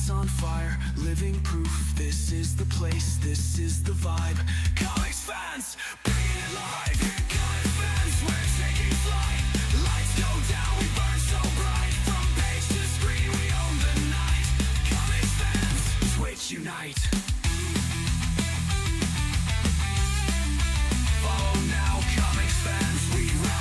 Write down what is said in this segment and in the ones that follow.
hearts on fire, living proof. This is the place, this is the vibe. Comics fans, bring it alive. Comics fans, we're taking flight. Lights go down, we burn so bright. From page to screen, we own the night. Comics fans, Twitch unite. Follow now, comics fans, we ride.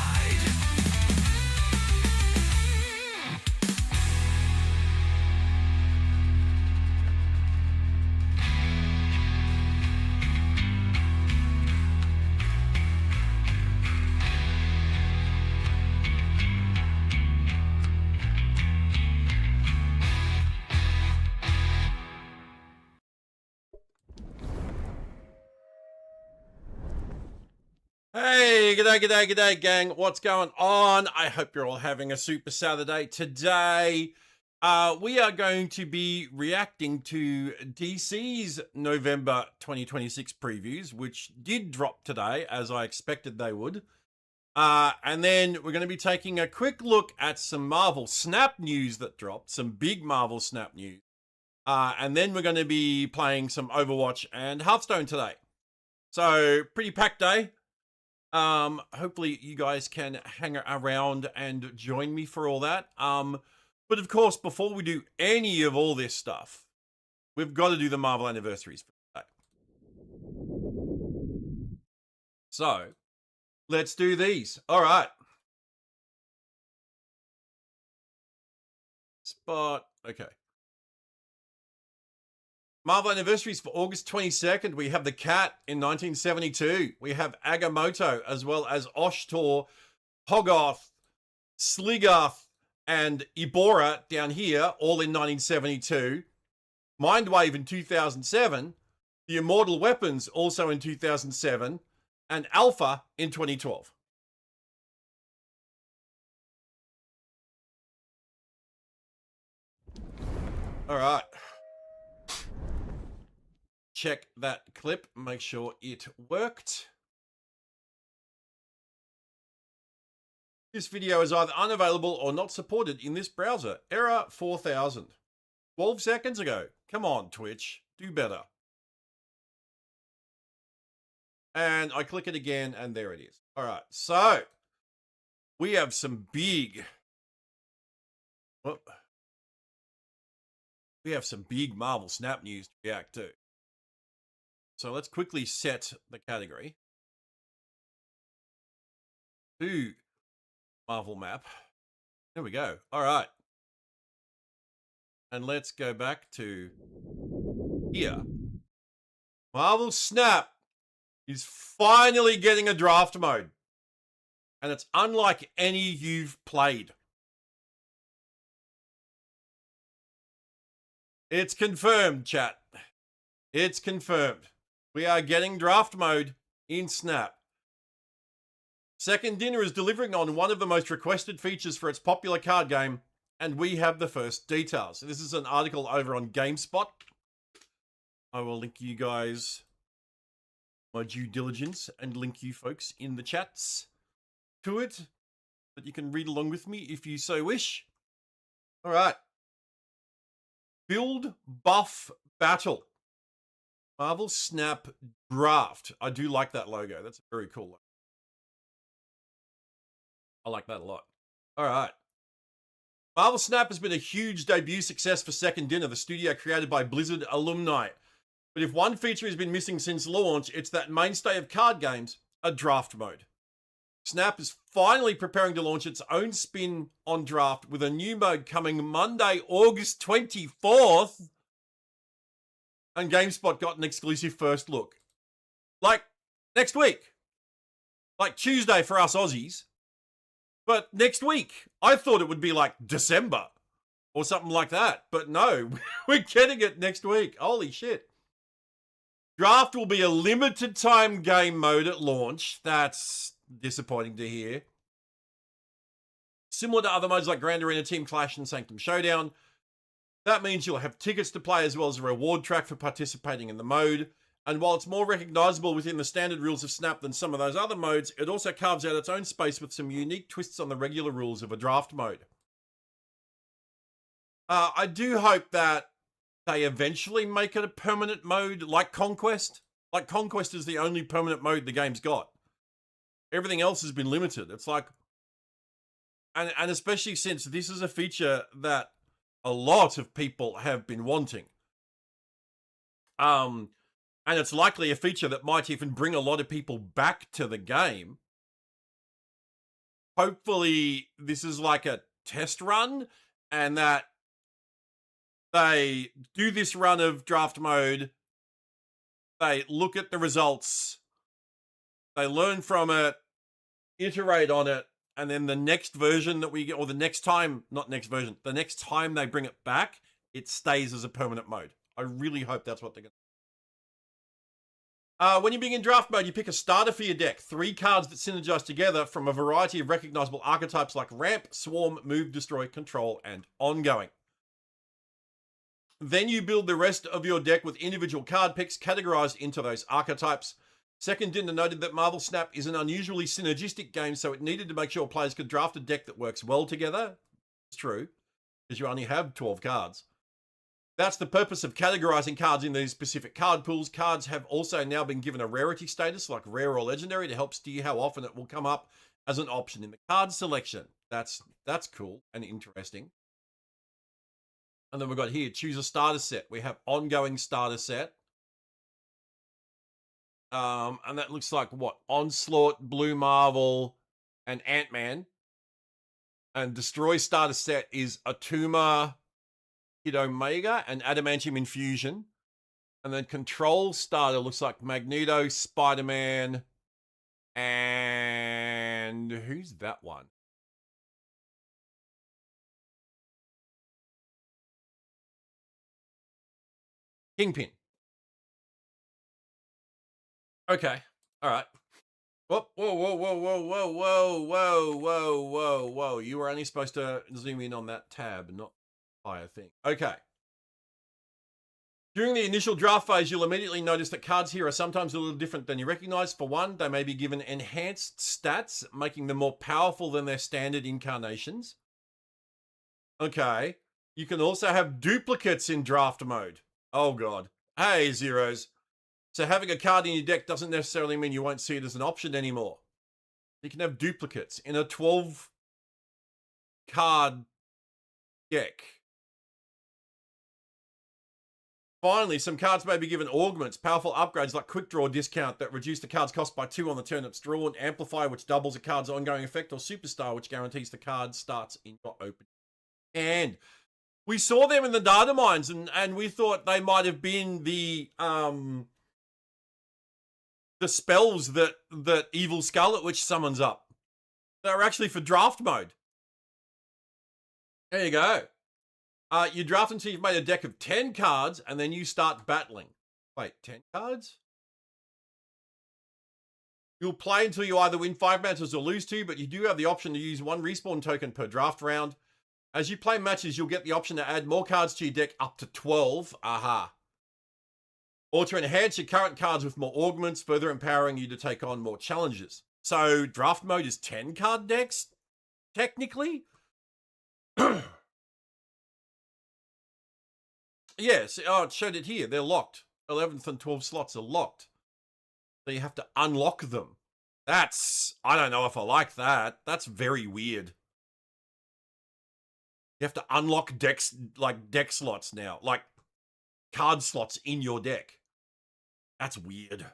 Hey, g'day, gang. What's going on? I hope you're all having a super Saturday. Today, we are going to be reacting to DC's November 2026 previews, which did drop today, as I expected they would. And then we're going to be taking a quick look at some Marvel Snap news that dropped, some big Marvel Snap news. And then we're going to be playing some Overwatch and Hearthstone today. So, pretty packed day. Hopefully you guys can hang around and join me for all that. But of course, before we do any of all this stuff, we've got to do the Marvel anniversaries for today. So, let's do these. All right. Spot. Okay. Marvel anniversaries for August 22nd. We have the Cat in 1972. We have Agamotto, as well as Oshtor, Hogarth, Sligarth, and Ibora down here, all in 1972. Mindwave in 2007. The Immortal Weapons also in 2007. And Alpha in 2012. All right. Check that clip, make sure it worked. This video is either unavailable or not supported in this browser. Error 4000. 12 seconds ago. Come on, Twitch. Do better. And I click it again, and there it is. All right, so we have some big... We have some big Marvel Snap news to react to. So let's quickly set the category to Marvel map. There we go. All right. And let's go back to here. Marvel Snap is finally getting a draft mode. And it's unlike any you've played. It's confirmed, chat. It's confirmed. We are getting draft mode in Snap. Second Dinner is delivering on one of the most requested features for its popular card game, and we have the first details. This is an article over on GameSpot. I will link you guys my due diligence and link you folks in the chats to it, that you can read along with me if you so wish. All right. Build, buff, battle. Marvel Snap Draft. I do like that logo. That's a very cool logo. I like that a lot. All right. Marvel Snap has been a huge debut success for Second Dinner, the studio created by Blizzard alumni. But if one feature has been missing since launch, it's that mainstay of card games, a draft mode. Snap is finally preparing to launch its own spin on draft with a new mode coming Monday, August 24th. And GameSpot got an exclusive first look. Like, next week. Like Tuesday for us Aussies. But next week. I thought it would be like December. Or something like that. But no, we're getting it next week. Holy shit. Draft will be a limited time game mode at launch. That's disappointing to hear. Similar to other modes like Grand Arena, Team Clash, and Sanctum Showdown. That means you'll have tickets to play as well as a reward track for participating in the mode. And while it's more recognizable within the standard rules of Snap than some of those other modes, it also carves out its own space with some unique twists on the regular rules of a draft mode. I do hope that they eventually make it a permanent mode like Conquest. Like Conquest is the only permanent mode the game's got. Everything else has been limited. It's like, and especially since this is a feature that a lot of people have been wanting. And it's likely a feature that might even bring a lot of people back to the game. Hopefully this is like a test run and that they do this run of draft mode, they look at the results, they learn from it, iterate on it, and then the next version that we get, or the next time, not next version, the next time they bring it back, it stays as a permanent mode. I really hope that's what they're going to. When you begin draft mode, you pick a starter for your deck. 3 cards that synergize together from a variety of recognizable archetypes like Ramp, Swarm, Move, Destroy, Control, and Ongoing. Then you build the rest of your deck with individual card picks categorized into those archetypes. Second Dinner noted that Marvel Snap is an unusually synergistic game, so it needed to make sure players could draft a deck that works well together. It's true, because you only have 12 cards. That's the purpose of categorizing cards in these specific card pools. Cards have also now been given a rarity status, like rare or legendary, to help steer how often it will come up as an option in the card selection. That's cool and interesting. And then we've got here, choose a starter set. We have ongoing starter set. And that looks like what? Onslaught, Blue Marvel, and Ant-Man. And Destroy starter set is Atuma, Kid Omega, and Adamantium Infusion. And then Control starter looks like Magneto, Spider-Man, and who's that one? Kingpin. Okay. All right. Whoa, whoa, whoa, whoa, whoa, whoa, whoa, whoa, whoa, whoa, whoa. You were only supposed to zoom in on that tab, not the entire thing. Okay. During the initial draft phase, you'll immediately notice that cards here are sometimes a little different than you recognize. For one, they may be given enhanced stats, making them more powerful than their standard incarnations. Okay. You can also have duplicates in draft mode. Oh, God. Hey, Zeros. So having a card in your deck doesn't necessarily mean you won't see it as an option anymore. You can have duplicates in a 12-card deck. Finally, some cards may be given augments, powerful upgrades like Quick Draw Discount that reduce the card's cost by 2 on the turn it's drawn, Amplify, which doubles a card's ongoing effect, or Superstar, which guarantees the card starts in your open. And we saw them in the data mines, and we thought they might have been the spells that Evil Scarlet Witch summons up. They're actually for draft mode. There you go. You draft until you've made a deck of 10 cards, and then you start battling. Wait, 10 cards? You'll play until you either win 5 matches or lose 2, but you do have the option to use 1 respawn token per draft round. As you play matches, you'll get the option to add more cards to your deck up to 12. Aha. Or to enhance your current cards with more augments, further empowering you to take on more challenges. So draft mode is 10 card decks, technically? Yes, oh, it showed it here. They're locked. 11th and 12th slots are locked. So you have to unlock them. That's, I don't know if I like that. That's very weird. You have to unlock decks, like deck slots now, like card slots in your deck. That's weird.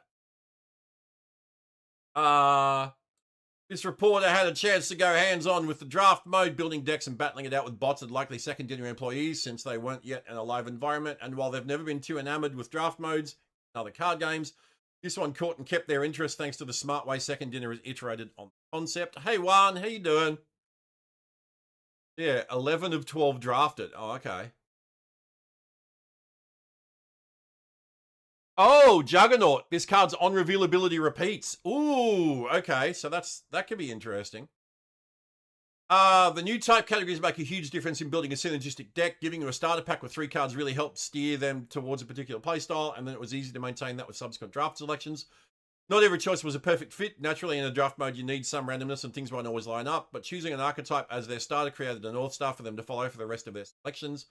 This reporter had a chance to go hands-on with the draft mode, building decks and battling it out with bots and likely second-dinner employees since they weren't yet in a live environment. And while they've never been too enamored with draft modes in other card games, this one caught and kept their interest thanks to the smart way second dinner is iterated on the concept. Hey, Juan, how you doing? Yeah, 11 of 12 drafted. Oh, okay. Oh, Juggernaut. This card's on revealability repeats. Ooh, okay. So that could be interesting. The new type categories make a huge difference in building a synergistic deck. Giving you a starter pack with 3 cards really helped steer them towards a particular playstyle, and then it was easy to maintain that with subsequent draft selections. Not every choice was a perfect fit. Naturally, in a draft mode, you need some randomness and things won't always line up, but choosing an archetype as their starter created a North Star for them to follow for the rest of their selections.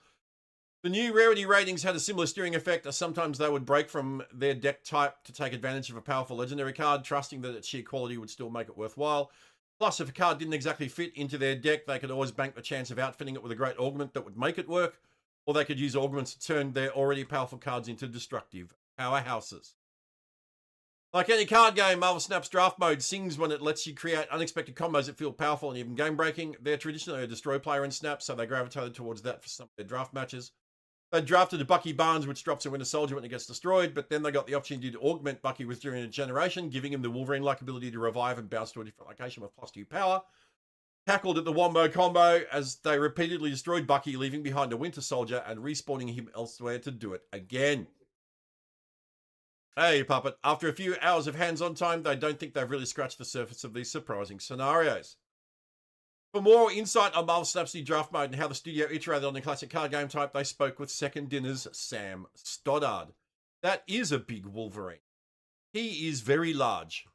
The new rarity ratings had a similar steering effect, as sometimes they would break from their deck type to take advantage of a powerful legendary card, trusting that its sheer quality would still make it worthwhile. Plus, if a card didn't exactly fit into their deck, they could always bank the chance of outfitting it with a great augment that would make it work, or they could use augments to turn their already powerful cards into destructive powerhouses. Like any card game, Marvel Snap's draft mode sings when it lets you create unexpected combos that feel powerful and even game-breaking. They're traditionally a destroy player in Snap, so they gravitated towards that for some of their draft matches. They drafted a Bucky Barnes, which drops a Winter Soldier when it gets destroyed, but then they got the opportunity to augment Bucky with during a generation, giving him the Wolverine-like ability to revive and bounce to a different location with +2 power. Tackled at the Wombo combo as they repeatedly destroyed Bucky, leaving behind a Winter Soldier and respawning him elsewhere to do it again. Hey, Puppet. After a few hours of hands-on time, they don't think they've really scratched the surface of these surprising scenarios. For more insight on Marvel Snap's new draft mode and how the studio iterated on the classic card game type, they spoke with Second Dinner's Sam Stoddard. That is a big Wolverine. He is very large.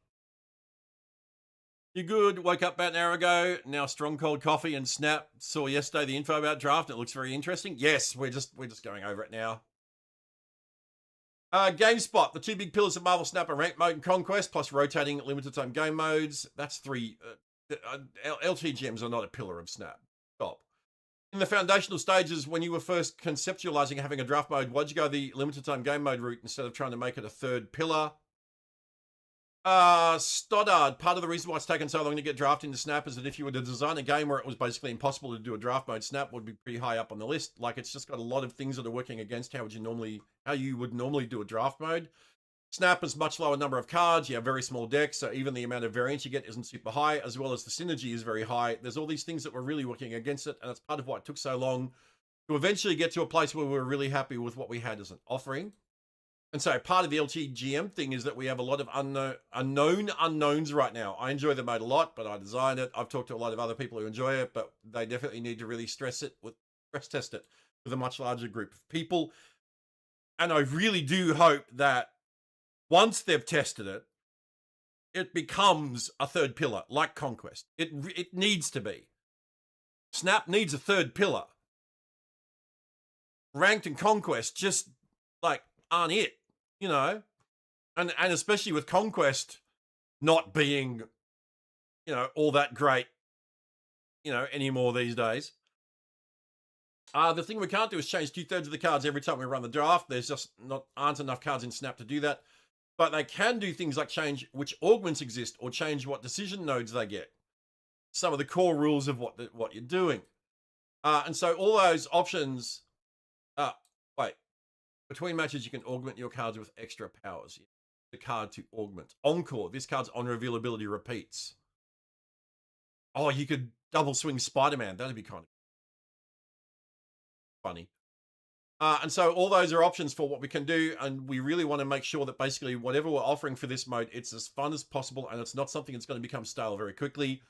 You good? Woke up about an hour ago. Now strong cold coffee and Snap. Saw yesterday the info about draft. It looks very interesting. Yes, we're just going over it now. GameSpot. The two big pillars of Marvel Snap are Rank Mode and Conquest, plus rotating limited time game modes. That's three. LTGMs are not a pillar of Snap. Stop. In the foundational stages, when you were first conceptualizing having a draft mode, why'd you go the limited time game mode route instead of trying to make it a third pillar? Stoddard, part of the reason why it's taken so long to get drafted into Snap is that if you were to design a game where it was basically impossible to do a draft mode, Snap would be pretty high up on the list. Like, it's just got a lot of things that are working against how you would normally do a draft mode. Snap has much lower number of cards. You have very small decks, so even the amount of variance you get isn't super high, as well as the synergy is very high. There's all these things that were really working against it, and that's part of why it took so long to eventually get to a place where we were really happy with what we had as an offering. And so part of the LTGM thing is that we have a lot of unknown unknowns right now. I enjoy the mode a lot, but I designed it. I've talked to a lot of other people who enjoy it, but they definitely need to really stress test it with a much larger group of people. And I really do hope that once they've tested it, it becomes a third pillar, like Conquest. It needs to be. Snap needs a third pillar. Ranked and Conquest just, like, aren't it, you know? And especially with Conquest not being, you know, all that great, you know, anymore these days. The thing we can't do is change 2/3 of the cards every time we run the draft. There's just aren't enough cards in Snap to do that. But they can do things like change which augments exist or change what decision nodes they get. Some of the core rules of what you're doing. And so all those options, between matches, you can augment your cards with extra powers. The card to augment. Encore. This card's on reveal ability repeats. Oh, you could double swing Spider-Man. That'd be kind of funny. And so all those are options for what we can do, and we really want to make sure that basically whatever we're offering for this mode, it's as fun as possible, and it's not something that's going to become stale very quickly.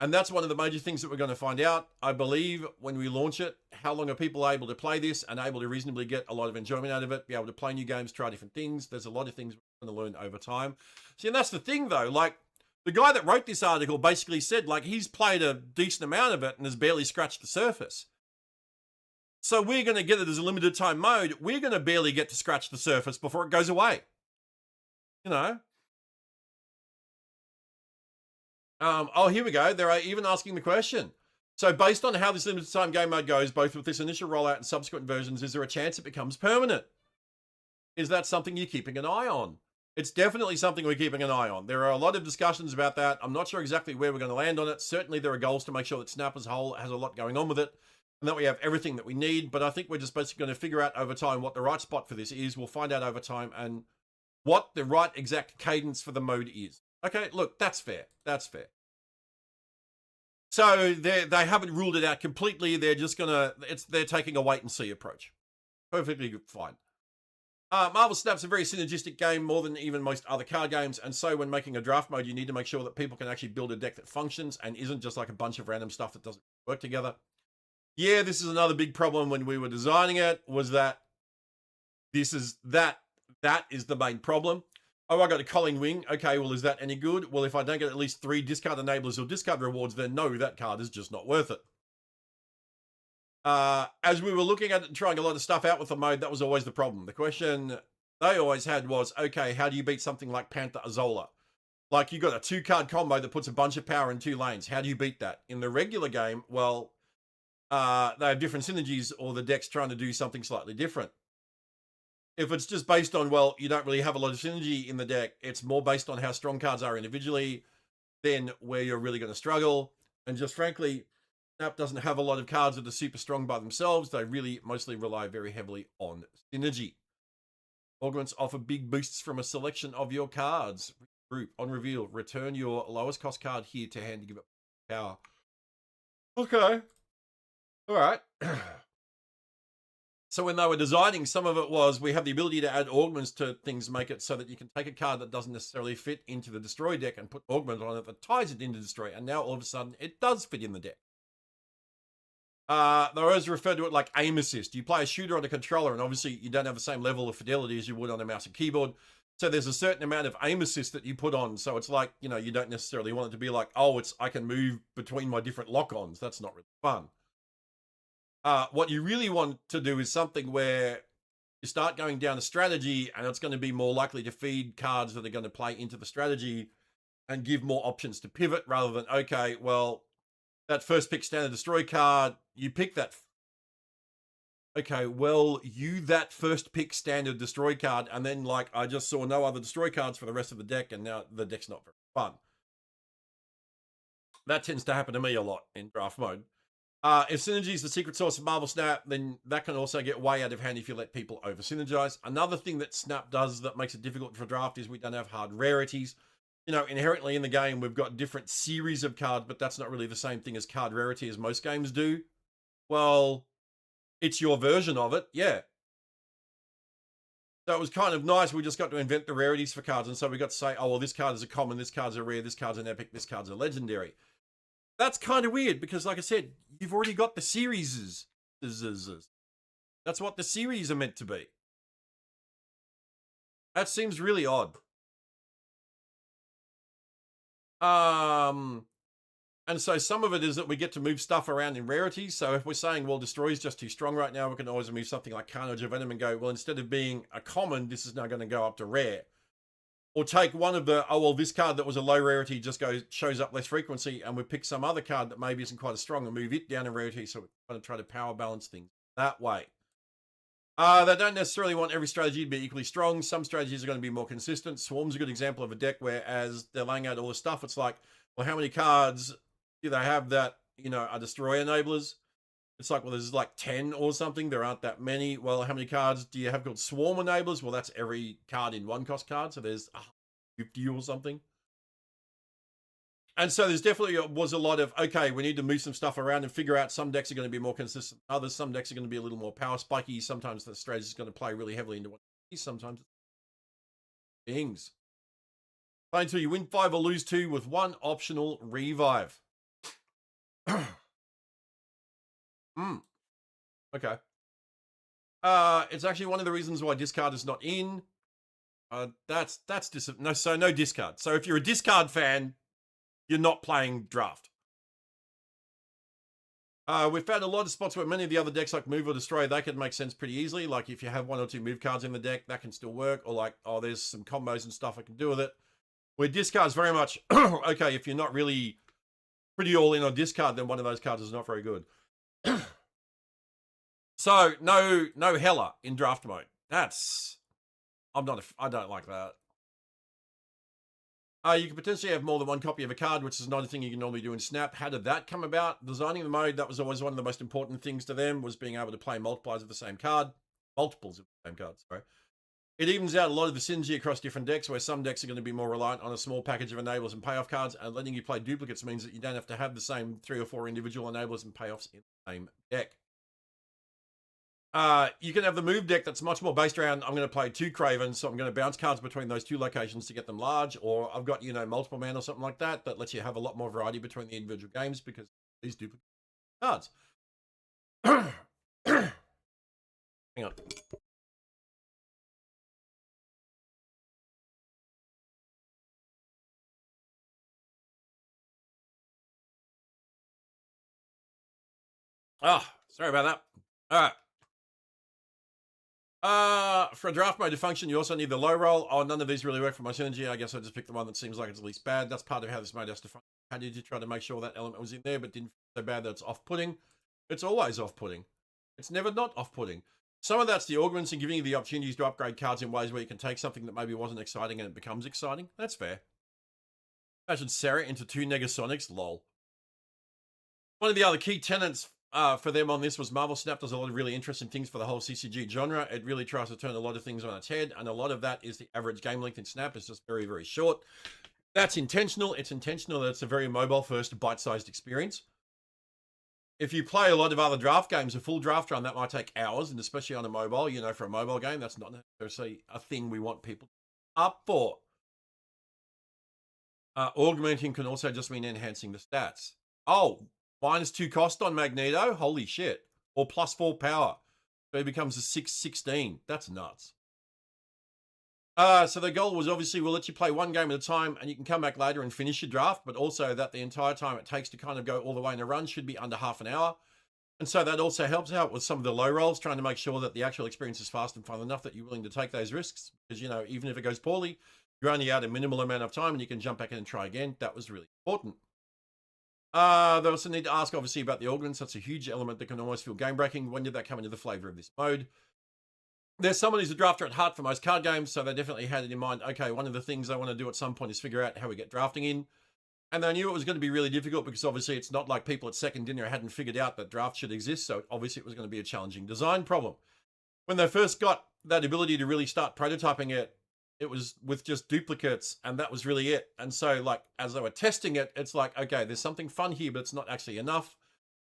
And that's one of the major things that we're going to find out, I believe, when we launch it. How long are people able to play this and able to reasonably get a lot of enjoyment out of it, be able to play new games, try different things. There's a lot of things we're going to learn over time. See, and that's the thing, though. Like, the guy that wrote this article basically said, like, he's played a decent amount of it and has barely scratched the surface. So we're going to get it as a limited time mode. We're going to barely get to scratch the surface before it goes away. You know? Oh, here we go. They're even asking the question. So based on how this limited time game mode goes, both with this initial rollout and subsequent versions, is there a chance it becomes permanent? Is that something you're keeping an eye on? It's definitely something we're keeping an eye on. There are a lot of discussions about that. I'm not sure exactly where we're going to land on it. Certainly there are goals to make sure that Snap as a whole has a lot going on with it, and that we have everything that we need. But I think we're just basically going to figure out over time what the right spot for this is. We'll find out over time and what the right exact cadence for the mode is. Okay, look, that's fair. That's fair. So they haven't ruled it out completely. They're just they're taking a wait and see approach. Perfectly fine. Marvel Snap's a very synergistic game, more than even most other card games, and so when making a draft mode, you need to make sure that people can actually build a deck that functions and isn't just like a bunch of random stuff that doesn't work together. Yeah, this is another big problem when we were designing it, was that that is the main problem. Oh, I got a Colling Wing. Okay, well, is that any good? Well, if I don't get at least 3 discard enablers or discard rewards, then no, that card is just not worth it. as we were looking at it and trying a lot of stuff out with the mode, that was always the problem. The question they always had was, okay, how do you beat something like Panther Azola? Like, you got a 2-card combo that puts a bunch of power in 2 lanes. How do you beat that? In the regular game, well, they have different synergies, or the deck's trying to do something slightly different. If it's just based on, well, you don't really have a lot of synergy in the deck, it's more based on how strong cards are individually, then where you're really going to struggle. And just frankly, Snap doesn't have a lot of cards that are super strong by themselves. They really mostly rely very heavily on synergy. Augments offer big boosts from a selection of your cards. Group on reveal, return your lowest cost card here to hand to give it power. Okay. All right. So when they were designing, some of it was we have the ability to add augments to things, make it so that you can take a card that doesn't necessarily fit into the destroy deck and put augment on it that ties it into destroy. And now all of a sudden it does fit in the deck. They always refer to it like aim assist. You play a shooter on a controller, and obviously you don't have the same level of fidelity as you would on a mouse and keyboard. So there's a certain amount of aim assist that you put on. So it's like, you know, you don't necessarily want it to be like, oh, I can move between my different lock-ons. That's not really fun. What you really want to do is something where you start going down a strategy, and it's going to be more likely to feed cards that are going to play into the strategy and give more options to pivot, rather than, okay, well, that first pick standard destroy card, you pick that. Okay, well, that first pick standard destroy card, and then, like, I just saw no other destroy cards for the rest of the deck, and now the deck's not very fun. That tends to happen to me a lot in draft mode. If synergy is the secret sauce of Marvel Snap, then that can also get way out of hand if you let people over synergize. Another thing that Snap does that makes it difficult for draft is we don't have hard rarities. You know, inherently in the game, we've got different series of cards, but that's not really the same thing as card rarity as most games do. Well, it's your version of it, yeah. So it was kind of nice. We just got to invent the rarities for cards. And so we got to say, oh, well, this card is a common, this card's a rare, this card's an epic, this card's a legendary. That's kind of weird because, like I said, you've already got the series. That's what the series are meant to be. That seems really odd. And so some of it is that we get to move stuff around in rarities. So if we're saying, well, destroy is just too strong right now, we can always move something like Carnage or Venom and go, well, instead of being a common, this is now going to go up to rare. Or take one of the, oh, well, this card that was a low rarity just shows up less frequency, and we pick some other card that maybe isn't quite as strong and move it down in rarity, so we're going to try to power balance things that way. They don't necessarily want every strategy to be equally strong. Some strategies are going to be more consistent. Swarm's a good example of a deck where, as they're laying out all the stuff, it's like, well, how many cards do they have that, you know, are destroy enablers? It's like, well, there's like 10 or something. There aren't that many. Well, how many cards do you have called swarm enablers? Well, that's every card in one cost card. So there's 50 or something. And so there's definitely was a lot of, okay, we need to move some stuff around and figure out some decks are going to be more consistent than others. Some decks are going to be a little more power spiky. Sometimes the strategy is going to play really heavily into one. Sometimes it's things. Play until you win 5 or lose 2 with 1 optional revive. Okay. It's actually one of the reasons why discard is not in. No discard. So if you're a discard fan, you're not playing draft. We've found a lot of spots where many of the other decks, like Move or Destroy, they can make sense pretty easily. Like if you have 1 or 2 move cards in the deck, that can still work. Or like, oh, there's some combos and stuff I can do with it. Where discard's very much, okay, if you're not really pretty all in on discard, then one of those cards is not very good. So no Hela in draft mode. I don't like that. You can potentially have more than 1 copy of a card, which is not a thing you can normally do in Snap. How did that come about? Designing the mode, that was always one of the most important things to them, was being able to play multiples of the same card. Sorry. It evens out a lot of the synergy across different decks, where some decks are going to be more reliant on a small package of enablers and payoff cards, and letting you play duplicates means that you don't have to have the same 3 or 4 individual enablers and payoffs in the same deck. You can have the move deck that's much more based around, I'm going to play 2 Cravens, so I'm going to bounce cards between those 2 locations to get them large, or I've got, you know, multiple man or something like that, that lets you have a lot more variety between the individual games because these duplicate cards. Hang on. Sorry about that. All right. For a draft mode to function, you also need the low roll. Oh, none of these really work for my synergy. I guess I just picked the one that seems like it's least bad. That's part of how this mode has to function. How did you try to make sure that element was in there, but didn't feel so bad that it's off-putting? It's always off-putting. It's never not off-putting. Some of that's the augments and giving you the opportunities to upgrade cards in ways where you can take something that maybe wasn't exciting and it becomes exciting. That's fair. Imagine Sarah into 2 Negasonics. Lol. One of the other key tenets for them on this was Marvel Snap does a lot of really interesting things for the whole CCG genre. It really tries to turn a lot of things on its head, and a lot of that is the average game length in Snap is just very, very short. That's intentional. It's intentional that it's a very mobile-first, bite-sized experience. If you play a lot of other draft games, a full draft run, that might take hours, and especially on a mobile, you know, for a mobile game, that's not necessarily a thing we want people up for. Augmenting can also just mean enhancing the stats. Oh, -2 cost on Magneto? Holy shit. Or +4 power. So he becomes a 6/16. That's nuts. So the goal was obviously we'll let you play one game at a time and you can come back later and finish your draft, but also that the entire time it takes to kind of go all the way in a run should be under half an hour. And so that also helps out with some of the low rolls, trying to make sure that the actual experience is fast and fun enough that you're willing to take those risks. Because, you know, even if it goes poorly, you're only out a minimal amount of time and you can jump back in and try again. That was really important. They also need to ask, obviously, about the augments. That's a huge element that can almost feel game-breaking. When did that come into the flavor of this mode? There's someone who's a drafter at heart for most card games, so they definitely had it in mind. Okay, one of the things I want to do at some point is figure out how we get drafting in. And they knew it was going to be really difficult because obviously it's not like people at second dinner hadn't figured out that draft should exist, so obviously it was going to be a challenging design problem. When they first got that ability to really start prototyping it, it was with just duplicates, and that was really it. And so, like, as they were testing it, it's like, okay, there's something fun here, but it's not actually enough.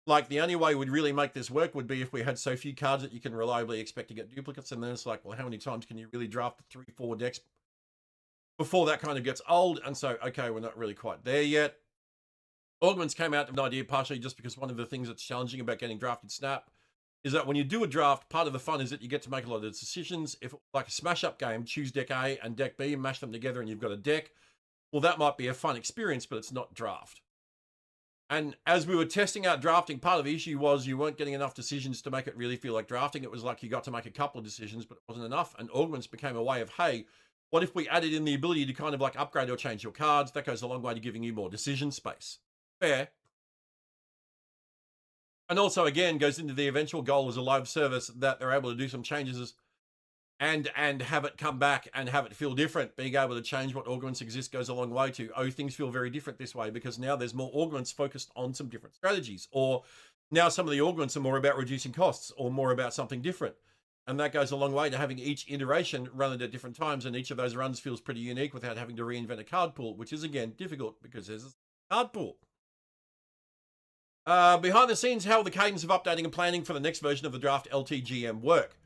Like, the only way we'd really make this work would be if we had so few cards that you can reliably expect to get duplicates. And then it's like, well, how many times can you really draft 3-4 decks before that kind of gets old? And so, okay, we're not really quite there yet. Augments came out with an idea partially just because one of the things that's challenging about getting drafted Snap is that when you do a draft, part of the fun is that you get to make a lot of decisions. If like a smash-up game, choose deck A and deck B, mash them together and you've got a deck, well, that might be a fun experience, but it's not draft. And as we were testing out drafting, part of the issue was you weren't getting enough decisions to make it really feel like drafting. It was like you got to make a couple of decisions, but it wasn't enough. And augments became a way of, hey, what if we added in the ability to kind of like upgrade or change your cards? That goes a long way to giving you more decision space. Fair. And also, again, goes into the eventual goal as a live service that they're able to do some changes and have it come back and have it feel different. Being able to change what augments exist goes a long way to, oh, things feel very different this way because now there's more augments focused on some different strategies. Or now some of the augments are more about reducing costs or more about something different. And that goes a long way to having each iteration run at different times, and each of those runs feels pretty unique without having to reinvent a card pool, which is, again, difficult because there's a card pool. Behind the scenes, how will the cadence of updating and planning for the next version of the draft LTGM work?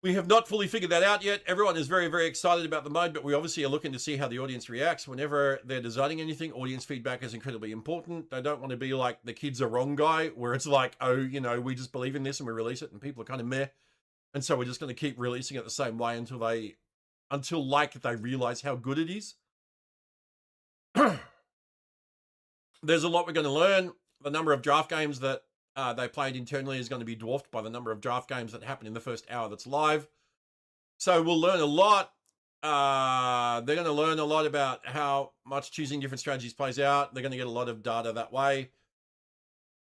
We have not fully figured that out yet. Everyone is very, very excited about the mode, but we obviously are looking to see how the audience reacts. Whenever they're designing anything, audience feedback is incredibly important. They don't want to be like the kids are wrong guy, where it's like, oh, you know, we just believe in this and we release it and people are kind of meh. And so we're just going to keep releasing it the same way until they realize how good it is. There's a lot we're going to learn. The number of draft games that they played internally is going to be dwarfed by the number of draft games that happen in the first hour that's live. So we'll learn a lot. They're going to learn a lot about how much choosing different strategies plays out. They're going to get a lot of data that way.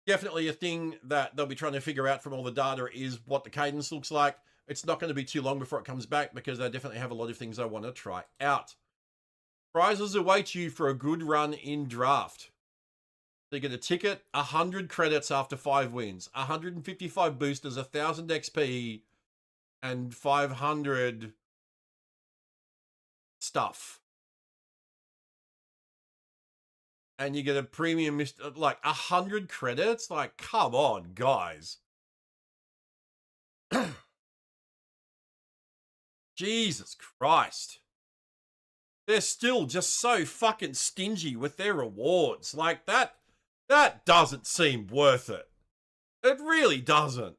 Definitely a thing that they'll be trying to figure out from all the data is what the cadence looks like. It's not going to be too long before it comes back because they definitely have a lot of things they want to try out. Prizes await you for a good run in draft. They get a ticket, 100 credits after 5 wins, 155 boosters, 1,000 XP, and 500 stuff. And you get a premium, like 100 credits? Like, come on, guys. Jesus Christ. They're still just so fucking stingy with their rewards. Like, that doesn't seem worth it. It really doesn't.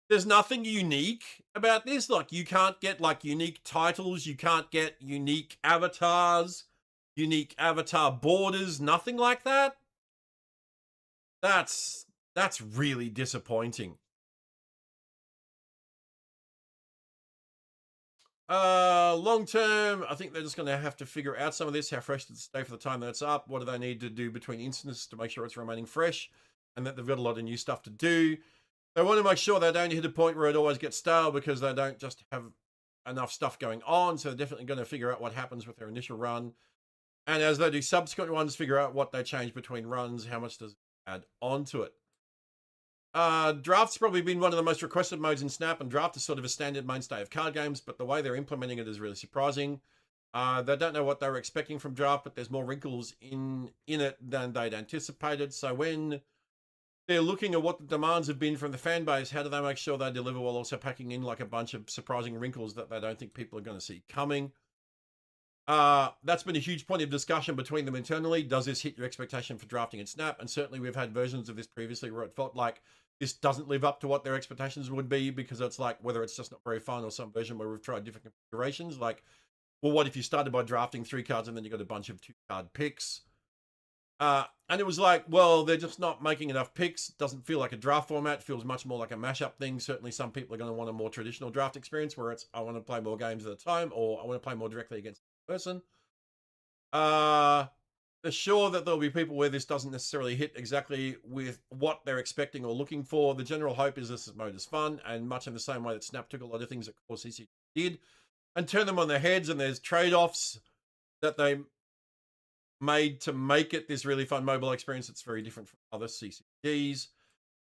There's nothing unique about this. Like, you can't get, like, unique titles. You can't get unique avatars, unique avatar borders, nothing like that. That's really disappointing. Long term, I think they're just going to have to figure out some of this. How fresh does it stay for the time that it's up? What do they need to do between instances to make sure it's remaining fresh? And that they've got a lot of new stuff to do. They want to make sure they don't hit a point where it always gets stale because they don't just have enough stuff going on. So they're definitely going to figure out what happens with their initial run. And as they do subsequent ones, figure out what they change between runs, how much does it add onto it. Draft's probably been one of the most requested modes in Snap, and Draft is sort of a standard mainstay of card games, but the way they're implementing it is really surprising. They don't know what they were expecting from Draft, but there's more wrinkles in it than they'd anticipated. So when they're looking at what the demands have been from the fan base, how do they make sure they deliver while also packing in like a bunch of surprising wrinkles that they don't think people are going to see coming? That's been a huge point of discussion between them internally. Does this hit your expectation for drafting in Snap? And certainly we've had versions of this previously where it felt like this doesn't live up to what their expectations would be, because it's like whether it's just not very fun or some version where we've tried different configurations. Like, well, what if you started by drafting 3 cards and then you got a bunch of 2-card picks? And it was like, well, they're just not making enough picks. It doesn't feel like a draft format. It feels much more like a mashup thing. Certainly some people are going to want a more traditional draft experience where it's, I want to play more games at a time, or I want to play more directly against a person. They're sure that there'll be people where this doesn't necessarily hit exactly with what they're expecting or looking for. The general hope is this mode is fun, and much in the same way that Snap took a lot of things that Core CCG did and turned them on their heads, and there's trade-offs that they made to make it this really fun mobile experience that's very different from other CCGs.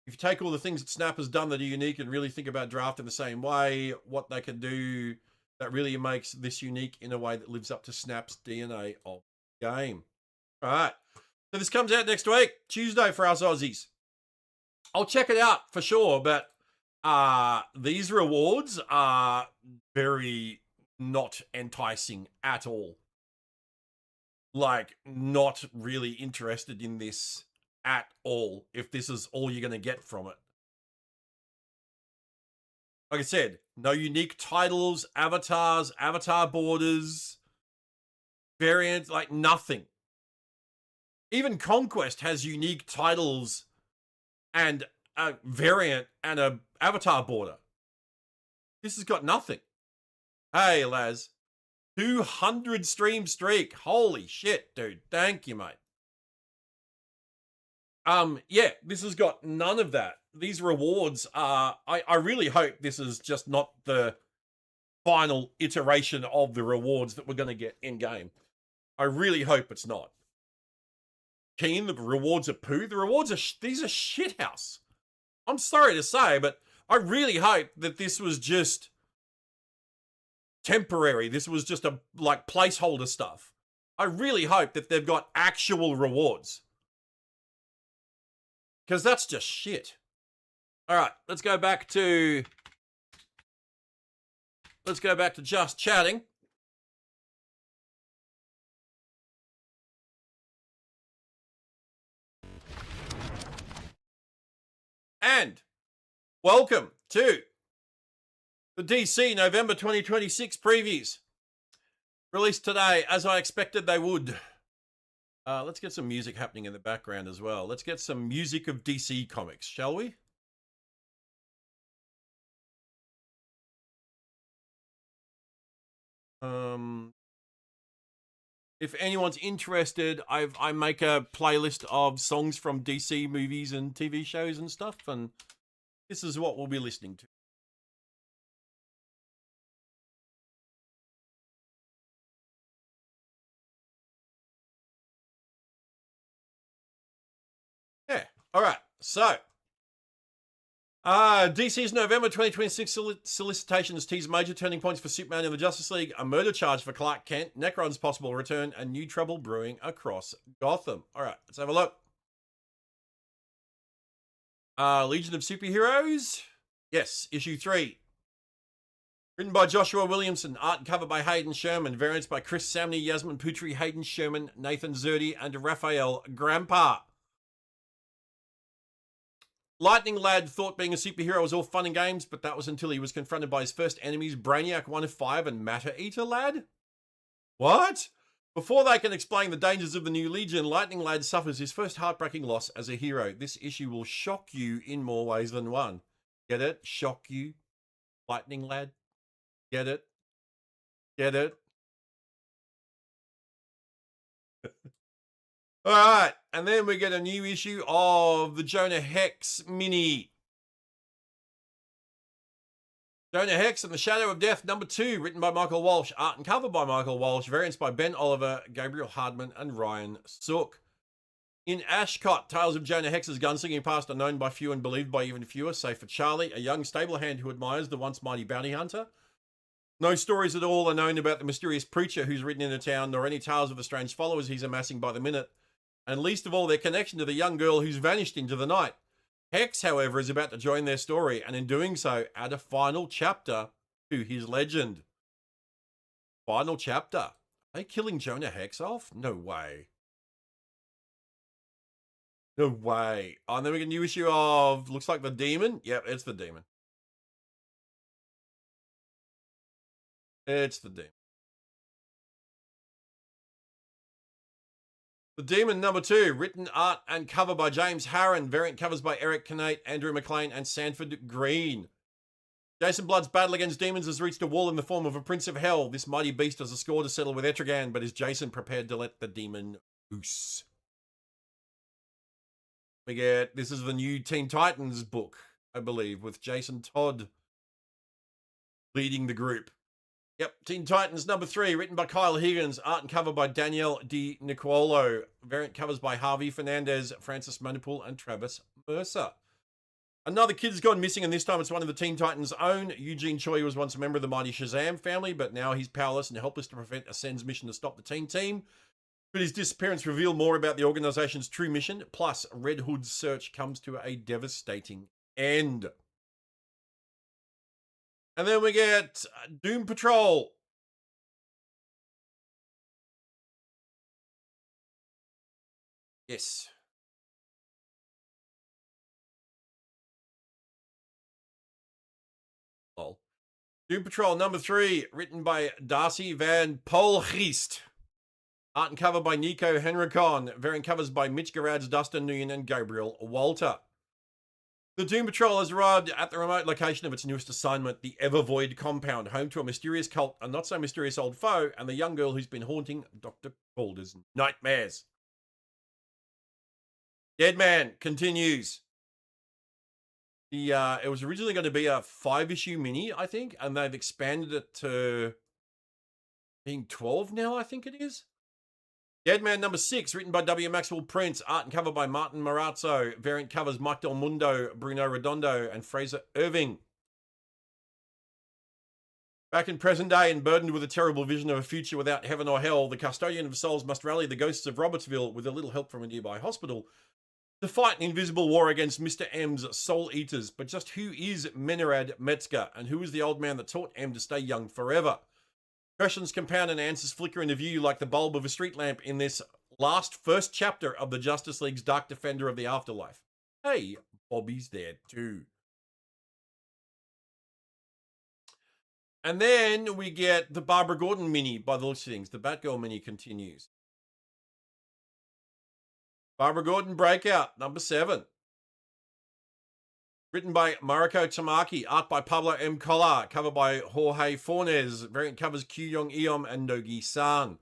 If you take all the things that Snap has done that are unique and really think about Draft in the same way, what they can do that really makes this unique in a way that lives up to Snap's DNA of the game. All right. So this comes out next week, Tuesday for us Aussies. I'll check it out for sure, but these rewards are very not enticing at all. Like, not really interested in this at all, if this is all you're going to get from it. Like I said, no unique titles, avatars, avatar borders, variants, like nothing. Even Conquest has unique titles and a variant and a avatar border. This has got nothing. Hey, Laz. 200 stream streak. Holy shit, dude. Thank you, mate. Yeah, this has got none of that. These rewards are, I really hope this is just not the final iteration of the rewards that we're going to get in game. I really hope it's not. Keen, the rewards are poo. The rewards are, these are shithouse. I'm sorry to say, but I really hope that this was just temporary. This was just a, like, placeholder stuff. I really hope that they've got actual rewards. Because that's just shit. All right, let's go back to just chatting. And welcome to the DC November 2026 previews. Released today, as I expected they would. Let's get some music happening in the background as well. Let's get some music of DC Comics, shall we? If anyone's interested, I make a playlist of songs from DC movies and TV shows and stuff, and this is what we'll be listening to. Yeah, all right. So, DC's November 2026 solicitations tease major turning points for Superman in the Justice League, a murder charge for Clark Kent, Necron's possible return, and new trouble brewing across Gotham. All right, let's have a look. Legion of Superheroes. Yes, issue 3. Written by Joshua Williamson, art and cover by Hayden Sherman, variants by Chris Samney, Yasmin Putri, Hayden Sherman, Nathan Zerdy, and Raphael Grandpa. Lightning Lad thought being a superhero was all fun and games, but that was until he was confronted by his first enemies, Brainiac 1 of 5 and Matter Eater Lad? What? Before they can explain the dangers of the new Legion, Lightning Lad suffers his first heartbreaking loss as a hero. This issue will shock you in more ways than one. Get it? Shock you? Lightning Lad? Get it? Get it? All right. And then we get a new issue of the Jonah Hex mini. Jonah Hex and the Shadow of Death, #2, written by Michael Walsh, art and cover by Michael Walsh, variants by Ben Oliver, Gabriel Hardman, and Ryan Sook. In Ashcott, tales of Jonah Hex's gunslinging past are known by few and believed by even fewer, save for Charlie, a young stable hand who admires the once mighty bounty hunter. No stories at all are known about the mysterious preacher who's ridden into town, nor any tales of the strange followers he's amassing by the minute, and least of all their connection to the young girl who's vanished into the night. Hex, however, is about to join their story, and in doing so, add a final chapter to his legend. Final chapter. Are they killing Jonah Hex off? No way. No way. Oh, and then we get a new issue of, looks like the Demon. Yep, it's the Demon. It's the Demon. The Demon #2, written art and cover by James Harron, variant covers by Eric Knate, Andrew McLean, and Sanford Green. Jason Blood's battle against demons has reached a wall in the form of a Prince of Hell. This mighty beast has a score to settle with Etrigan, but is Jason prepared to let the demon loose? We get, this is the new Teen Titans book, I believe, with Jason Todd leading the group. Yep, Teen Titans #3, written by Kyle Higgins, art and cover by Danielle Di Nicolo, variant covers by Harvey Fernandez, Francis Manipul, and Travis Mercer. Another kid has gone missing, and this time it's one of the Teen Titans' own. Eugene Choi was once a member of the mighty Shazam family, but now he's powerless and helpless to prevent Ascend's mission to stop the Teen Team. But his disappearance revealed more about the organization's true mission, plus Red Hood's search comes to a devastating end. And then we get Doom Patrol. Yes. Lol. Doom Patrol #3, written by Darcy Van Polgeest. Art and cover by Nico Henricon. Variant covers by Mitch Gerads, Dustin Nguyen, and Gabriel Walter. The Doom Patrol has arrived at the remote location of its newest assignment, the Evervoid compound, home to a mysterious cult, a not-so-mysterious old foe, and the young girl who's been haunting Dr. Calder's nightmares. Deadman continues. It was originally going to be a 5-issue mini, I think, and they've expanded it to being 12 now, I think it is. Deadman #6, written by W. Maxwell Prince, art and cover by Martin Marazzo, variant covers Mike Del Mundo, Bruno Redondo, and Fraser Irving. Back in present day and burdened with a terrible vision of a future without heaven or hell, the custodian of souls must rally the ghosts of Robertsville with a little help from a nearby hospital to fight an invisible war against Mr. M's soul eaters. But just who is Menarad Metzger, and who is the old man that taught M to stay young forever? Questions compound and answers flicker into view like the bulb of a street lamp in this first chapter of the Justice League's Dark Defender of the Afterlife. Hey, Bobby's there too. And then we get the Barbara Gordon mini by the looks of things. The Batgirl mini continues. Barbara Gordon Breakout, #7. Written by Mariko Tamaki, art by Pablo M. Collar, cover by Jorge Fornes, variant covers Kyung Eom and Nogi San.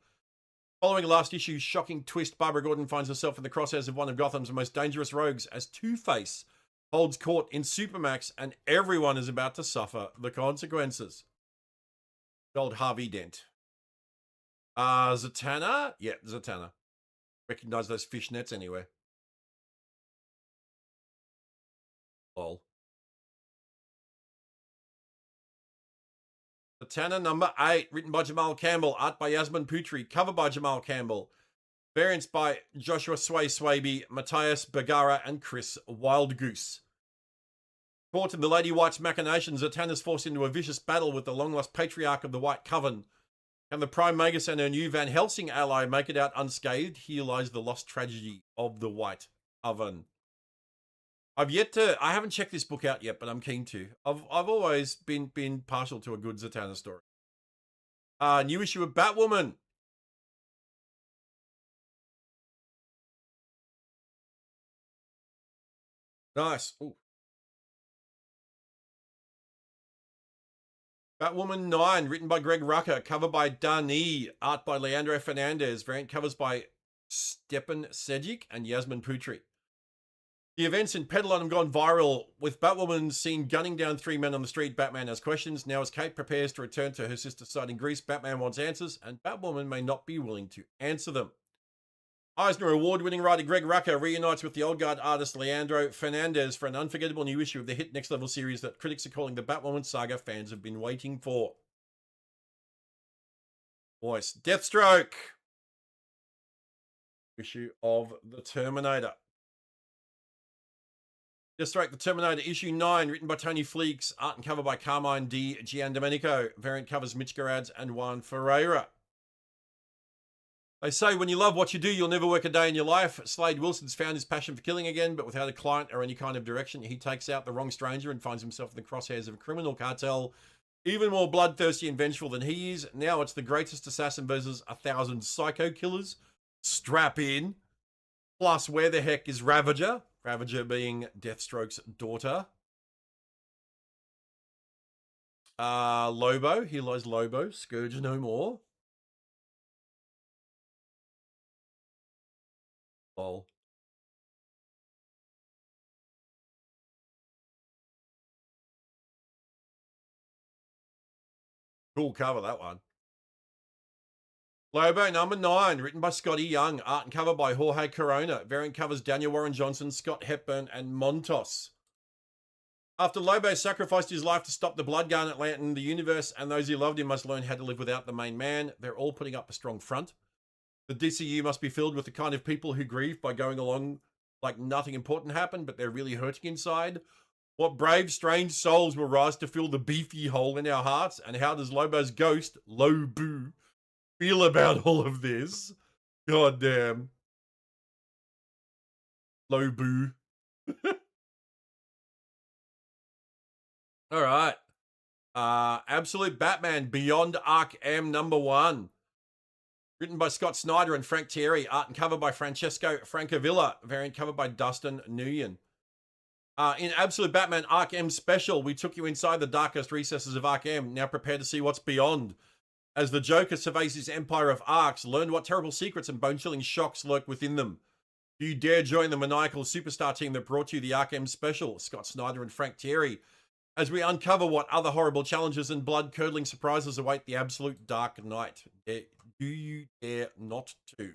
Following last issue's shocking twist, Barbara Gordon finds herself in the crosshairs of one of Gotham's most dangerous rogues as Two-Face holds court in Supermax, and everyone is about to suffer the consequences. Old Harvey Dent. Zatanna? Yeah, Zatanna. Recognize those fishnets anywhere. Lol. Zatanna #8, written by Jamal Campbell, art by Yasmin Putri, cover by Jamal Campbell. Variants by Joshua Swaby, Matthias Bergara, and Chris Wildgoose. Caught in the Lady White's machinations, Zatanna's forced into a vicious battle with the long-lost patriarch of the White Coven. Can the Prime Magus and her new Van Helsing ally make it out unscathed? Here lies the lost tragedy of the White Coven. I haven't checked this book out yet, but I'm keen to. I've always been partial to a good Zatanna story. New issue of Batwoman. Nice. Ooh. Batwoman 9, written by Greg Rucka, cover by Dani, art by Leandro Fernandez, variant covers by Stepan Sejic and Yasmin Putri. The events in Pedalon have gone viral, with Batwoman seen gunning down 3 men on the street. Batman has questions. Now as Kate prepares to return to her sister's side in Greece, Batman wants answers, and Batwoman may not be willing to answer them. Eisner Award-winning writer Greg Rucka reunites with the old guard artist Leandro Fernandez for an unforgettable new issue of the hit Next Level series that critics are calling the Batwoman saga fans have been waiting for. Voice Deathstroke. Issue of The Terminator. Deathstroke The Terminator, issue 9, written by Tony Fleeks, art and cover by Carmine Di Giandomenico, variant covers Mitch Gerads and Juan Ferreira. They say when you love what you do, you'll never work a day in your life. Slade Wilson's found his passion for killing again, but without a client or any kind of direction. He takes out the wrong stranger and finds himself in the crosshairs of a criminal cartel, even more bloodthirsty and vengeful than he is. Now it's the greatest assassin versus 1,000 psycho killers. Strap in. Plus, where the heck is Ravager? Ravager being Deathstroke's daughter. Lobo. Here lies Lobo. Scourge no more. Lol. Cool cover, that one. Lobo number 9, written by Scotty Young, art and cover by Jorge Corona. Variant covers Daniel Warren Johnson, Scott Hepburn, and Montos. After Lobo sacrificed his life to stop the Blood Garnet Lantern, the universe and those who loved him must learn how to live without the main man. They're all putting up a strong front. The DCU must be filled with the kind of people who grieve by going along like nothing important happened, but they're really hurting inside. What brave, strange souls will rise to fill the beefy hole in our hearts? And how does Lobo's ghost, Lobu, feel about all of this? God damn. Lobu. All right. Absolute Batman Beyond Arc M number 1. Written by Scott Snyder and Frank Thierry. Art and cover by Francesco Francavilla. Variant cover by Dustin Nguyen. In Absolute Batman Arc M Special, we took you inside the darkest recesses of Arc M. Now prepare to see what's beyond. As the Joker surveys his empire of arcs, learn what terrible secrets and bone-chilling shocks lurk within them. Do you dare join the maniacal superstar team that brought you the Arc M Special, Scott Snyder and Frank Thierry, as we uncover what other horrible challenges and blood-curdling surprises await the Absolute Dark Knight? Do you dare not to?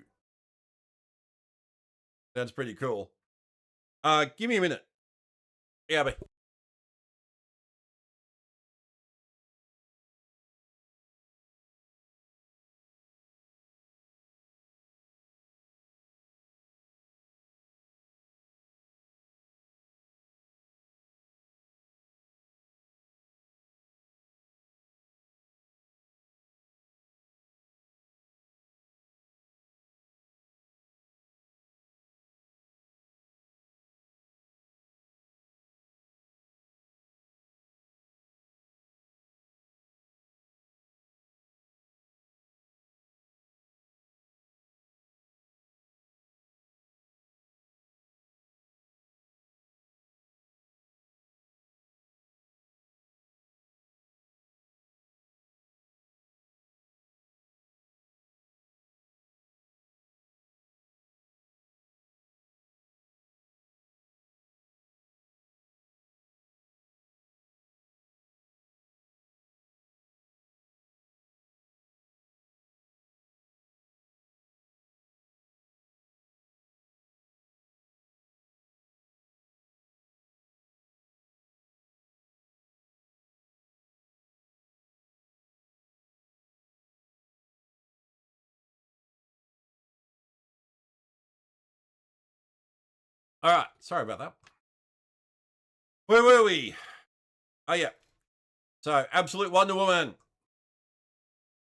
That's pretty cool. Give me a minute. Yeah, but... All right, sorry about that. Where were we? Oh, yeah. So, Absolute Wonder Woman.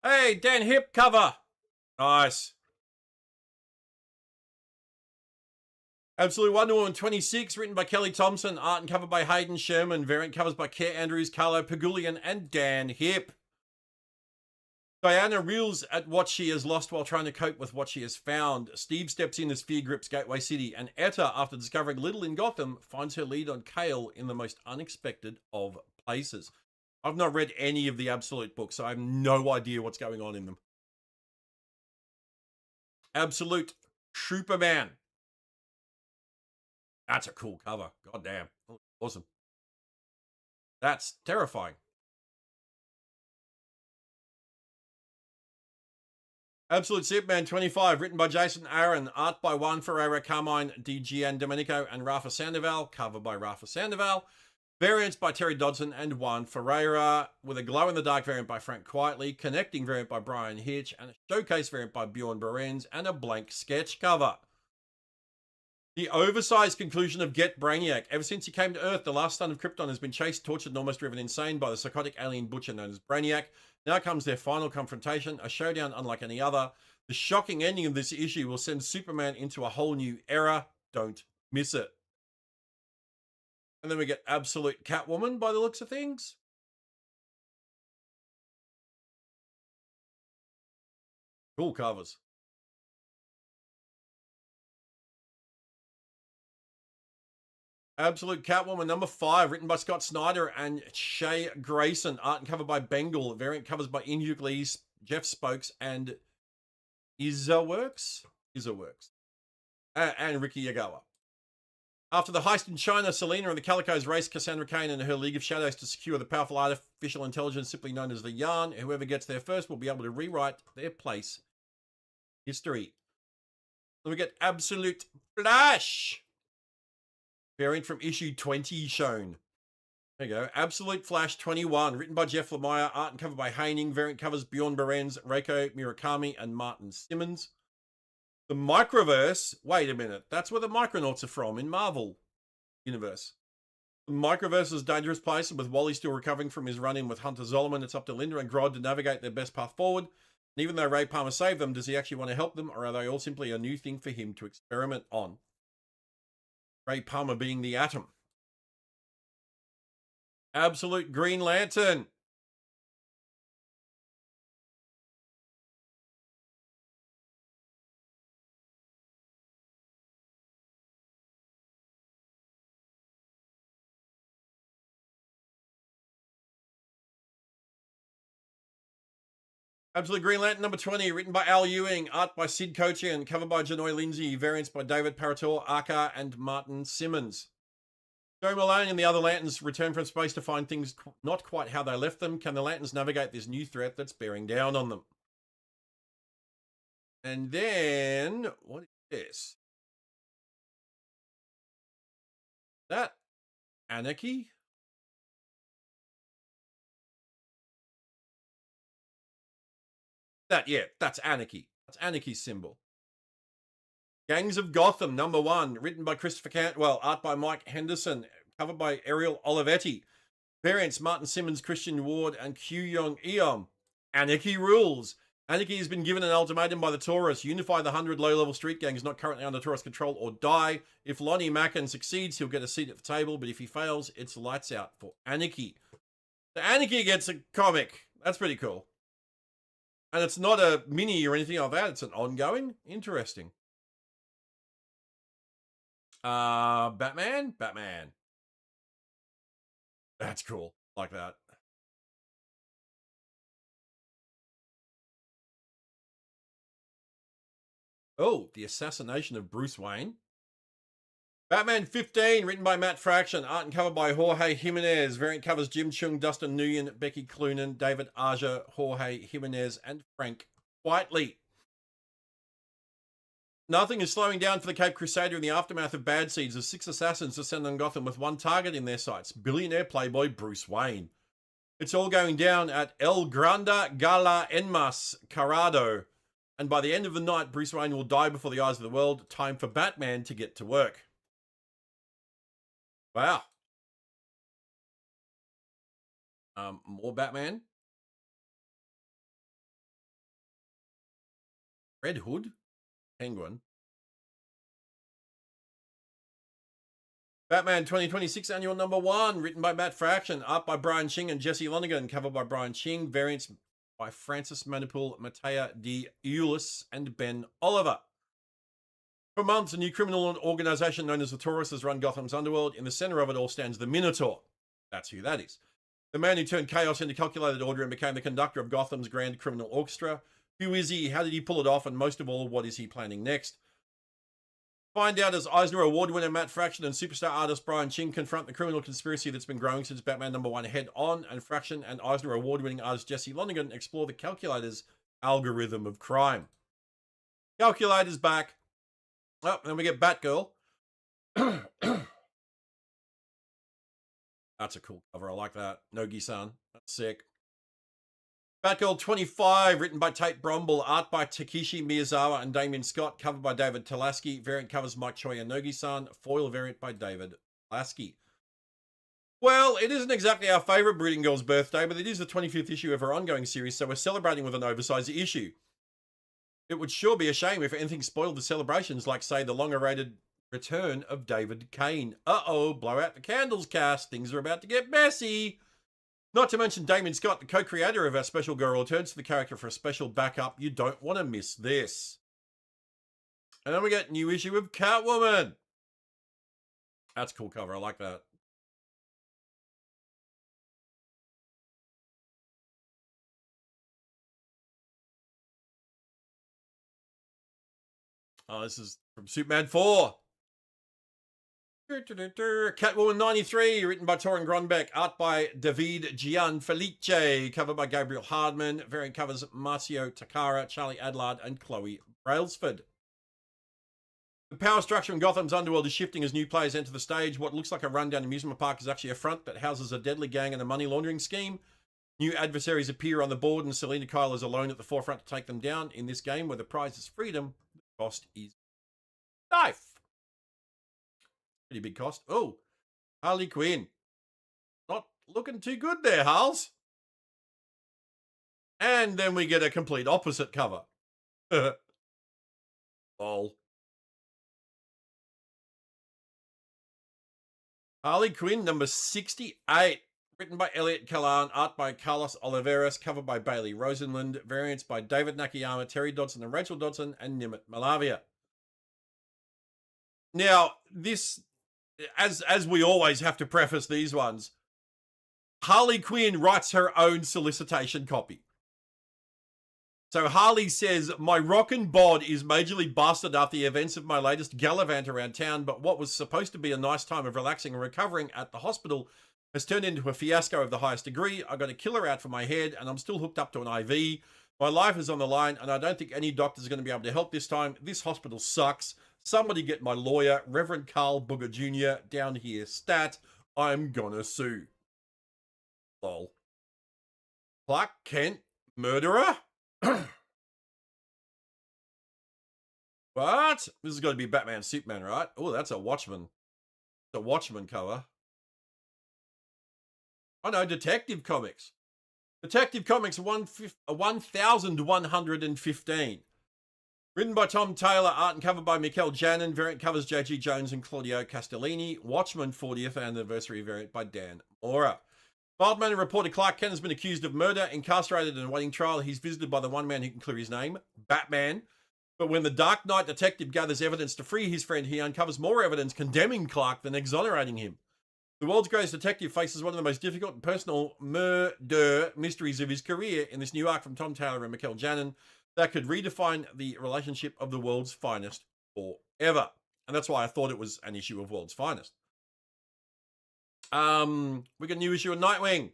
Hey, Dan Hip cover. Nice. Absolute Wonder Woman 26, written by Kelly Thompson, art and cover by Hayden Sherman, variant covers by Kerr Andrews, Carlo Pagulian, and Dan Hip. Diana reels at what she has lost while trying to cope with what she has found. Steve steps in as fear grips Gateway City, and Etta, after discovering little in Gotham, finds her lead on Kale in the most unexpected of places. I've not read any of the Absolute books, so I have no idea what's going on in them. Absolute Superman. That's a cool cover. God damn. Awesome. That's terrifying. Absolute Superman 25, written by Jason Aaron, art by Juan Ferreira, Carmine Di Giandomenico, and Rafa Sandoval, cover by Rafa Sandoval, variants by Terry Dodson and Juan Ferreira, with a glow-in-the-dark variant by Frank Quietly, connecting variant by Brian Hitch, and a showcase variant by Bjorn Berens, and a blank sketch cover. The oversized conclusion of Get Brainiac. Ever since he came to Earth, the last son of Krypton has been chased, tortured, and almost driven insane by the psychotic alien butcher known as Brainiac. Now comes their final confrontation, a showdown unlike any other. The shocking ending of this issue will send Superman into a whole new era. Don't miss it. And then we get Absolute Catwoman by the looks of things. Cool covers. Absolute Catwoman number 5, written by Scott Snyder and Shay Grayson. Art and cover by Bengal. Variant covers by Ian Hughley, Jeff Spokes, and Izaworks. And Ricky Yagawa. After the heist in China, Selena and the Calicos race Cassandra Cain and her League of Shadows to secure the powerful artificial intelligence simply known as the Yarn. Whoever gets there first will be able to rewrite their place in history. Then we get Absolute Flash. Variant from issue 20 shown. There you go. Absolute Flash 21, written by Jeff Lemire, art and cover by Haining. Variant covers Bjorn Berens, Reiko Murakami, and Martin Simmons. The Microverse. Wait a minute. That's where the Micronauts are from in Marvel Universe. The Microverse is a dangerous place, and with Wally still recovering from his run-in with Hunter Zolomon, it's up to Linda and Grodd to navigate their best path forward. And even though Ray Palmer saved them, does he actually want to help them, or are they all simply a new thing for him to experiment on? Ray Palmer being the Atom. Absolute Green Lantern. Absolute Green Lantern number 20, written by Al Ewing, art by Sid Kochian, cover by Janoy Lindsay, variants by David Parator, Aka, and Martin Simmons. Joe Malone and the other Lanterns return from space to find things not quite how they left them. Can the Lanterns navigate this new threat that's bearing down on them? And then, what is this? That Anarchy? That's Anarchy. That's Anarchy's symbol. Gangs of Gotham, number 1, written by Christopher Cantwell, art by Mike Henderson, covered by Ariel Olivetti. Variants Martin Simmons, Christian Ward, and Q Young Eom. Anarchy rules. Anarchy has been given an ultimatum by the Taurus. Unify the 100 low-level street gangs not currently under Taurus control or die. If Lonnie Mackin succeeds, he'll get a seat at the table, but if he fails, it's lights out for Anarchy. So Anarchy gets a comic. That's pretty cool. And it's not a mini or anything like that. It's an ongoing. Interesting. Batman. That's cool. Like that. Oh, the assassination of Bruce Wayne. Batman 15, written by Matt Fraction, art and cover by Jorge Jimenez. Variant covers Jim Chung, Dustin Nguyen, Becky Cloonan, David Aja, Jorge Jimenez, and Frank Whiteley. Nothing is slowing down for the Cape Crusader in the aftermath of Bad Seeds as 6 assassins descend on Gotham with one target in their sights, billionaire playboy Bruce Wayne. It's all going down at El Grande Gala Enmascarado, and by the end of the night, Bruce Wayne will die before the eyes of the world. Time for Batman to get to work. Wow. More Batman. Red Hood. Penguin. Batman 2026 annual number 1, written by Matt Fraction, art by Brian Ching and Jesse Lonigan, cover by Brian Ching, variants by Francis Manipul, Matea de Eulis, and Ben Oliver. For months, a new criminal organization known as the Taurus has run Gotham's underworld. In the center of it all stands the Minotaur. That's who that is. The man who turned chaos into calculated order and became the conductor of Gotham's grand criminal orchestra. Who is he? How did he pull it off? And most of all, what is he planning next? Find out as Eisner Award winner Matt Fraction and superstar artist Brian Ching confront the criminal conspiracy that's been growing since Batman #1 head on, and Fraction and Eisner Award winning artist Jesse Lonergan explore the Calculator's algorithm of crime. Calculator's back. Oh, then we get Batgirl. That's a cool cover. I like that. Nogi-san. That's sick. Batgirl 25, written by Tate Bromble, art by Takeshi Miyazawa and Damien Scott, cover by David Talaski, variant covers Mike Choi and Nogi-san, foil variant by David Talaski. Well, it isn't exactly our favourite Brooding Girl's birthday, but it is the 25th issue of her ongoing series, so we're celebrating with an oversized issue. It would sure be a shame if anything spoiled the celebrations, like, say, the long-awaited return of David Kane. Uh-oh, blow out the candles, cast. Things are about to get messy. Not to mention Damien Scott, the co-creator of our Special Girl, returns to the character for a special backup. You don't want to miss this. And then we get a new issue of Catwoman. That's a cool cover. I like that. Oh, this is from Superman 4. Catwoman 93, written by Torin Grunbeck, art by David Gianfelice, cover by Gabriel Hardman, variant covers Marcio Takara, Charlie Adlard, and Chloe Brailsford. The power structure in Gotham's underworld is shifting as new players enter the stage. What looks like a rundown amusement park is actually a front that houses a deadly gang and a money laundering scheme. New adversaries appear on the board, and Selena Kyle is alone at the forefront to take them down. In this game, where the prize is freedom, the cost is life. Pretty big cost. Oh, Harley Quinn. Not looking too good there, Harls. And then we get a complete opposite cover. Lol. Harley Quinn number 68. Written by Elliot Callan, art by Carlos Oliveras, cover by Bailey Rosenland, variants by David Nakayama, Terry Dodson and Rachel Dodson, and Nimit Malavia. Now, this, as we always have to preface these ones, Harley Quinn writes her own solicitation copy. So Harley says, my rockin' bod is majorly busted after the events of my latest gallivant around town, but what was supposed to be a nice time of relaxing and recovering at the hospital has turned into a fiasco of the highest degree. I got a killer out for my head, and I'm still hooked up to an IV. My life is on the line, and I don't think any doctor's going to be able to help this time. This hospital sucks. Somebody get my lawyer, Reverend Carl Booger Jr., down here. Stat, I'm gonna sue. Lol. Clark Kent, murderer? What? This has got to be Batman Superman, right? Oh, that's a Watchman. It's a Watchman cover. Oh no, Detective Comics. Detective Comics 1115. Written by Tom Taylor, art and cover by Mikel Janin, variant covers J.G. Jones and Claudio Castellini, Watchmen 40th anniversary variant by Dan Mora. Mild mannered reporter Clark Kent has been accused of murder, incarcerated and awaiting trial. He's visited by the one man who can clear his name, Batman. But when the Dark Knight detective gathers evidence to free his friend, he uncovers more evidence condemning Clark than exonerating him. The world's greatest detective faces one of the most difficult and personal murder mysteries of his career in this new arc from Tom Taylor and Mikel Janin that could redefine the relationship of the world's finest forever. And that's why I thought it was an issue of World's Finest. We got a new issue of Nightwing.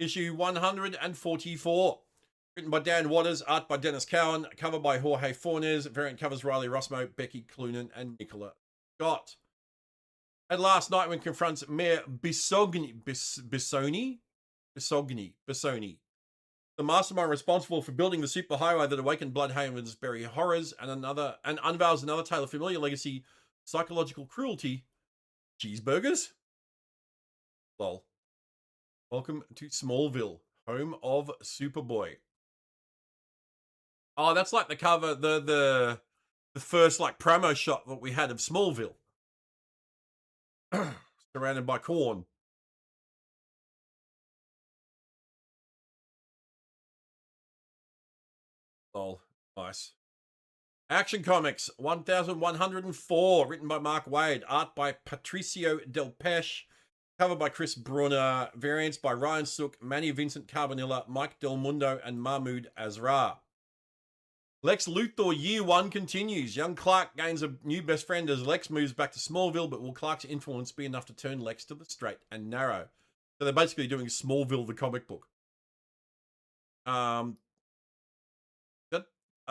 Issue 144. Written by Dan Waters, art by Dennis Cowan, cover by Jorge Fornes, variant covers Riley Rossmo, Becky Cloonan, and Nicola Scott. At last, Nightwing confronts Mayor Bisogni, the mastermind responsible for building the superhighway that awakened Bloodhaven's Berry horrors, and unveils another tale of familiar legacy, psychological cruelty, cheeseburgers. Lol. Welcome to Smallville, home of Superboy. Oh, that's like the cover, the first like promo shot that we had of Smallville. Surrounded by corn. Lol. Nice. Action Comics 1104, written by Mark Waid, art by Patricio Del Pesce, cover by Chris Brunner, variants by Ryan Sook, Manny Vincent Carbonilla, Mike Del Mundo, and Mahmoud Azrar. Lex Luthor Year 1 continues. Young Clark gains a new best friend as Lex moves back to Smallville, but will Clark's influence be enough to turn Lex to the straight and narrow? So they're basically doing Smallville, the comic book.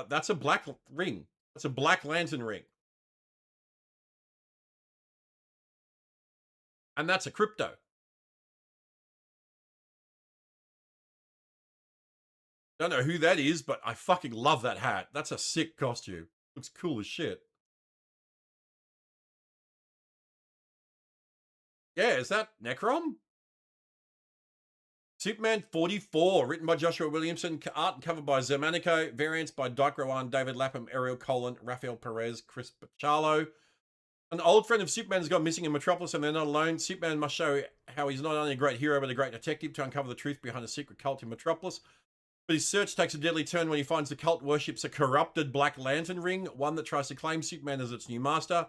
That's a black ring. That's a Black Lantern ring. And that's a crypto. Don't know who that is, but I fucking love that hat. That's a sick costume. Looks cool as shit. Yeah, is that Necrom? Superman 44, written by Joshua Williamson, art and cover by Zermanico, variants by Dyke Rowan, David Lapham, Ariel Colin, Rafael Perez, Chris Pachalo. An old friend of Superman has gone missing in Metropolis and they're not alone. Superman must show how he's not only a great hero but a great detective to uncover the truth behind a secret cult in Metropolis. But his search takes a deadly turn when he finds the cult worships a corrupted Black Lantern ring, one that tries to claim Superman as its new master.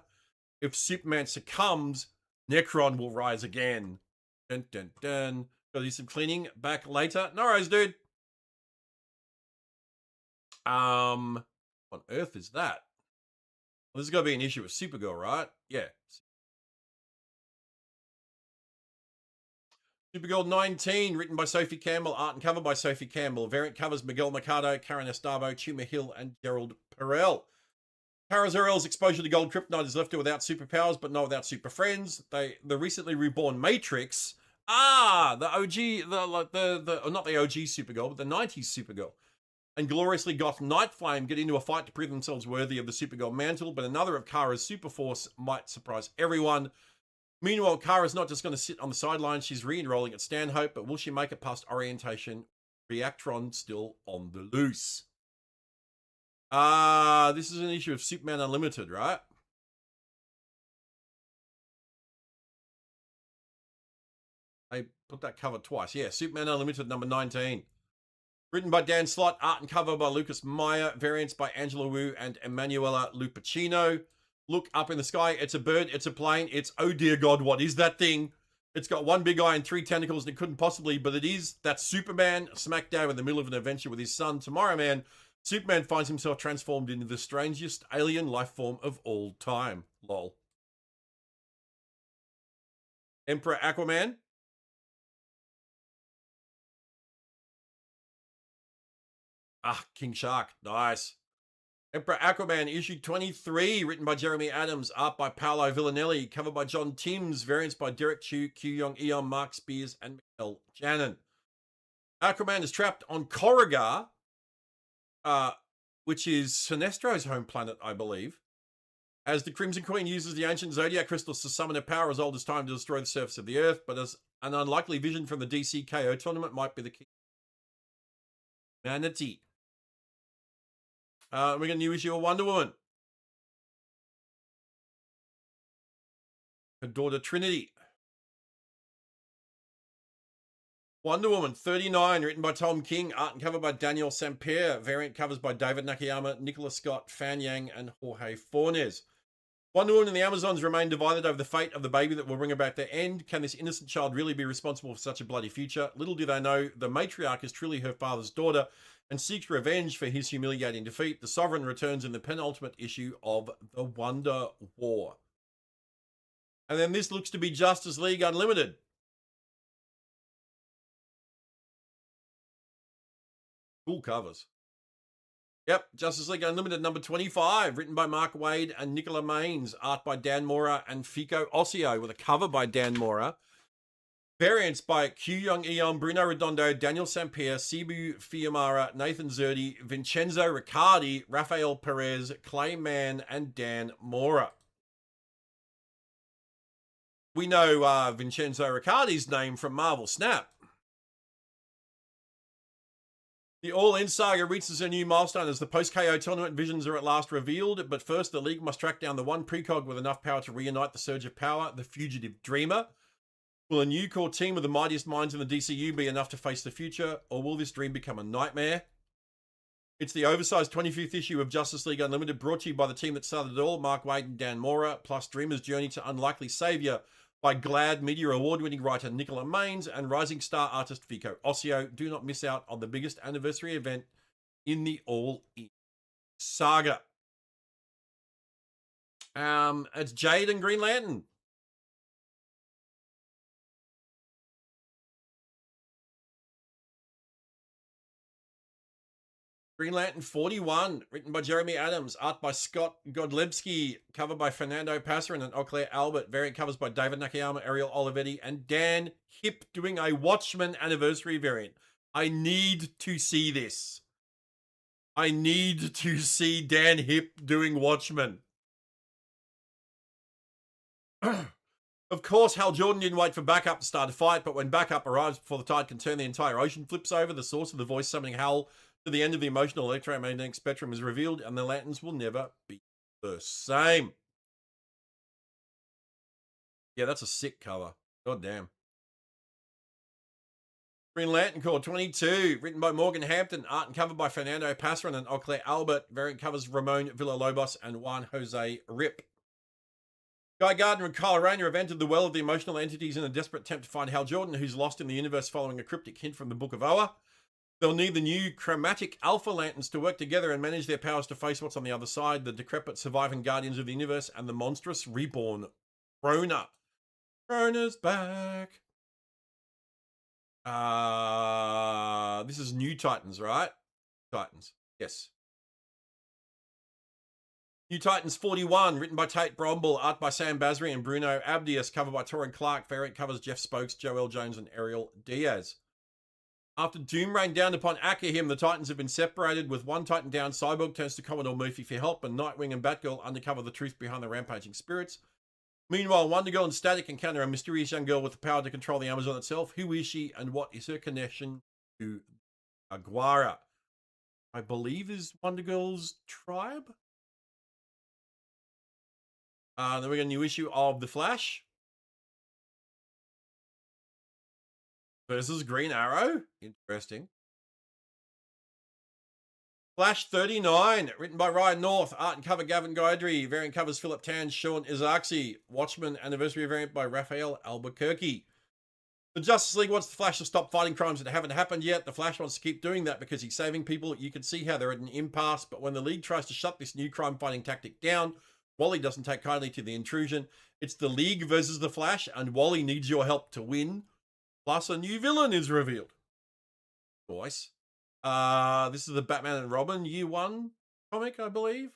If Superman succumbs, Necron will rise again. Dun dun dun. Gotta do some cleaning. Back later. No worries, dude. What on earth is that? Well, this is gotta be an issue with Supergirl, right? Yeah. Supergirl 19, written by Sophie Campbell, art and cover by Sophie Campbell. Variant covers Miguel Mercado, Karen Estavo, Chuma Hill, and Gerald Perel. Kara Zor-El's exposure to gold kryptonite has left her without superpowers, but not without super friends. The recently reborn Matrix, the OG, not the OG Supergirl, but the 90s Supergirl, and gloriously goth Nightflame get into a fight to prove themselves worthy of the Supergirl mantle, but another of Kara's superforce might surprise everyone. Meanwhile, Kara's not just going to sit on the sidelines, she's re-enrolling at Stanhope, but will she make it past orientation? Reactron still on the loose. This is an issue of Superman Unlimited, right? They put that cover twice. Yeah, Superman Unlimited number 19. Written by Dan Slott, art and cover by Lucas Meyer, variants by Angela Wu and Emanuela Lupacino. Look up in the sky. It's a bird. It's a plane. It's, oh dear God, what is that thing? It's got one big eye and three tentacles, and it couldn't possibly, but it is. That's Superman, smack dab in the middle of an adventure with his son, Tomorrow Man. Superman finds himself transformed into the strangest alien life form of all time. Lol. Emperor Aquaman. King Shark. Nice. Emperor Aquaman, issue 23, written by Jeremy Adams, art by Paolo Villanelli, cover by John Timms, variants by Derek Chu, Q Young Eon, Mark Spears, and Mikel Janin. Aquaman is trapped on Corrigar, which is Sinestro's home planet, I believe, as the Crimson Queen uses the ancient Zodiac crystals to summon a power as old as time to destroy the surface of the Earth, but as an unlikely vision from the DC KO tournament might be the key. Manatee. We got a new issue of Wonder Woman. Her daughter Trinity. Wonder Woman 39, written by Tom King, art and cover by Daniel Sampere, variant covers by David Nakayama, Nicholas Scott, Fan Yang, and Jorge Fornes. Wonder Woman and the Amazons remain divided over the fate of the baby that will bring about their end. Can this innocent child really be responsible for such a bloody future? Little do they know, the matriarch is truly her father's daughter and seeks revenge for his humiliating defeat. The Sovereign returns in the penultimate issue of The Wonder War. And then this looks to be Justice League Unlimited. Cool covers. Yep, Justice League Unlimited number 25, written by Mark Waid and Nicola Maines, art by Dan Mora and Fico Ossio, with a cover by Dan Mora. Variants by Q Young Eon, Bruno Redondo, Daniel Sampere, Sibu Fiumara, Nathan Zerdi, Vincenzo Riccardi, Rafael Perez, Clay Mann, and Dan Mora. We know Vincenzo Riccardi's name from Marvel Snap. The All-In saga reaches a new milestone as the post-KO tournament visions are at last revealed, but first the League must track down the one precog with enough power to reunite the Surge of Power, the Fugitive Dreamer. Will a new core team of the mightiest minds in the DCU be enough to face the future, or will this dream become a nightmare? It's the oversized 25th issue of Justice League Unlimited, brought to you by the team that started it all, Mark Waid and Dan Mora, plus Dreamer's Journey to Unlikely Savior by GLAAD Media Award-winning writer Nicola Maines and rising star artist Vico Ossio. Do not miss out on the biggest anniversary event in the All-In saga. It's Jade and Green Lantern. Green Lantern 41, written by Jeremy Adams, art by Scott Godlewski, cover by Fernando Passarin and Auclair Albert, variant covers by David Nakayama, Ariel Olivetti, and Dan Hip, doing a Watchmen anniversary variant. I need to see this. I need to see Dan Hip doing Watchmen. Of course, Hal Jordan didn't wait for backup to start a fight, but when backup arrives before the tide can turn, the entire ocean flips over. The source of the voice summoning Hal to the end of the emotional electromagnetic spectrum is revealed, and the Lanterns will never be the same. Yeah, that's a sick cover. God damn. Green Lantern Corps 22, written by Morgan Hampton, art and cover by Fernando Passarin and Auclair Albert, variant covers Ramon Villalobos and Juan Jose Rip. Guy Gardner and Kyle Rayner have entered the well of the emotional entities in a desperate attempt to find Hal Jordan, who's lost in the universe following a cryptic hint from the Book of Oa. They'll need the new chromatic Alpha Lanterns to work together and manage their powers to face what's on the other side, the decrepit surviving Guardians of the Universe and the monstrous reborn Krona. Krona's back. This is New Titans, right? Titans, yes. New Titans 41, written by Tate Bromble, art by Sam Basri and Bruno Abdias, cover by Torrin Clark, variant covers Jeff Spokes, Joel Jones, and Ariel Diaz. After doom rained down upon Akahim, the Titans have been separated. With one Titan down, Cyborg turns to Commodore Murphy for help, and Nightwing and Batgirl uncover the truth behind the rampaging spirits. Meanwhile, Wonder Girl and Static encounter a mysterious young girl with the power to control the Amazon itself. Who is she, and what is her connection to Aguara? I believe is Wonder Girl's tribe. Then we got a new issue of The Flash versus Green Arrow. Interesting. Flash 39, written by Ryan North, art and cover Gavin Guidry, variant covers Philip Tan, Sean Izaakse, Watchmen anniversary variant by Raphael Albuquerque. The Justice League wants the Flash to stop fighting crimes that haven't happened yet. The Flash wants to keep doing that because he's saving people. You can see how they're at an impasse, but when the League tries to shut this new crime-fighting tactic down, Wally doesn't take kindly to the intrusion. It's the League versus the Flash, and Wally needs your help to win. Plus, a new villain is revealed. Voice. This is the Batman and Robin Year 1 comic, I believe.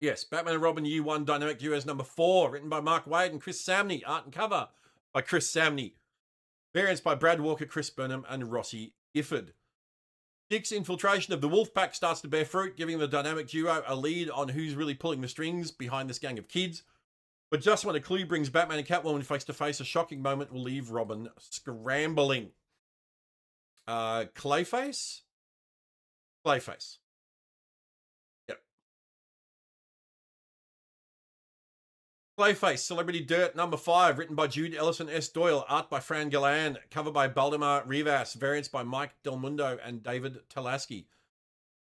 Yes, Batman and Robin Year 1 Dynamic Duos number 4, written by Mark Waid and Chris Samney, art and cover by Chris Samney. Variants by Brad Walker, Chris Burnham, and Rossi Gifford. Dick's infiltration of the Wolfpack starts to bear fruit, giving the dynamic duo a lead on who's really pulling the strings behind this gang of kids. But just when a clue brings Batman and Catwoman face to face, a shocking moment will leave Robin scrambling. Clayface? Clayface. Yep. Clayface, Celebrity Dirt, number 5, written by Jude Ellison S. Doyle, art by Fran Galland, cover by Baldemar Rivas, variants by Mike Del Mundo and David Talaski.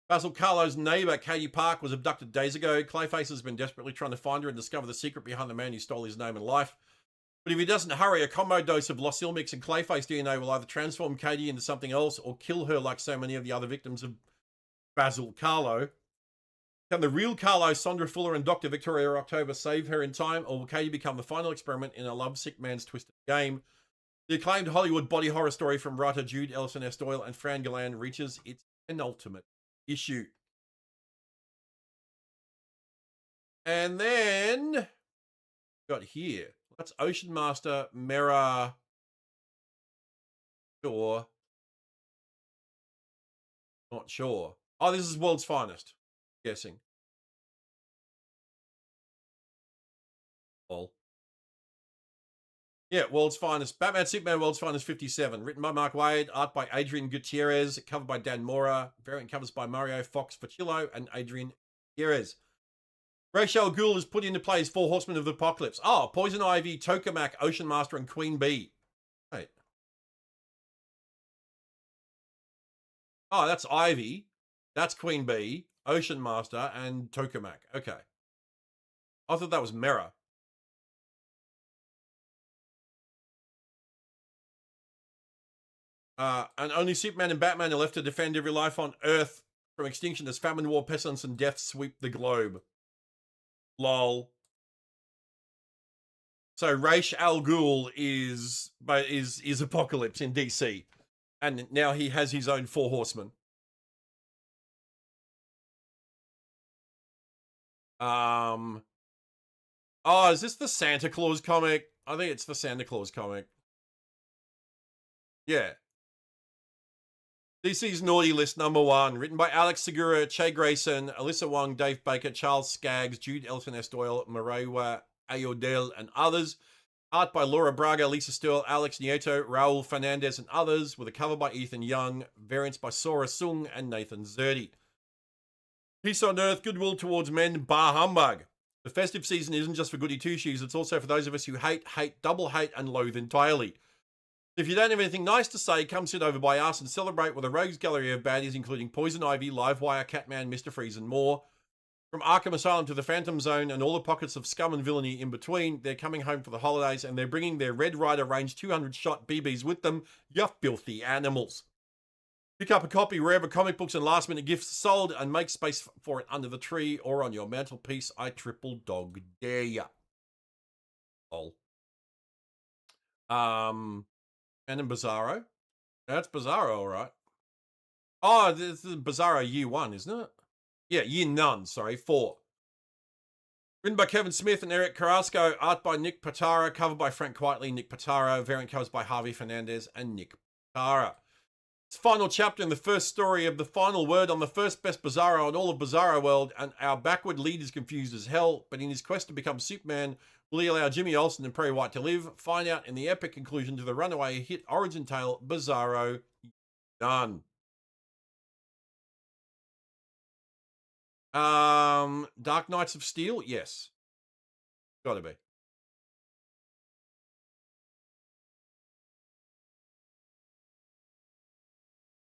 Basil Carlo's neighbor, Katie Park, was abducted days ago. Clayface has been desperately trying to find her and discover the secret behind the man who stole his name and life. But if he doesn't hurry, a combo dose of Los Ilmix and Clayface DNA will either transform Katie into something else or kill her like so many of the other victims of Basil Carlo. Can the real Carlo, Sondra Fuller, and Dr. Victoria October save her in time, or will Katie become the final experiment in a lovesick man's twisted game? The acclaimed Hollywood body horror story from writer Jude Ellison S. Doyle and Fran Galland reaches its penultimate issue. And then got here. That's Ocean Master Mera Sure. Not sure. Oh, this is World's Finest. Guessing. Well. Yeah, World's Finest. Batman Superman World's Finest 57. Written by Mark Waid. Art by Adrian Gutierrez. Covered by Dan Mora. Variant covers by Mario Fox Facillo and Adrian Gutierrez. Ra's al Ghul is put into play as 4 Horsemen of the Apocalypse. Oh, Poison Ivy, Tokamak, Ocean Master, and Queen Bee. Right. Oh, that's Ivy. That's Queen Bee, Ocean Master, and Tokamak. Okay. I thought that was Mera. And only Superman and Batman are left to defend every life on Earth from extinction as famine, war, pestilence, and death sweep the globe. Lol. So Ra's al Ghul is Apocalypse in DC, and now he has his own Four Horsemen. Oh, is this the Santa Claus comic? I think it's the Santa Claus comic. Yeah. DC's Naughty List #1, written by Alex Segura, Che Grayson, Alyssa Wong, Dave Baker, Charles Skaggs, Jude Elton S. Doyle, Marewa Ayodele, and others. Art by Laura Braga, Lisa Steele, Alex Nieto, Raul Fernandez, and others, with a cover by Ethan Young, variants by Sora Sung and Nathan Zerdy. Peace on Earth, goodwill towards men, bar humbug. The festive season isn't just for goody two-shoes, it's also for those of us who hate, double hate, and loathe entirely. If you don't have anything nice to say, come sit over by us and celebrate with a rogues gallery of baddies, including Poison Ivy, Livewire, Catman, Mr. Freeze, and more. From Arkham Asylum to the Phantom Zone and all the pockets of scum and villainy in between, they're coming home for the holidays and they're bringing their Red Rider Range 200-shot BBs with them, you filthy animals. Pick up a copy wherever comic books and last-minute gifts are sold and make space for it under the tree or on your mantelpiece. I triple dog dare ya. Lol. And then Bizarro. That's Bizarro, all right. Oh, this is Bizarro Year 1, isn't it? Yeah, Year None, sorry, 4. Written by Kevin Smith and Eric Carrasco, art by Nick Patara, cover by Frank Quitely, Nick Patara, variant covers by Harvey Fernandez and Nick Patara. It's final chapter in the first story of the final word on the first best Bizarro in all of Bizarro World, and our backward lead is confused as hell, but in his quest to become Superman, will he allow Jimmy Olsen and Perry White to live? Find out in the epic conclusion to the runaway hit origin tale, Bizarro Done. Dark Knights of Steel? Yes. Gotta be.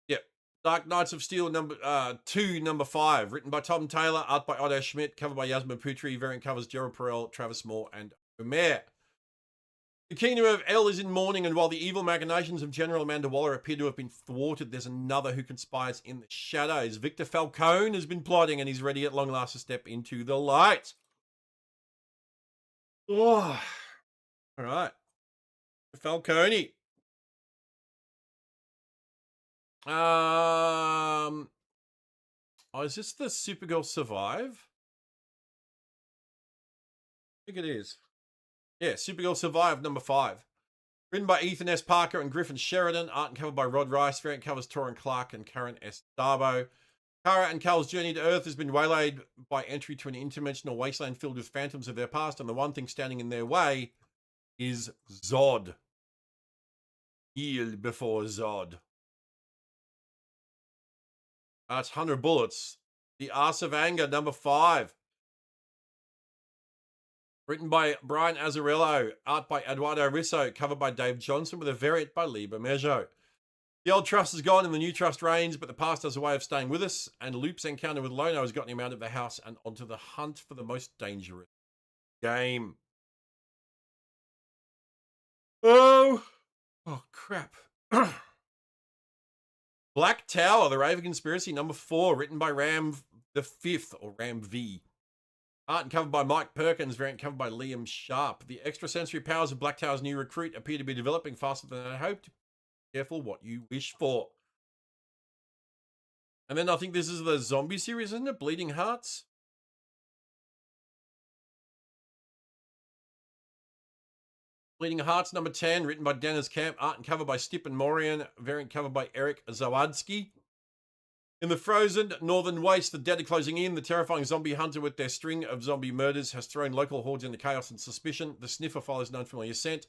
Yep. Dark Knights of Steel number 5, written by Tom Taylor, art by Otto Schmidt, cover by Yasmin Putri, variant covers Gerald Perel, Travis Moore, and Omer. The kingdom of El is in mourning, and while the evil machinations of General Amanda Waller appear to have been thwarted, there's another who conspires in the shadows. Victor Falcone has been plotting, and he's ready at long last to step into the light. Oh, all right. Falcone. Oh, is this the Supergirl Survive? I think it is. Yeah, Supergirl Survive number 5. Written by Ethan S. Parker and Griffin Sheridan. Art and cover by Rod Rice. Variant covers Torin Clark and Karen S. Darbo. Kara and Cal's journey to Earth has been waylaid by entry to an interdimensional wasteland filled with phantoms of their past, and the one thing standing in their way is Zod. Yield before Zod. That's 100 Bullets. The Arse of Anger, number 5. Written by Brian Azzarello, art by Eduardo Risso, cover by Dave Johnson, with a variant by Lee Bermejo. The old trust is gone and the new trust reigns, but the past has a way of staying with us, and Loop's encounter with Lono has gotten him out of the house and onto the hunt for the most dangerous game. Oh crap. Black Tower, The Raven Conspiracy, number 4, written by Ram the 5th, or Ram V. Art and covered by Mike Perkins, variant covered by Liam Sharp. The extrasensory powers of Black Tower's new recruit appear to be developing faster than I hoped. Careful what you wish for. And then I think this is the zombie series, isn't it? Bleeding Hearts? Bleeding Hearts number 10, written by Dennis Camp, art and cover by Stipp and Morian, variant cover by Eric Zawadsky. In the frozen northern waste, the dead are closing in. The terrifying zombie hunter with their string of zombie murders has thrown local hordes into chaos and suspicion. The sniffer follows an unfamiliar scent.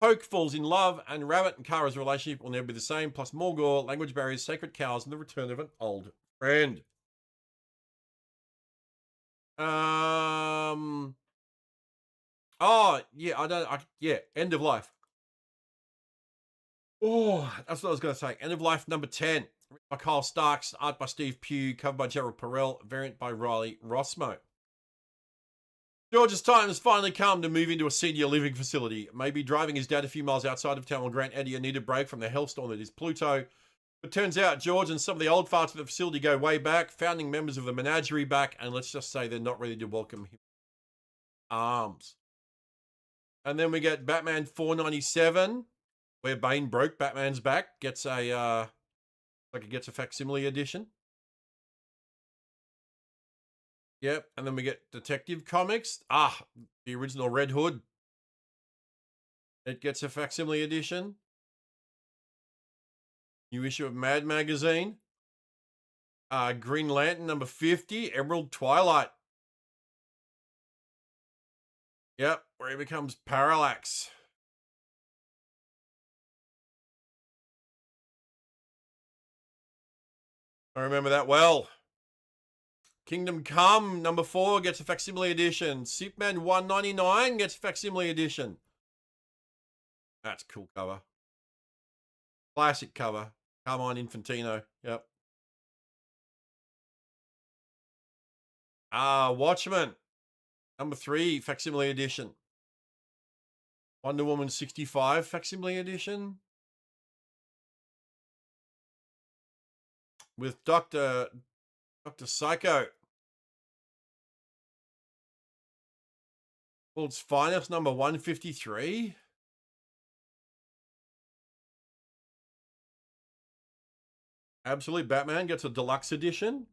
Poke falls in love, and Rabbit and Kara's relationship will never be the same, plus more gore, language barriers, sacred cows, and the return of an old friend. Oh, yeah, End of Life. Oh, that's what I was going to say. End of Life number 10. Written by Kyle Starks, art by Steve Pugh, cover by Gerald Perrell, variant by Riley Rossmo. George's time has finally come to move into a senior living facility. Maybe driving his dad a few miles outside of town will grant Eddie a needed break from the hellstorm that is Pluto. But turns out George and some of the old farts of the facility go way back, founding members of the menagerie back, and let's just say they're not ready to welcome him. Arms. And then we get Batman 497, where Bane broke Batman's back, gets a facsimile edition. Yep, and then we get Detective Comics. The original Red Hood. It gets a facsimile edition. New issue of Mad Magazine. Green Lantern number 50, Emerald Twilight. Yep, where he becomes Parallax. I remember that well. Kingdom Come number 4 gets a facsimile edition. Superman 199 gets a facsimile edition. That's a cool cover. Classic cover. Come on, Infantino. Yep. Watchmen number 3 facsimile edition. Wonder Woman 65 facsimile edition. With Dr. Psycho. World's Finest number 153. Absolute Batman gets a deluxe edition.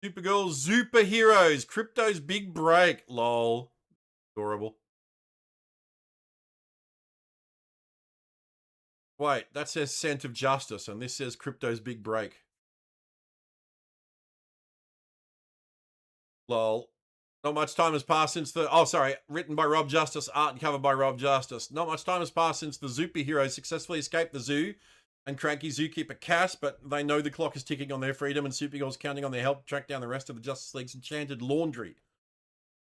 Supergirl Superheroes. Crypto's Big Break. Lol. Adorable. Wait, that says Scent of Justice, and this says Crypto's Big Break. Lol. Not much time has passed since written by Rob Justice, art and cover by Rob Justice. Not much time has passed since the superheroes successfully escaped the zoo and cranky zookeeper Cass, but they know the clock is ticking on their freedom and Supergirl's counting on their help to track down the rest of the Justice League's enchanted laundry.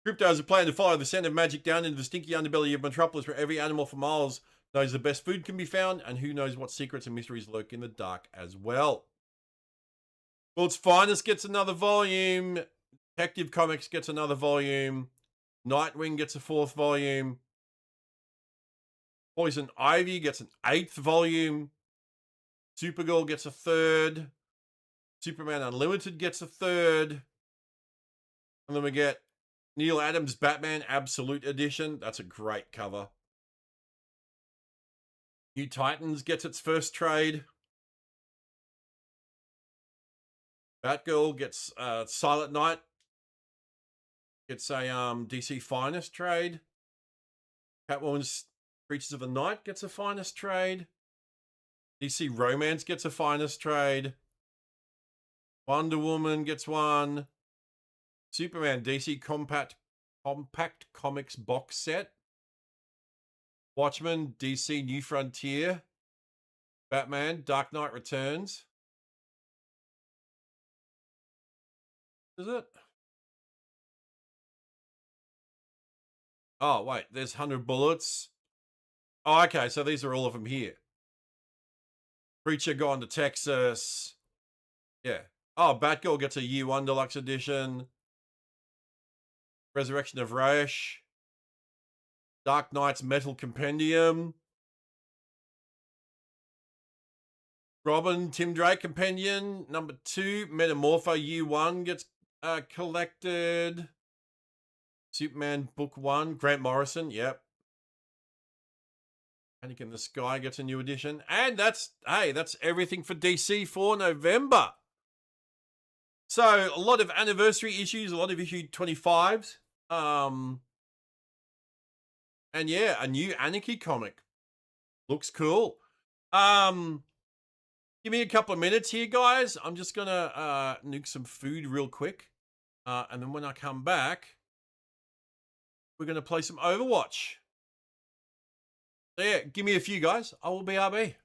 Crypto has a plan to follow the scent of magic down into the stinky underbelly of Metropolis, where every animal for miles knows the best food can be found, and who knows what secrets and mysteries lurk in the dark as well. World's Finest gets another volume. Detective Comics gets another volume. Nightwing gets a 4th volume. Poison Ivy gets an 8th volume. Supergirl gets a 3rd. Superman Unlimited gets a 3rd. And then we get Neil Adams' Batman Absolute Edition. That's a great cover. New Titans gets its first trade. Batgirl gets Silent Night. It's a DC Finest trade. Catwoman's Creatures of the Night gets a Finest trade. DC Romance gets a Finest trade. Wonder Woman gets one. Superman DC Compact Comics box set. Watchmen DC New Frontier. Batman Dark Knight Returns. Is it? Oh, wait, there's 100 Bullets. Oh, okay, so these are all of them here. Preacher Gone to Texas. Yeah. Oh, Batgirl gets a Year 1 Deluxe Edition. Resurrection of Raish. Dark Knight's Metal Compendium. Robin, Tim Drake Compendium. Number 2, Metamorpho Year 1 gets collected. Superman Book 1, Grant Morrison, yep. Panic in the Sky gets a new edition. And that's everything for DC for November. So a lot of anniversary issues, a lot of issue 25s. And yeah, a new Anarchy comic. Looks cool. Give me a couple of minutes here, guys. I'm just gonna nuke some food real quick. And then when I come back, we're gonna play some Overwatch. So yeah, give me a few, guys. I will BRB.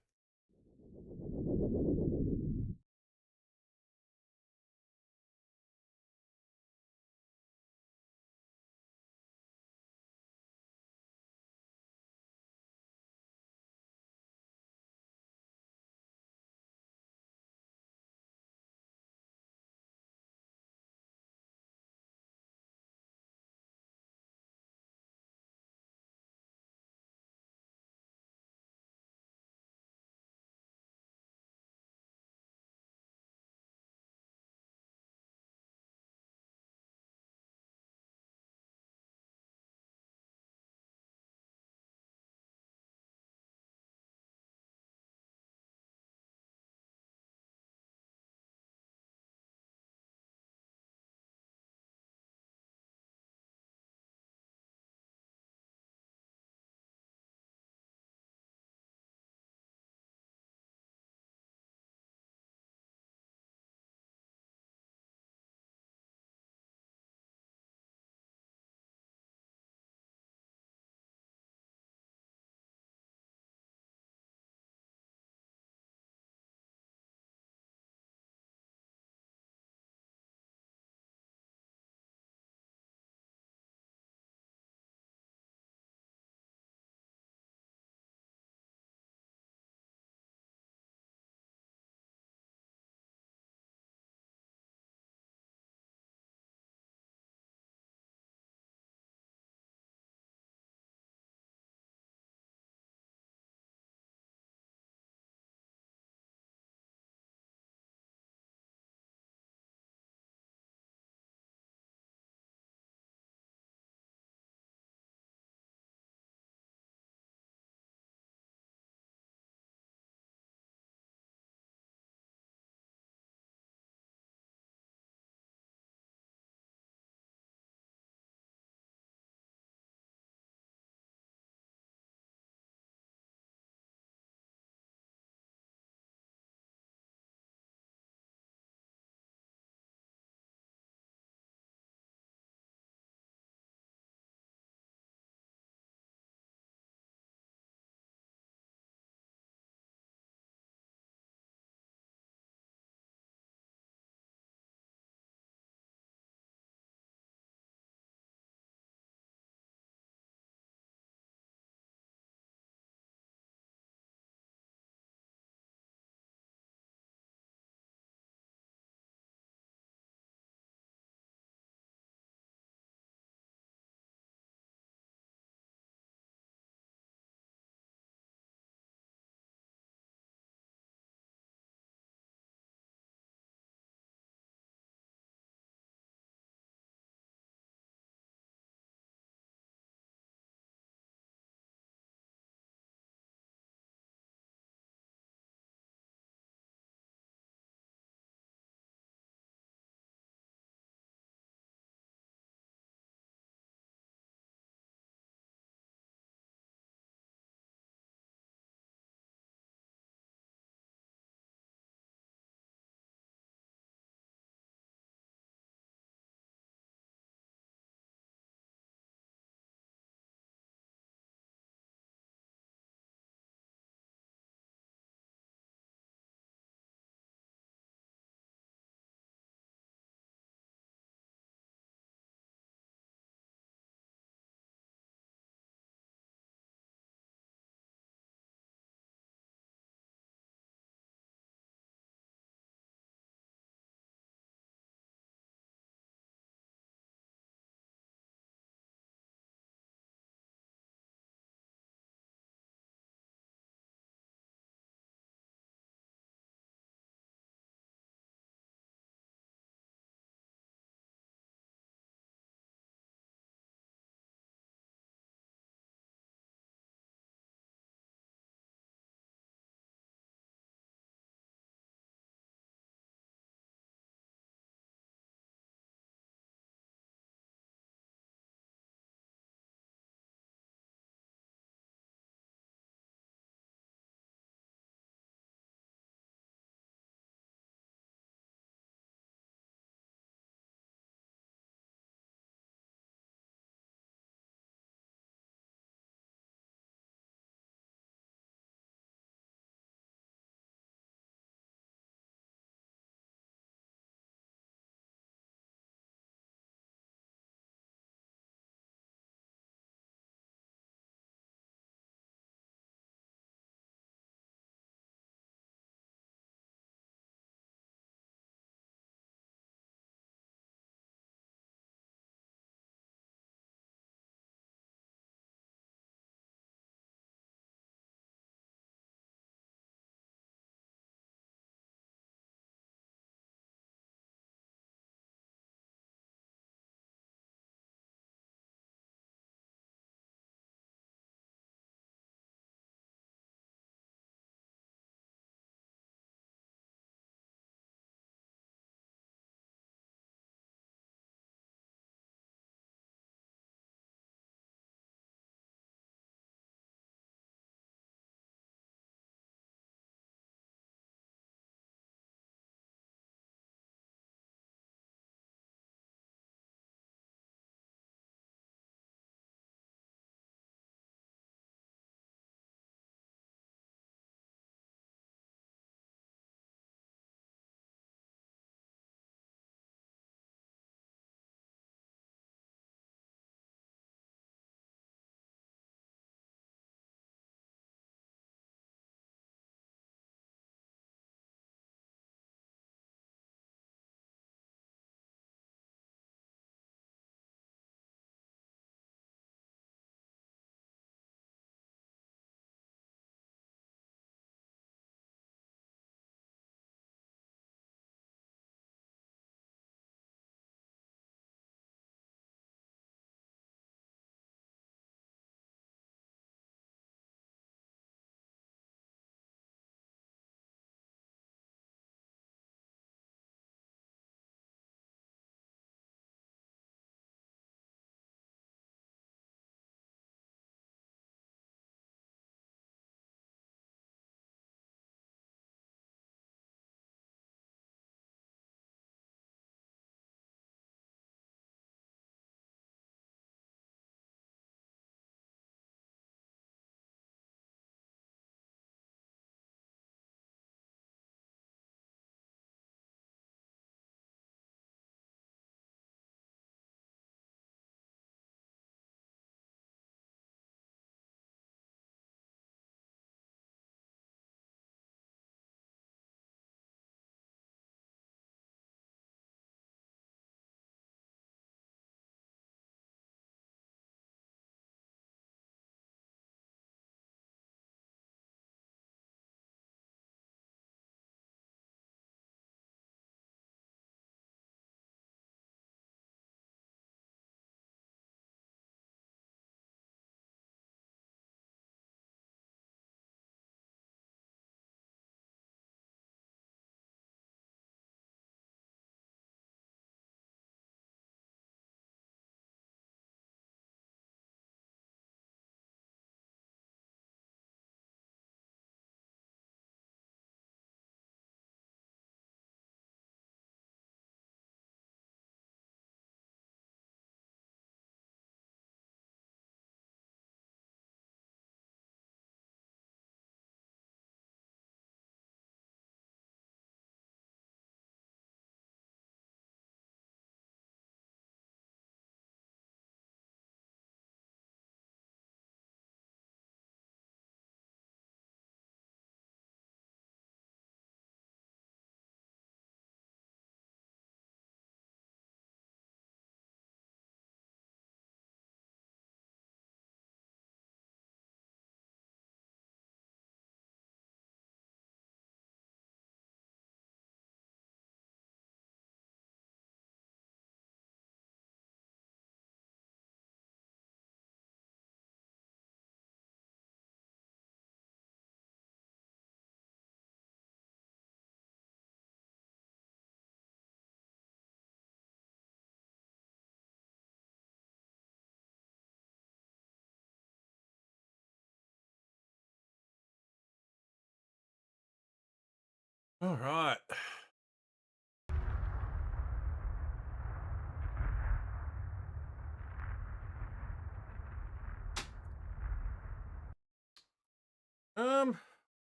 All right.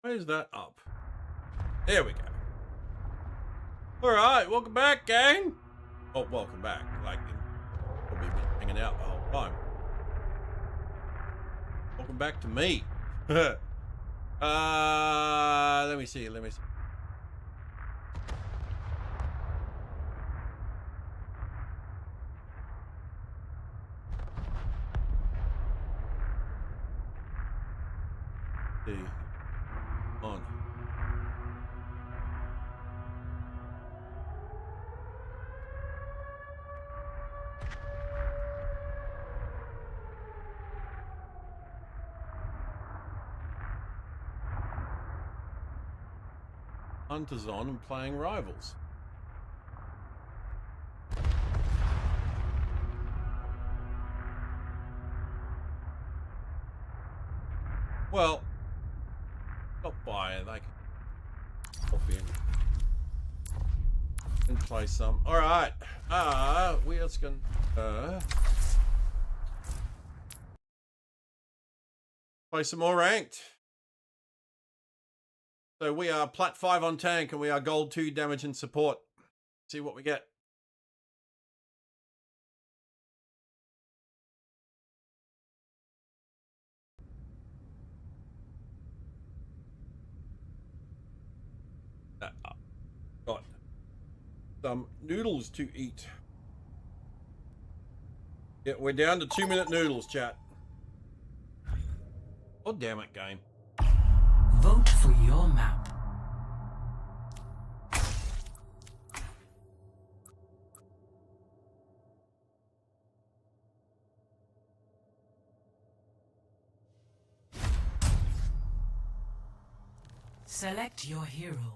Where's that up? There we go. All right, welcome back, gang. Oh, welcome back. Like, you've probably been hanging out the whole time. Welcome back to me. Let me see. See. On. Hunters on and playing Rivals. Well, stop by. They can pop in and play some. All right. We're just gonna play some more ranked. So we are plat 5 on tank and we are gold 2 damage and support. See what we get. Got some noodles to eat. Yeah, we're down to 2-minute noodles, chat. Oh, damn it, game. Vote for your map. Select your hero.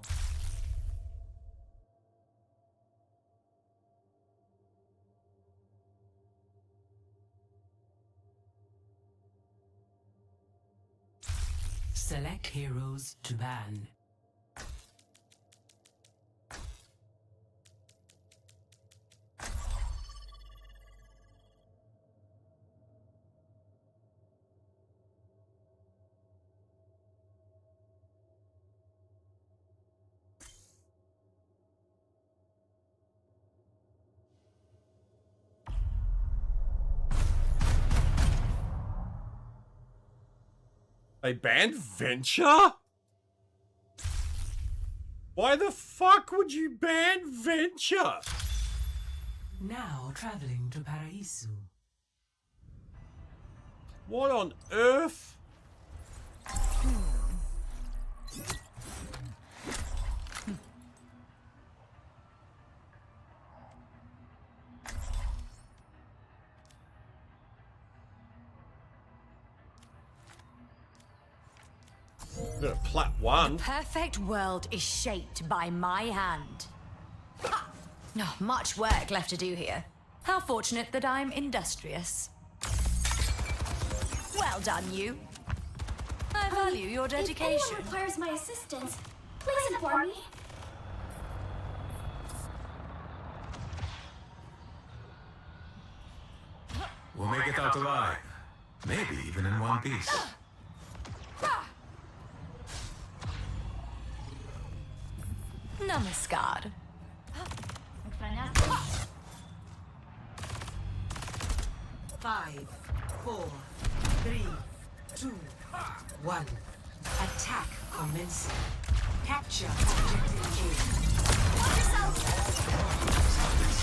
Select heroes to ban. They banned Venture? Why the fuck would you ban Venture? Now traveling to Paraiso. What on earth? Plat 1. Perfect world is shaped by my hand. Ha! Oh, much work left to do here. How fortunate that I'm industrious. Well done, you. I value your dedication. If anyone requires my assistance, please inform me. We'll make it out alive. Maybe even in one piece. Namaskar. 5, 4, 3, 2, 1. Attack commencing. Capture objective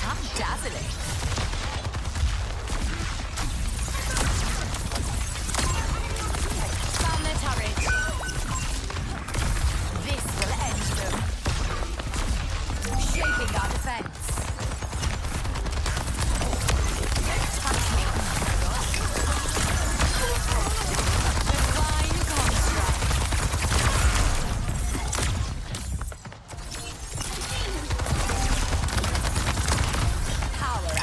How dazzling. Found their turret. This will end them. Shaping our defense. Touch me. Divine construct. Power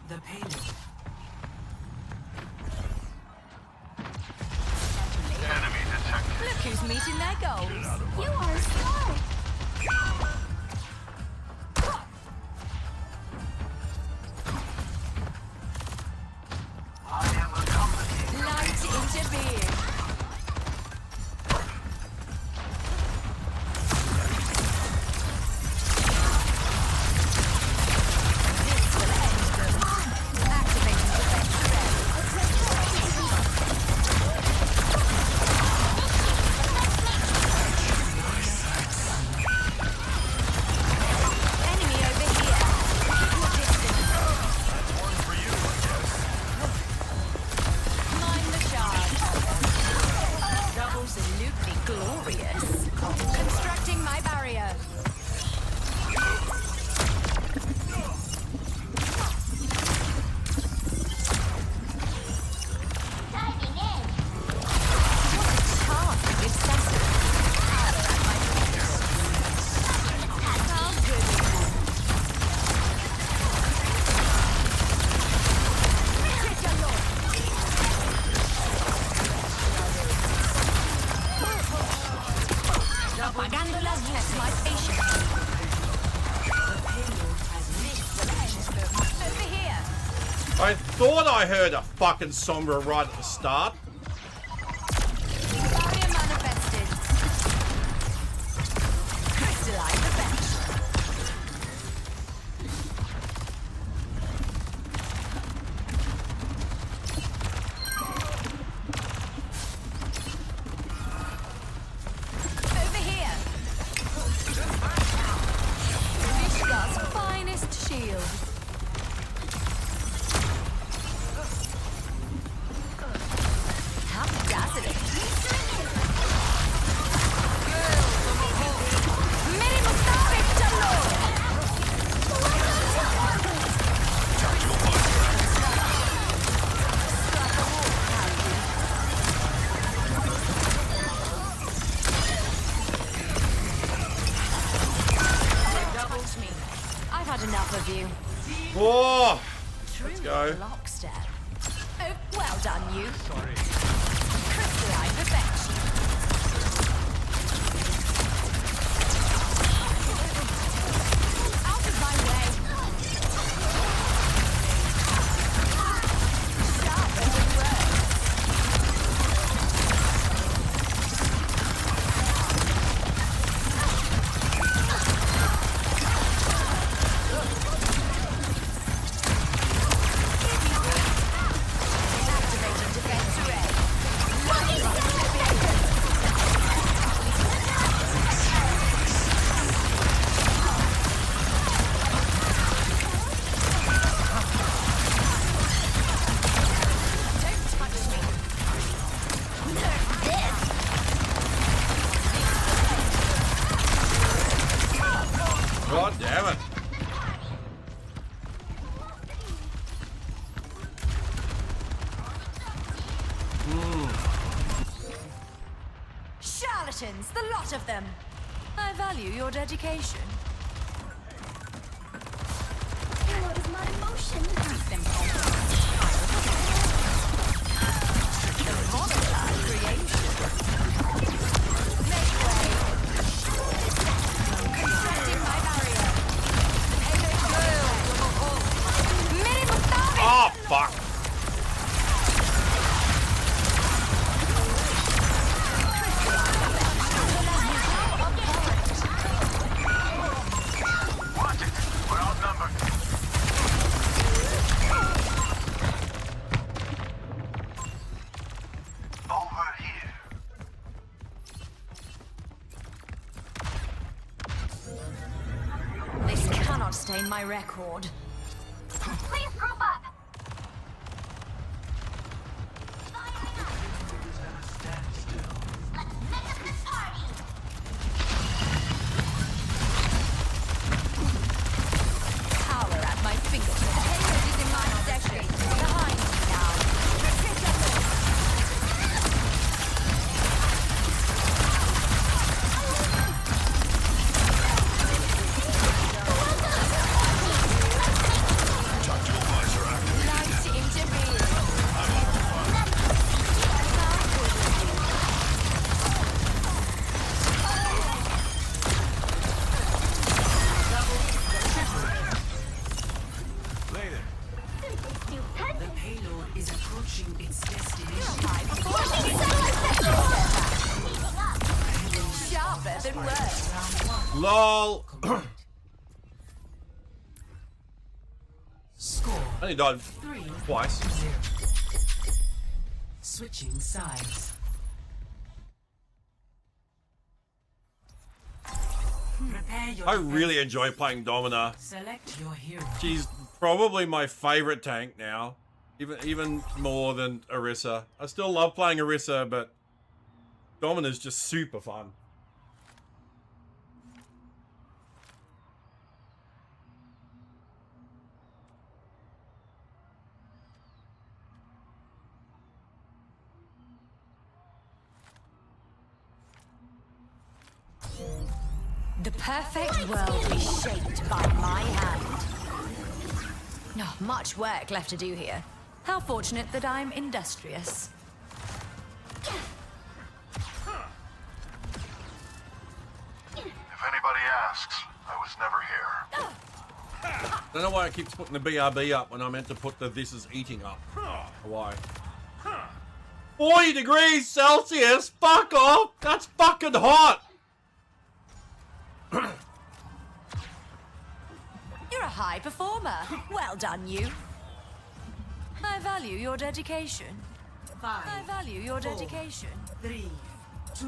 the payload. Look who's meeting their goals. You are smart. Light into being. This will end them. Activating defense enemy over here. Keep your distance. Mind the charge. Absolutely glorious. Constructing my barrier. Diving in. Charm excessive. Power at my fingertips. How good is that? Apagando las luces. My patience. The payload has missed. Over here. I thought I heard a fucking Sombra right at the start. Barrier manifested. Crystalline the bench. Over here. Vishka's finest shield. How dazzling. Mini Mustafa Jallo! Doubles me. I've had enough of you. Oh, True go. lockstep. Oh, well done, you. Sorry. Crystalline perfection. Out of my way. Sharp as a road. Activating defense array. Don't touch me. Nerf this. God damn it. Charlatans, the lot of them. I value your dedication. Payload is not in motion. Volatile creation. Make way. Constructing my barrier. Mini Mustafa! Oh, fuck. This cannot stain my record. Please group up. Let's mix up this party. Power at my fingertips. Payload is in my possession. Behind me now. stupid. The payload is approaching its destination. Sharper than words. LOL. Score I only died 3-0. twice. Switching sides. Prepare your I defense. really enjoy playing Domina. Select your hero. She's probably my favorite tank now. Even more than Orisa. I still love playing Orisa, but Domina's just super fun. The perfect world is shaped by my hand. Not much work left to do here. How fortunate that I'm industrious. If anybody asks, I was never here. I don't know why it keeps putting the BRB up when I meant to put the this is eating up. Why? 40 degrees Celsius? Fuck off! That's fucking hot! You're a high performer. Well done, you. I value your dedication. I 5, value your dedication. 3, 2,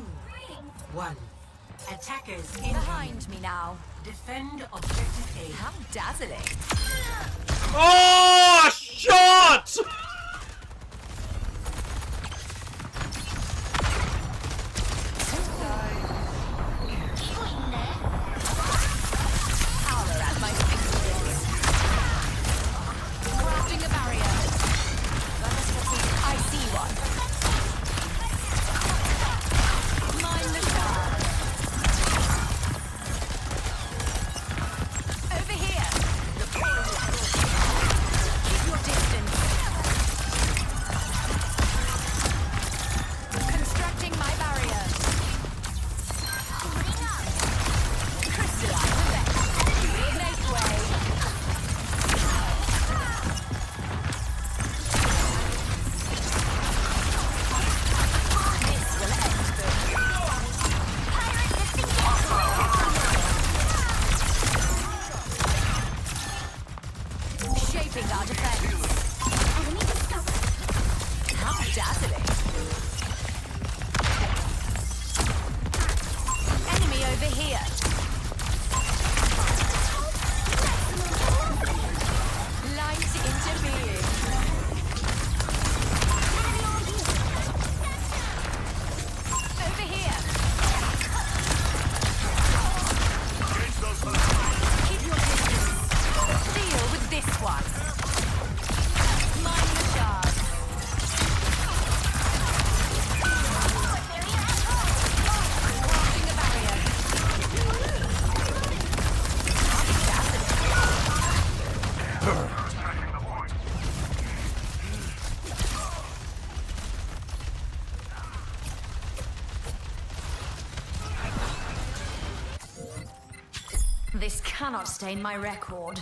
1. Attackers Behind me now. Defend objective A. How dazzling. Oh, shot! Power at my fingertips. Crafting a barrier. I see one. Mine the shard. Over here. Keep your distance. Constructing my barrier. Crystalline effect. Make way. This will end good. Shaping our defense. How dazzling. Enemy over here. Light into being. Over here. Keep your distance. Deal with this one. Mine the shard. Crafting a barrier. This cannot stain my record.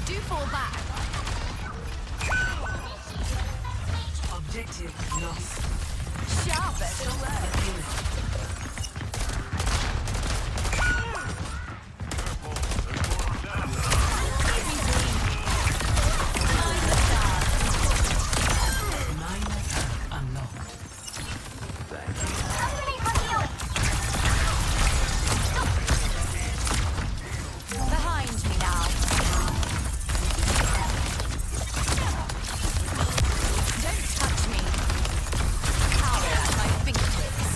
Do fall back. Objective lost. Sharper than words. Mine the stars. Mine unlocked. Behind me now. Don't touch me. Power at my fingertips.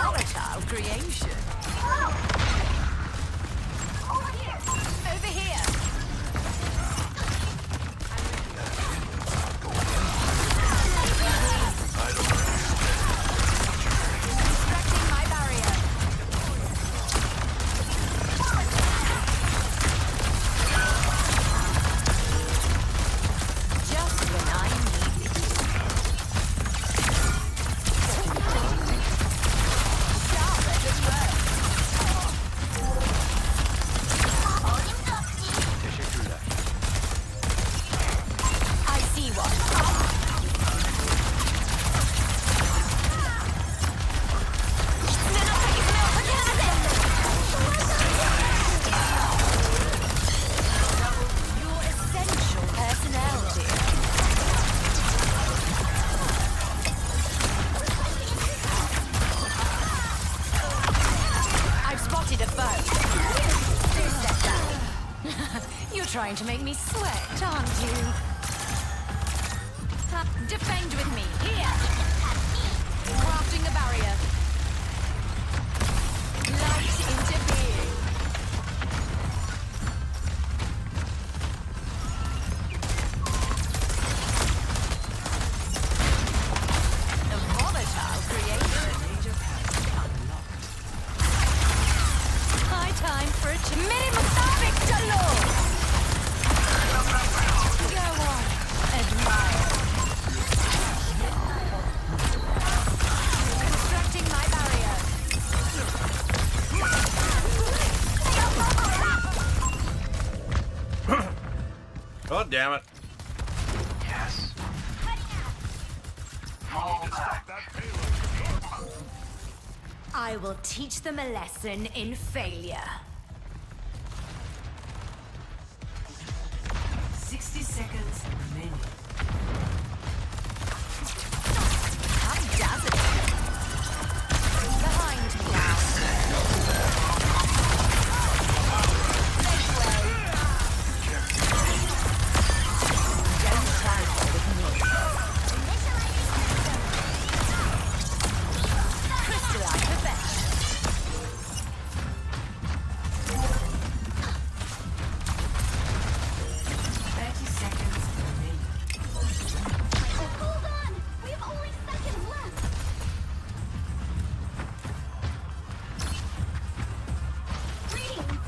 volatile creation. Over here. Constructing my barrier. Just when I need it. Sharp as a bird. I see one. Your essential personnel, dear. I've spotted a foe. Step back. You're trying to make me sweat, aren't you? Defend with me. Here. Crafting a barrier. Light into being. A volatile creation. High time for a minimum galore. Go on, admire. Constructing my barrier. God damn it. Yes. Fall back. I will teach them a lesson in failure. 60 seconds remaining. How dazzling. Behind me now. Make way. Don't trifle with me. Crystalline perfection. Hold on! We have only seconds left! Greetings!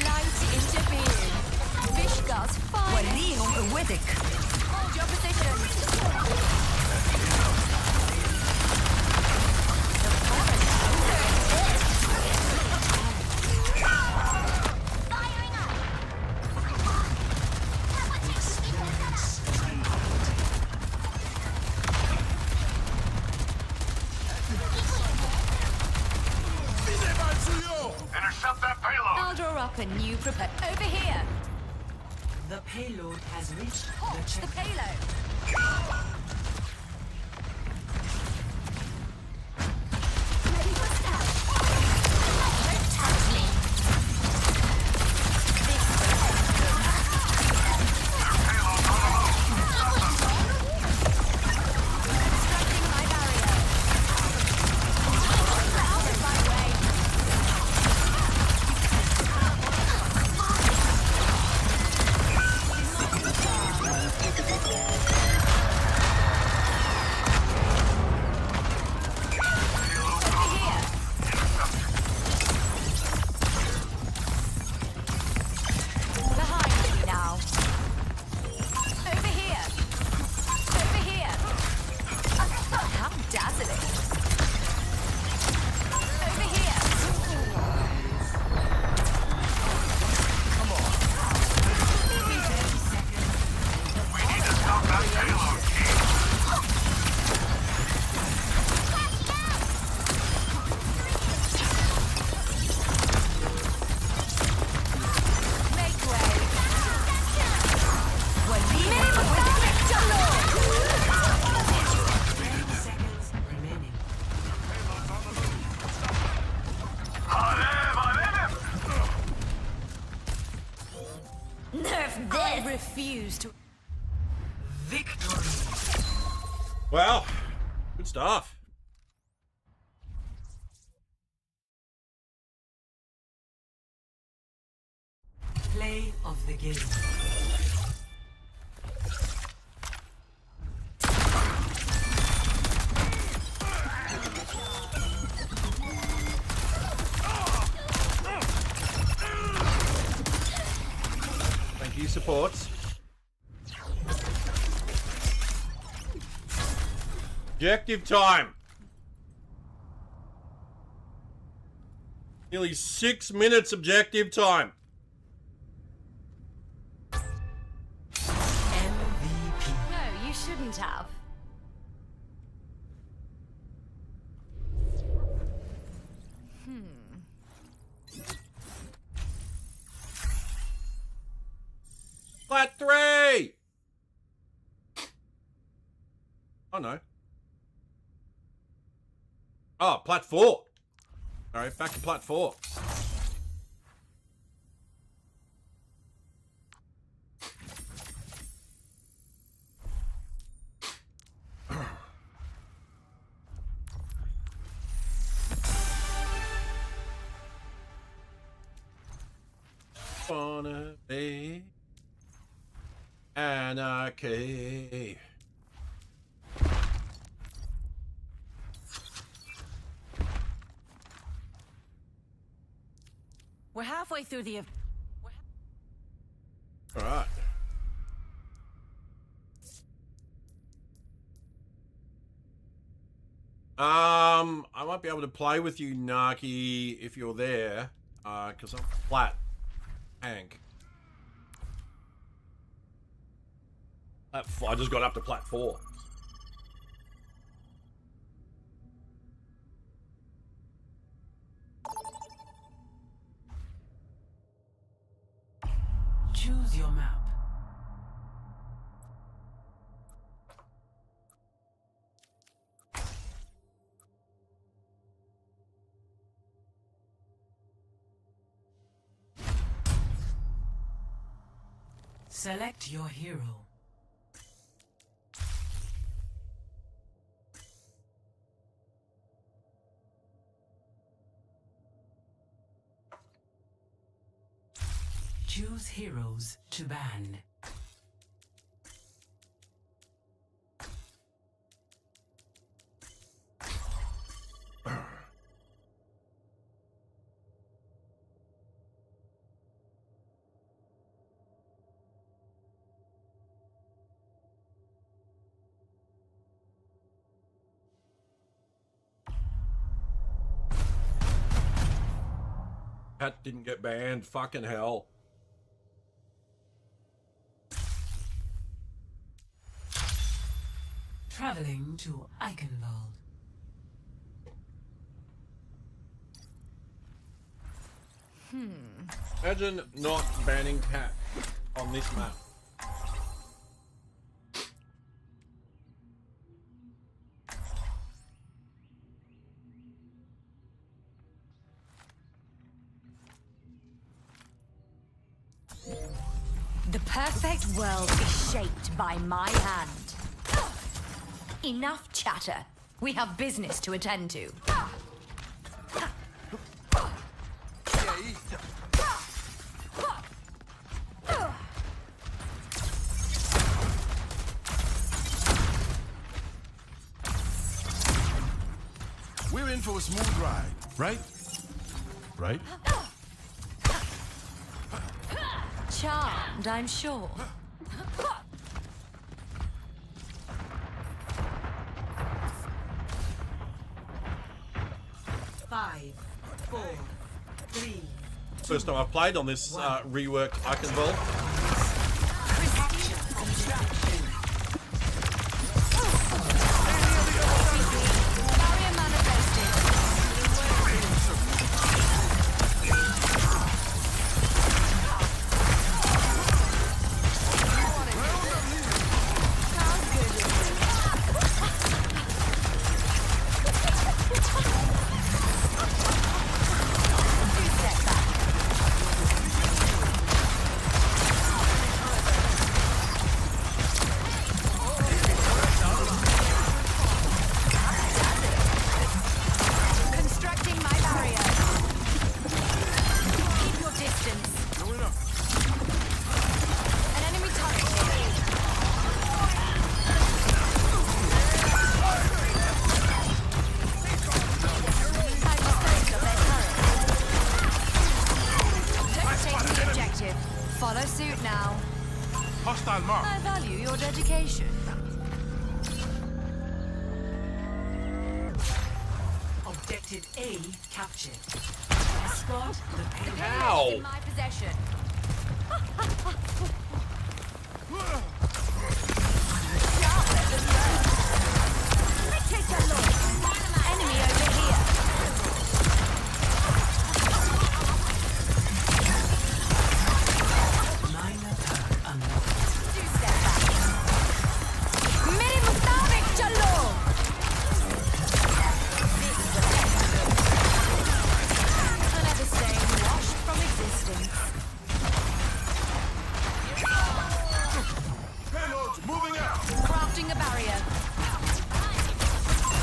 Light into being. Vishgar's fine. Hold your position. Firing up! That one takes me to the Intercept that payload! I'll draw up a new over here. The payload has reached the Hot the checkpoint. payload. ready for start! Don't touch me. This constructing my barrier. Out of my way. Well, good stuff. Play of the game. Thank you, supports. Objective time. Nearly 6 minutes objective time. MVP. No, you shouldn't have. Plat 3! Oh no. Oh, plat 4. Alright, back to plat 4. Wanna be anarchy. We're halfway through the... Alright. I might be able to play with you, Naki, if you're there. Because I'm flat. Hank. I just got up to plat 4. Choose your map. Select your hero. Choose heroes to ban. Pat didn't get banned. Fucking hell. Traveling to Eichenwald. Imagine not banning Pat on this map. The perfect world is shaped by my hand. Enough chatter. We have business to attend to. We're in for a smooth ride, right? Right? Charmed, I'm sure. 5, 4, 3. First time I've played on this reworked Eichenwald. Barrier manifested. Objective A captured. Escort the payload. Ow! In my possession. Enemy over here. Minor turret unlocked. Two step back. Mini Mustafiq Jallo. Another stain washed from existence. Payloads moving out. Crafting a barrier.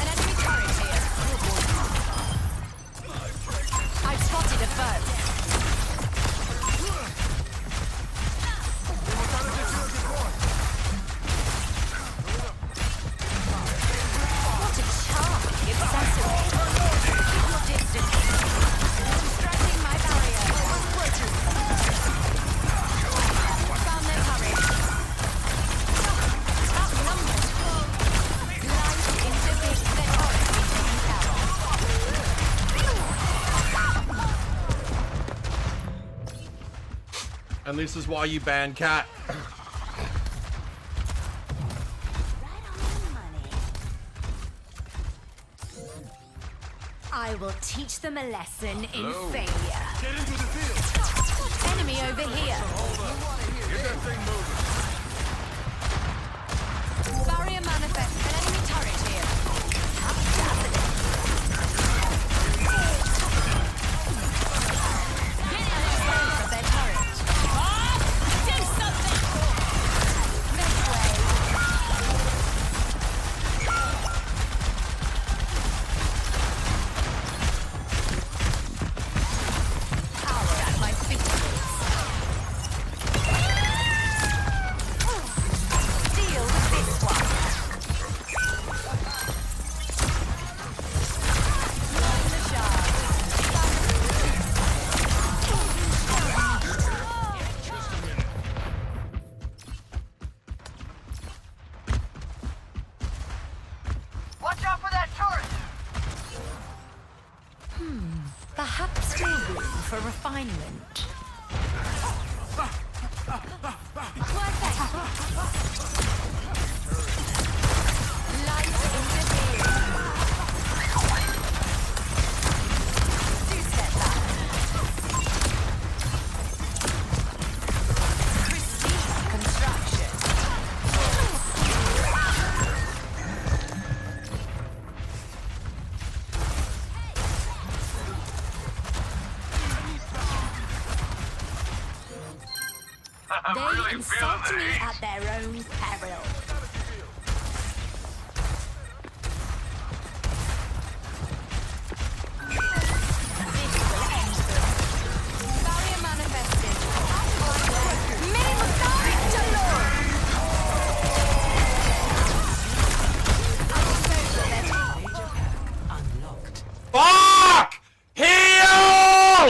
An enemy turret here. I've spotted a foe. What a charming accessory. Keep your distance. Constructing my barrier. Found their courage. Outnumbered. Light intervenes. Their turret being taken care of. And this is why you ban Cat. I will teach them a lesson in failure. Get into the field. Enemy over here. Get that thing moving. Barrier manifest. An enemy turret here. How dazzling. Dispose of their turret. Do something! This way. Power at my fingertips. Deal with this one. Line the shard. Watch out for that turret! Perhaps still room for refinement. Perfect. Light intervenes. Two step back. Pristine construction. They insult me at their own peril. This will end them. Barrier manifested. Mini Mustafiq Jallo. I will search for their target. Major pack unlocked. Fuck! Heal!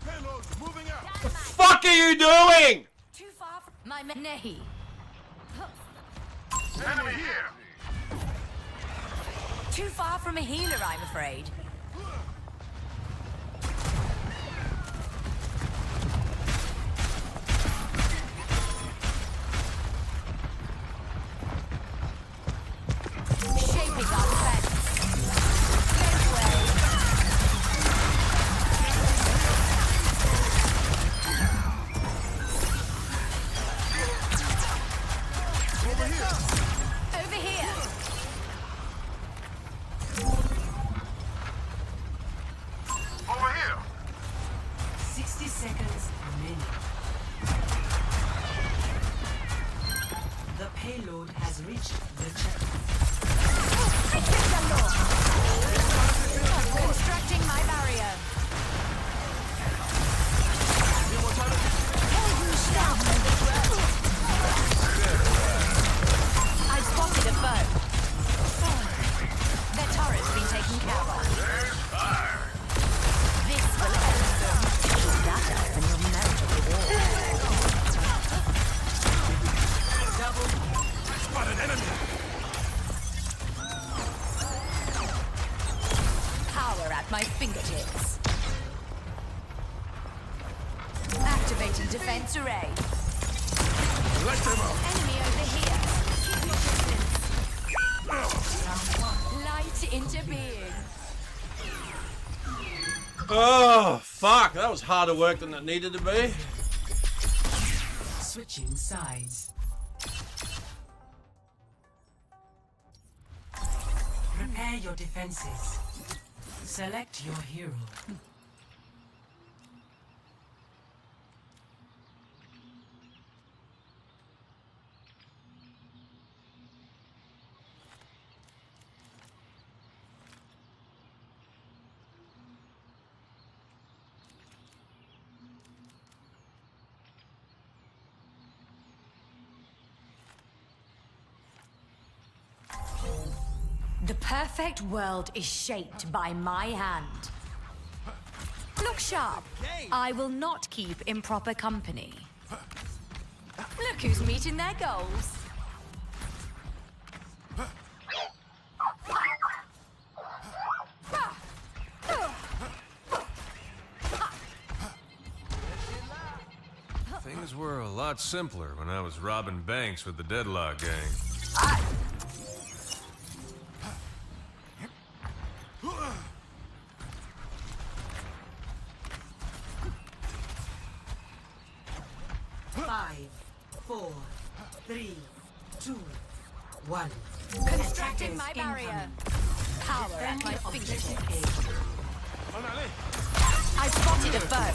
Payloads moving out. The fuck are you doing? Too far from my Nahi. Enemy here! Too far from a healer, I'm afraid. Shaping our defense. This way. Over here. Over here! 60 seconds remaining. The payload has reached the checkpoint. Constructing my barrier. I've spotted a foe. Their turret's been taken care of. This will end them. That open your merit reward. disarray. Light them up. Enemy over here. Keep your distance. Light into being. Oh, fuck. That was harder work than it needed to be. Switching sides. Prepare your defenses. Select your hero. The perfect world is shaped by my hand. Look sharp. I will not keep improper company. Look who's meeting their goals. Things were a lot simpler when I was robbing banks with the Deadlock gang. Five, 4, 3, 2, 1. Constructing my barrier. Power at my fingertips. I spotted a foe.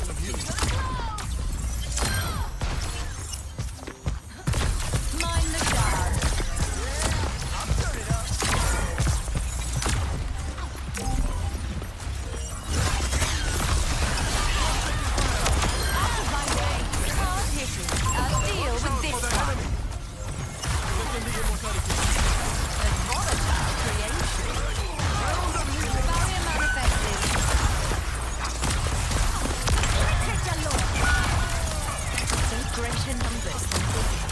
Mind the guard. Out of my way. Hard hitting. I'll deal with this one. A volatile creation. Barrier manifested. Protect the Lord. So greater numbers than bigger.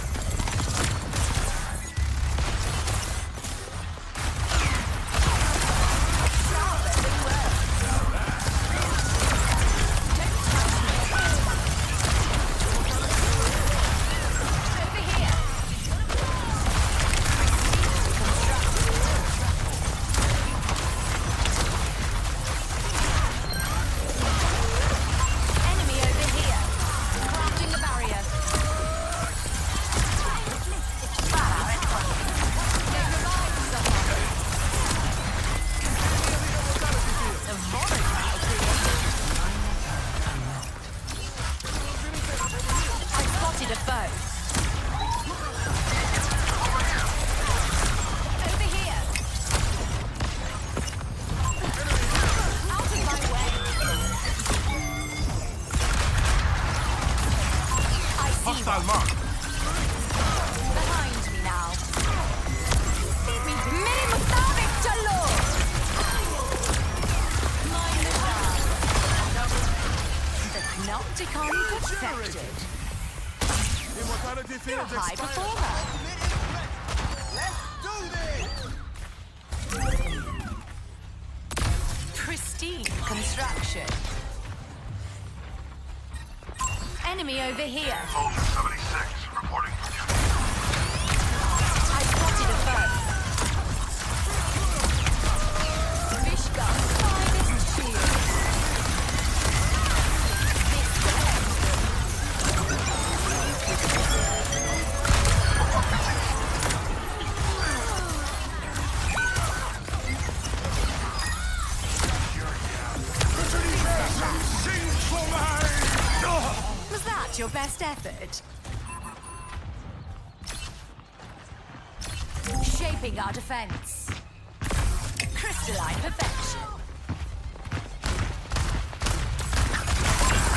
Enemy over here. Crafting the barrier. They revived someone. A volatile creation. I spotted a foe. Over here. Out of my way. I see Hostile one. mark. Behind me now. Feed me mini Mustavic Jalor. Mind the guard. The Panopticon perfected. Immortality You're a fields high expire. performer. Pristine construction. Enemy over here. Soldier 76, reporting for duty. I spotted a foe. Fish gun, finest shield. This was that your best effort? Shaping our defense. Crystalline perfection.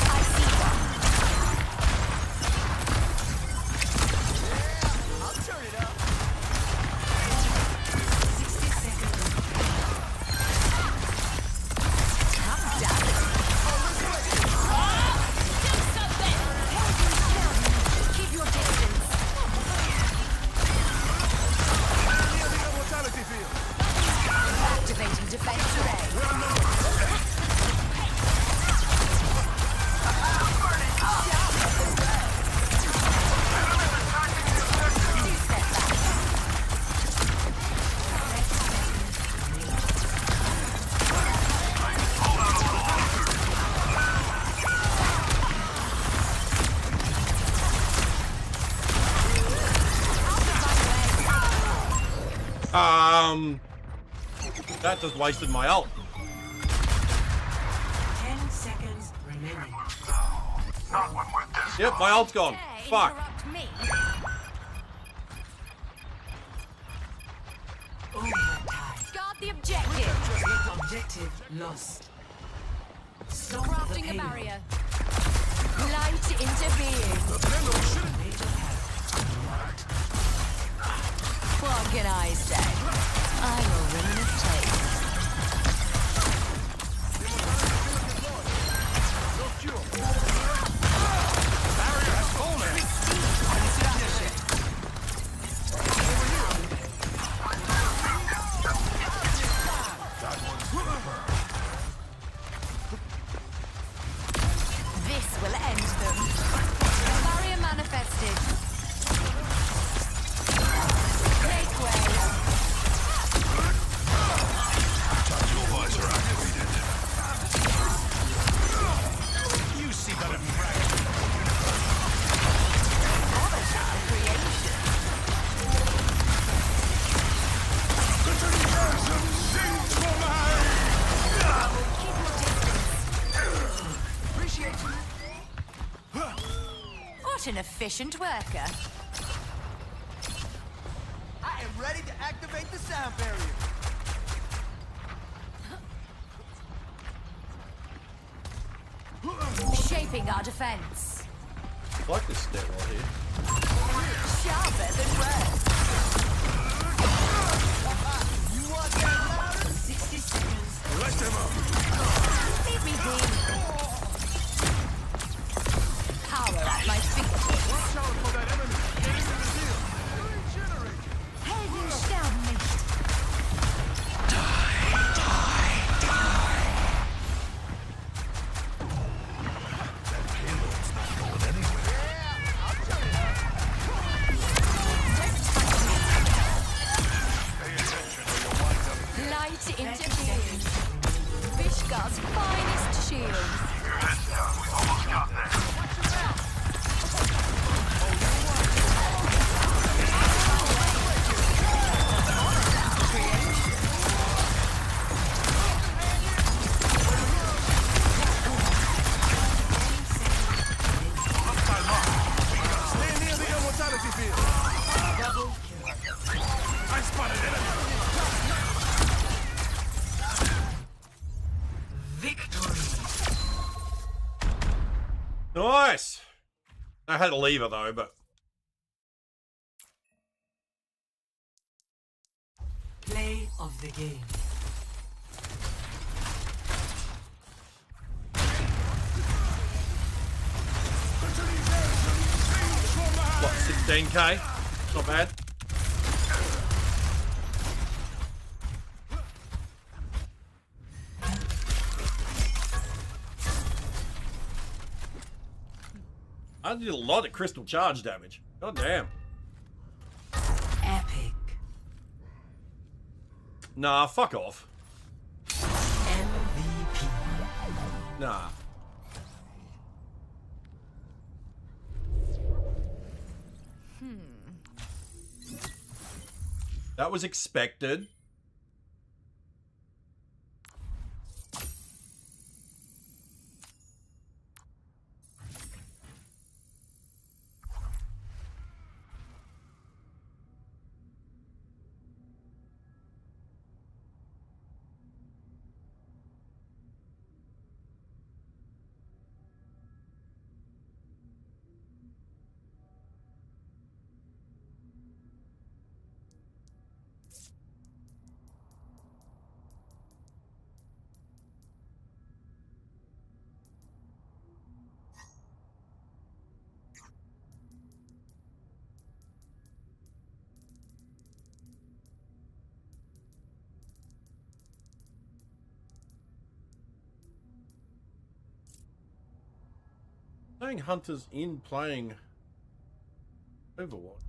I see one. I'll turn it up. 60 seconds. Calm down. Keep your distance. Immortality field. Activating defense. That just wasted my ult. 10 seconds remaining. Not when we're this Yep, my ult's gone. Dare Fuck. interrupt me? Overtime. Guard the objective. Objective lost. Stop the Crafting a payload. barrier. Light into being. Major hack. What can I say? I'm a woman of taste. This will end them. Barrier manifested. Make way. You see better than right. Avatar creation. What an efficient worker. I am ready to activate the sound barrier. Shaping our defense. I like this stairwell here. Sharper than words. You want that louder? 60 seconds. Let them up. Leave me be. Power at my fingertips. Watch out for that enemy. Get into the deal. Regenerate. Heldenstern. Payload's not going anywhere. Pay attention or you'll wind up. Light into being. Vishka's finest shield. Your head's down. We almost got there. Stay near the immortality field. Double kill. I spotted enemy. Victory. Nice. I had a lever though, but Play of the game. what, 16k? Not bad. I did a lot of crystal charge damage. God damn. Epic. Nah, fuck off. MVP. Nah. That was expected. Saying Hunter's in playing Overwatch.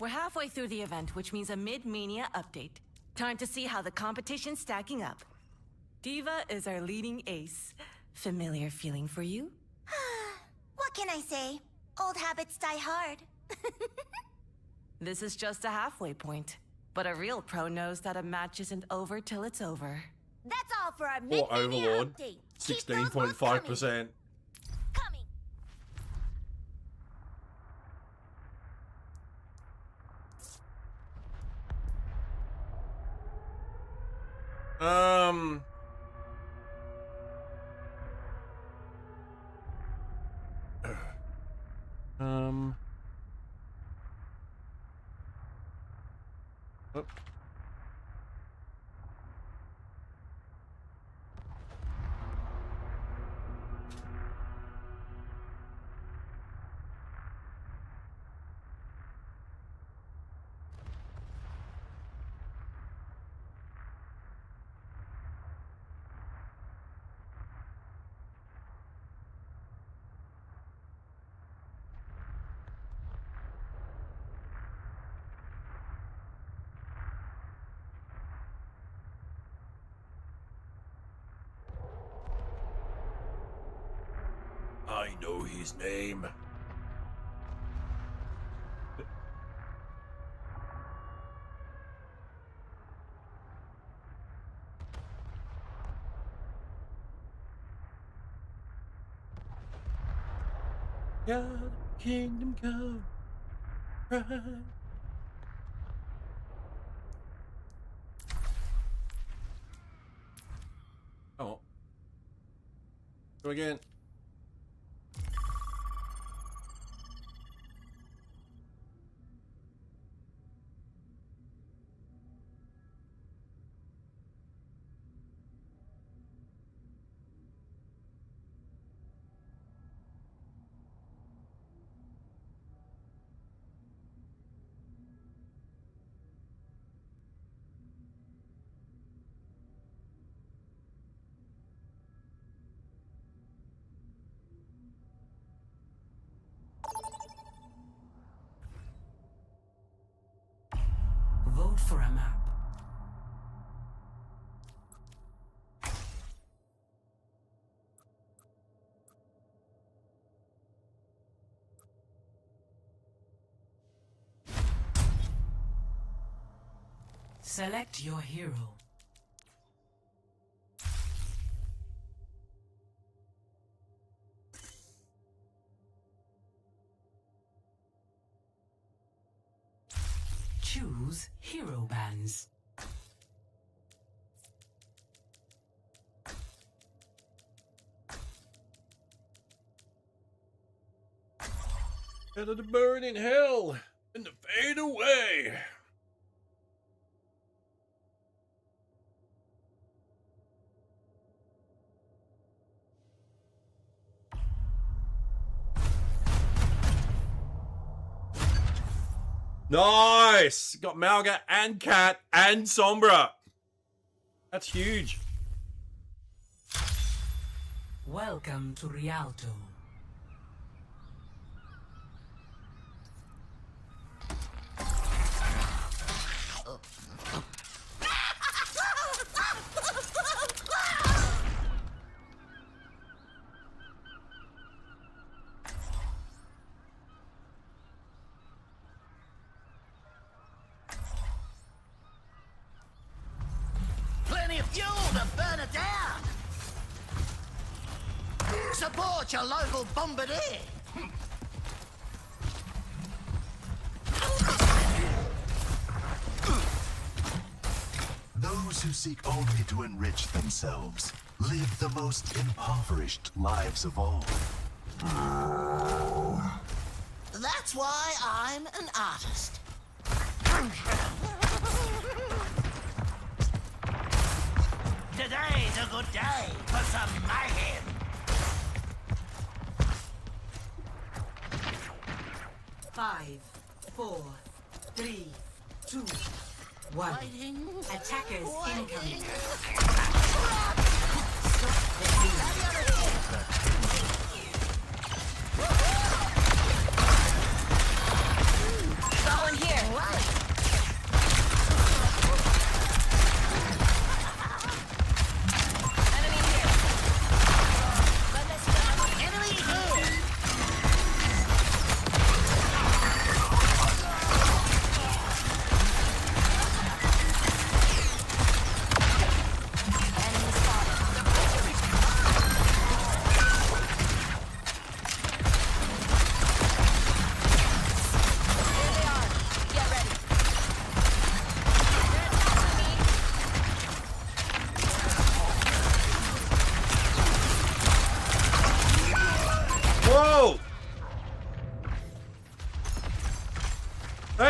We're halfway through the event, which means a mid-mania update. Time to see how the competition's stacking up. Diva is our leading ace. Familiar feeling for you? What can I say? Old habits die hard. This is just a halfway point. But a real pro knows that a match isn't over till it's over. That's all for our Or mid-mania Overlord. update. Keep those ones 16.5%. coming. Oh. I know his name. God, kingdom come, right. Oh. Go again. Vote for a map. Select your hero. Choose hero bands. Out of the burn in hell and the fade away. Nice! Got Malga and Cat and Sombra. That's huge. Welcome to Rialto. Plenty of fuel to burn it down. Support your local bombardier. Those who seek only to enrich themselves live the most impoverished lives of all. That's why I'm an artist. Today's a good day for some mayhem. Five, 4, 3, 2, 1. Waiting. Attackers incoming. Going here.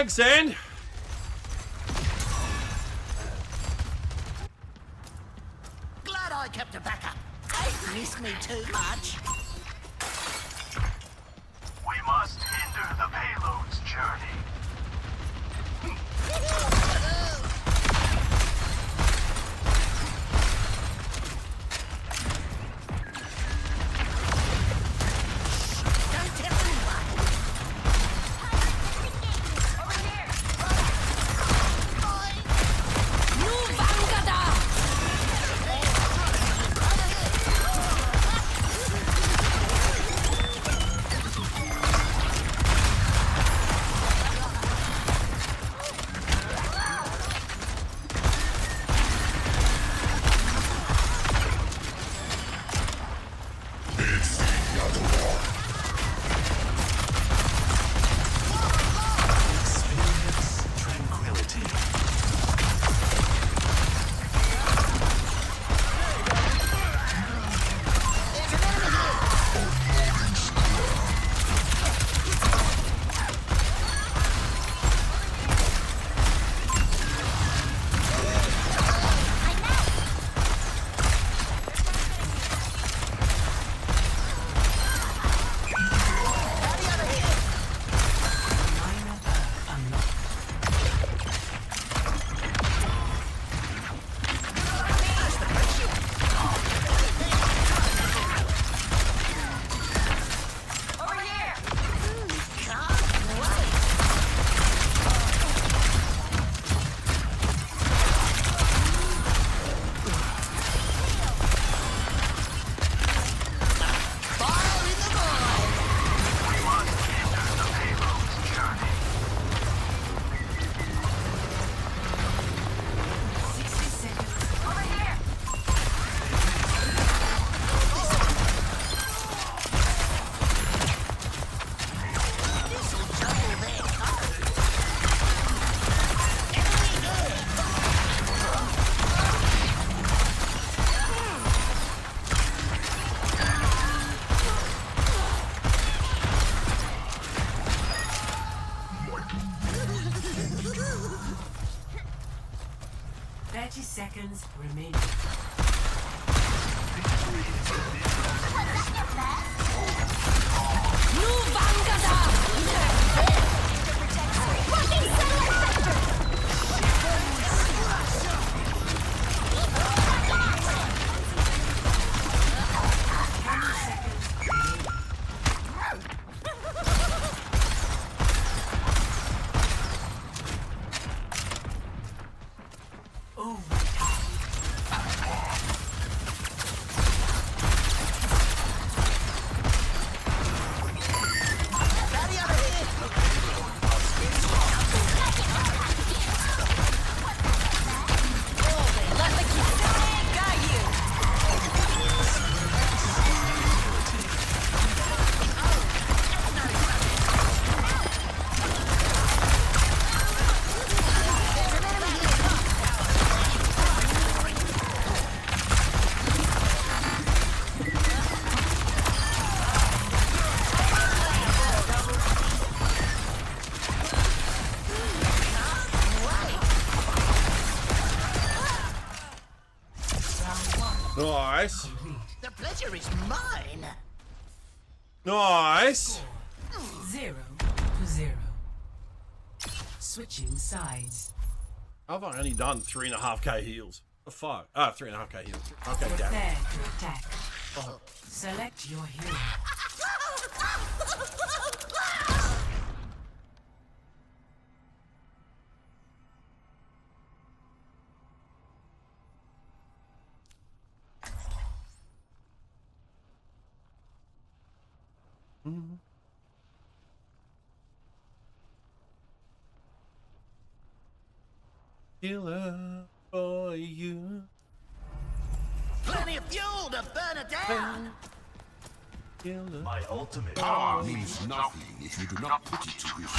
Thanks, Anne. Glad I kept a backup. They miss me too much. We must hinder the payload's journey. Don't tell anyone. Experience tranquility. Seconds remaining. Nice. The pleasure is mine. Nice. 0-0. Switching sides. I've only done 3.5k heals. Oh, 5. Ah, 3.5k heals. Okay, damn. Prepare to attack. Select your hero. Healer for you. Plenty of fuel to burn it down. Healer. My ultimate power means nothing if you do not put it to use.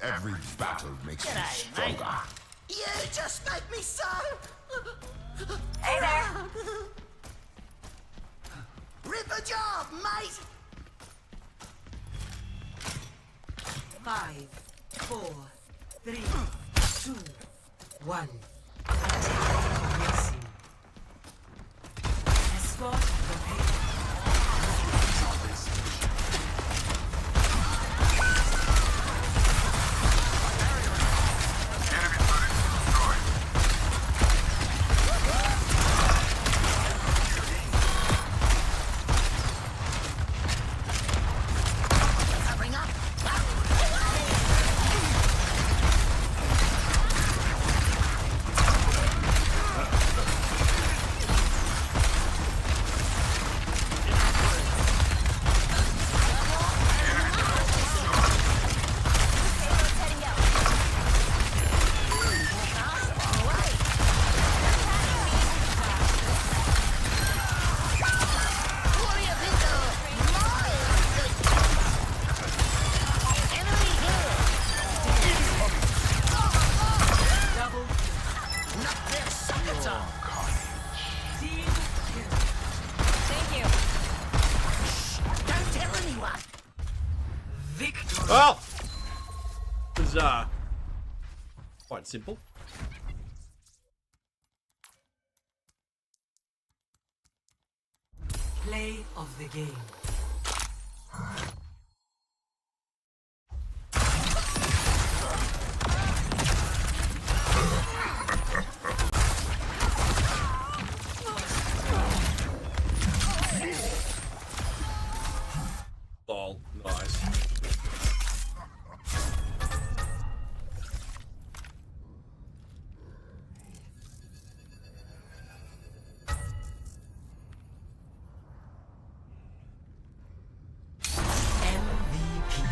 Every battle makes me stronger. You just make me so... Hey there. Rip a job, mate! 5, 4, 3, 2, 1. Escort the payload. Covering up. What do you think of enemy here? Double Knock their sockets off. team kill. Thank you. Don't tell anyone. Victory. Well, it was quite simple. Play of the game. Lol, nice. MVP.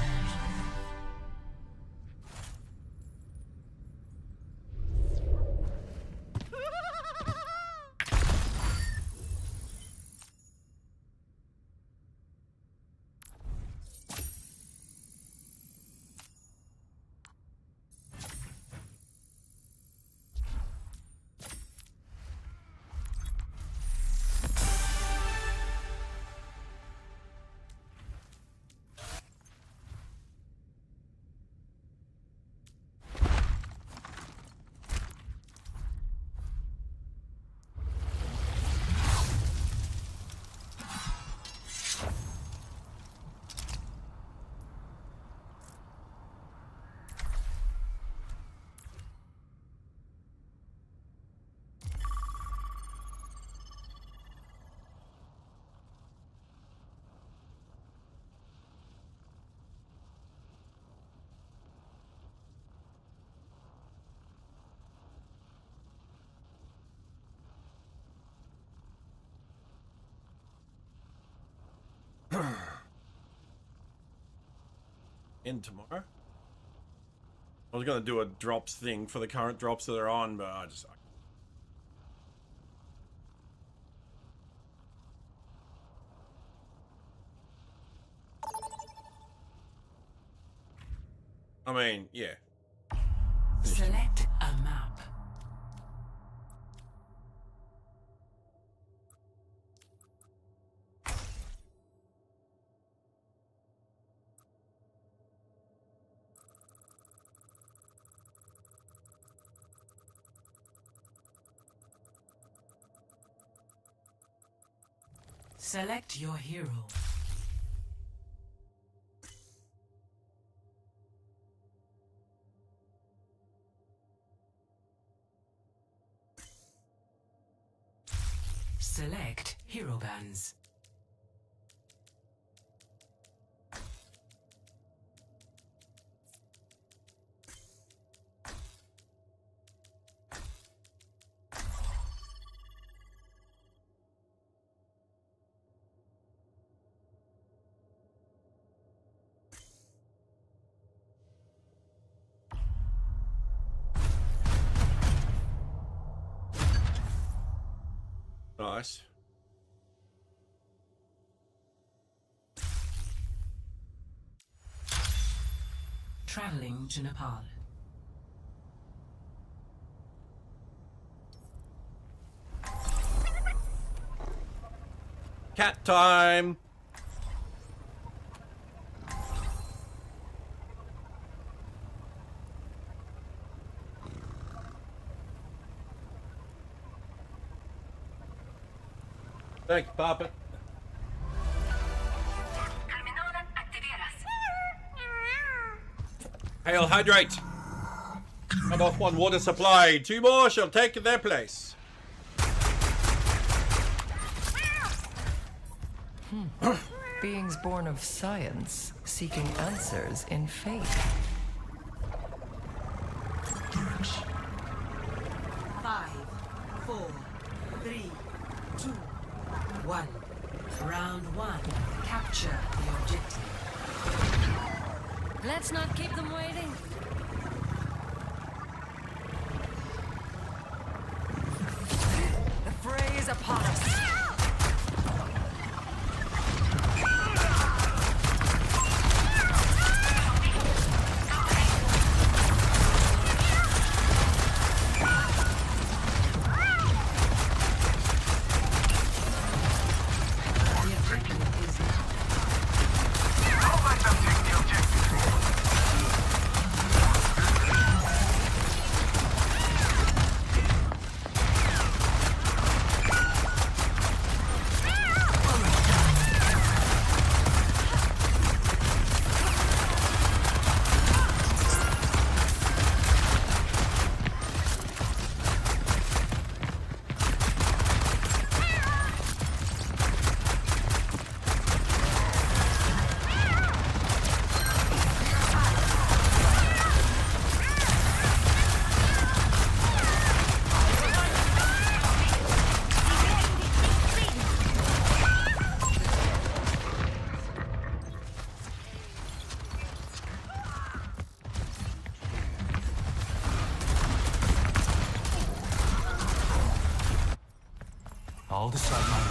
In tomorrow. I was gonna do a drops thing for the current drops that are on, but I mean, yeah. Select a map. Select your hero. Select hero bands. Nice. Traveling to Nepal. Cat time. Thank you, Papa. Hail, hydrate. Cut off one water supply. 2 more shall take their place. Beings born of science, seeking answers in faith. 5, 4, 3, 2, 1. Round 1. Capture the objective. Let's not keep them waiting. The fray is upon us.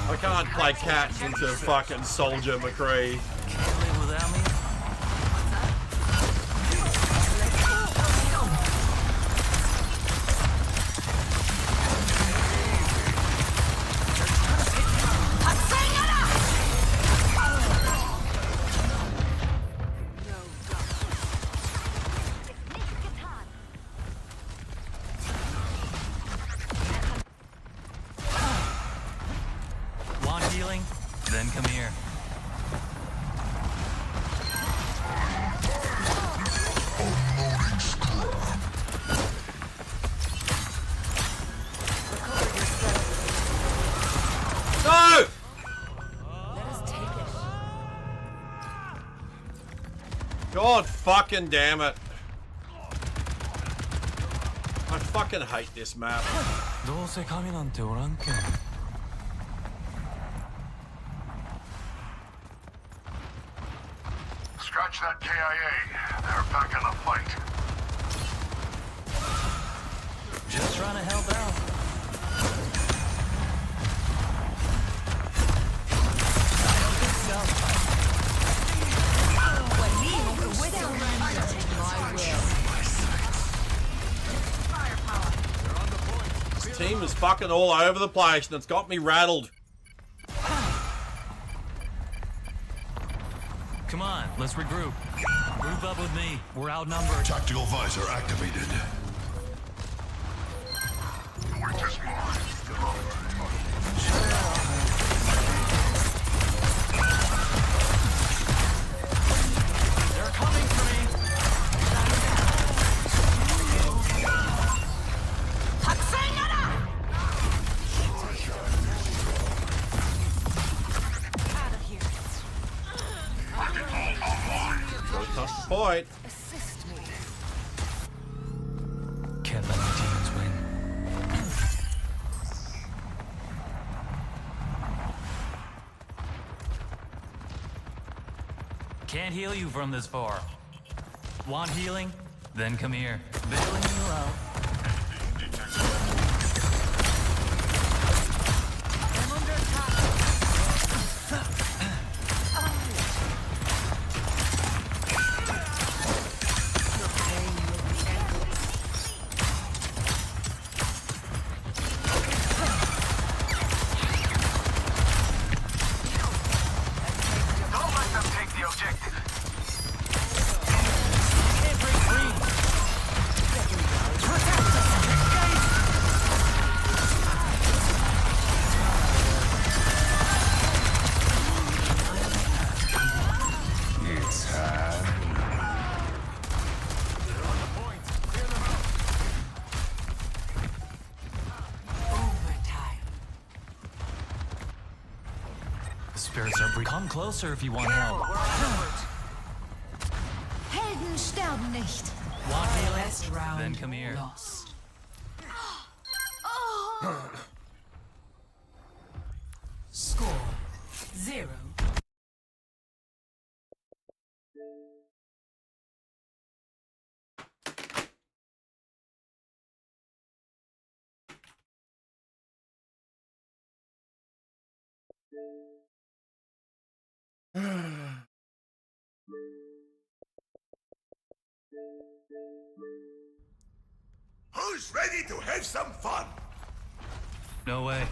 I can't play cat into fucking Soldier McCree. Can't live without me. Want healing? Then come here. No! Let us take it. God fucking damn it. I fucking hate this map. どうせ神なんておらんけん。 Scratch that KIA. They're back in the fight. Just trying to help out. This team is fucking all over the place and it's got me rattled. Come on, let's regroup. Group up with me. We're outnumbered. Tactical visor activated. They're coming for me. Out of here. Don't touch the point. Assist me. Can't let my demons win. Can't heal you from this far. Want healing? Then come here. Bailing you out. I'm under attack. Spirits are Come closer if you want help. Helden sterben nicht. Want healing? Last round Then come here. lost. Score 0. Who's ready to have some fun? No way.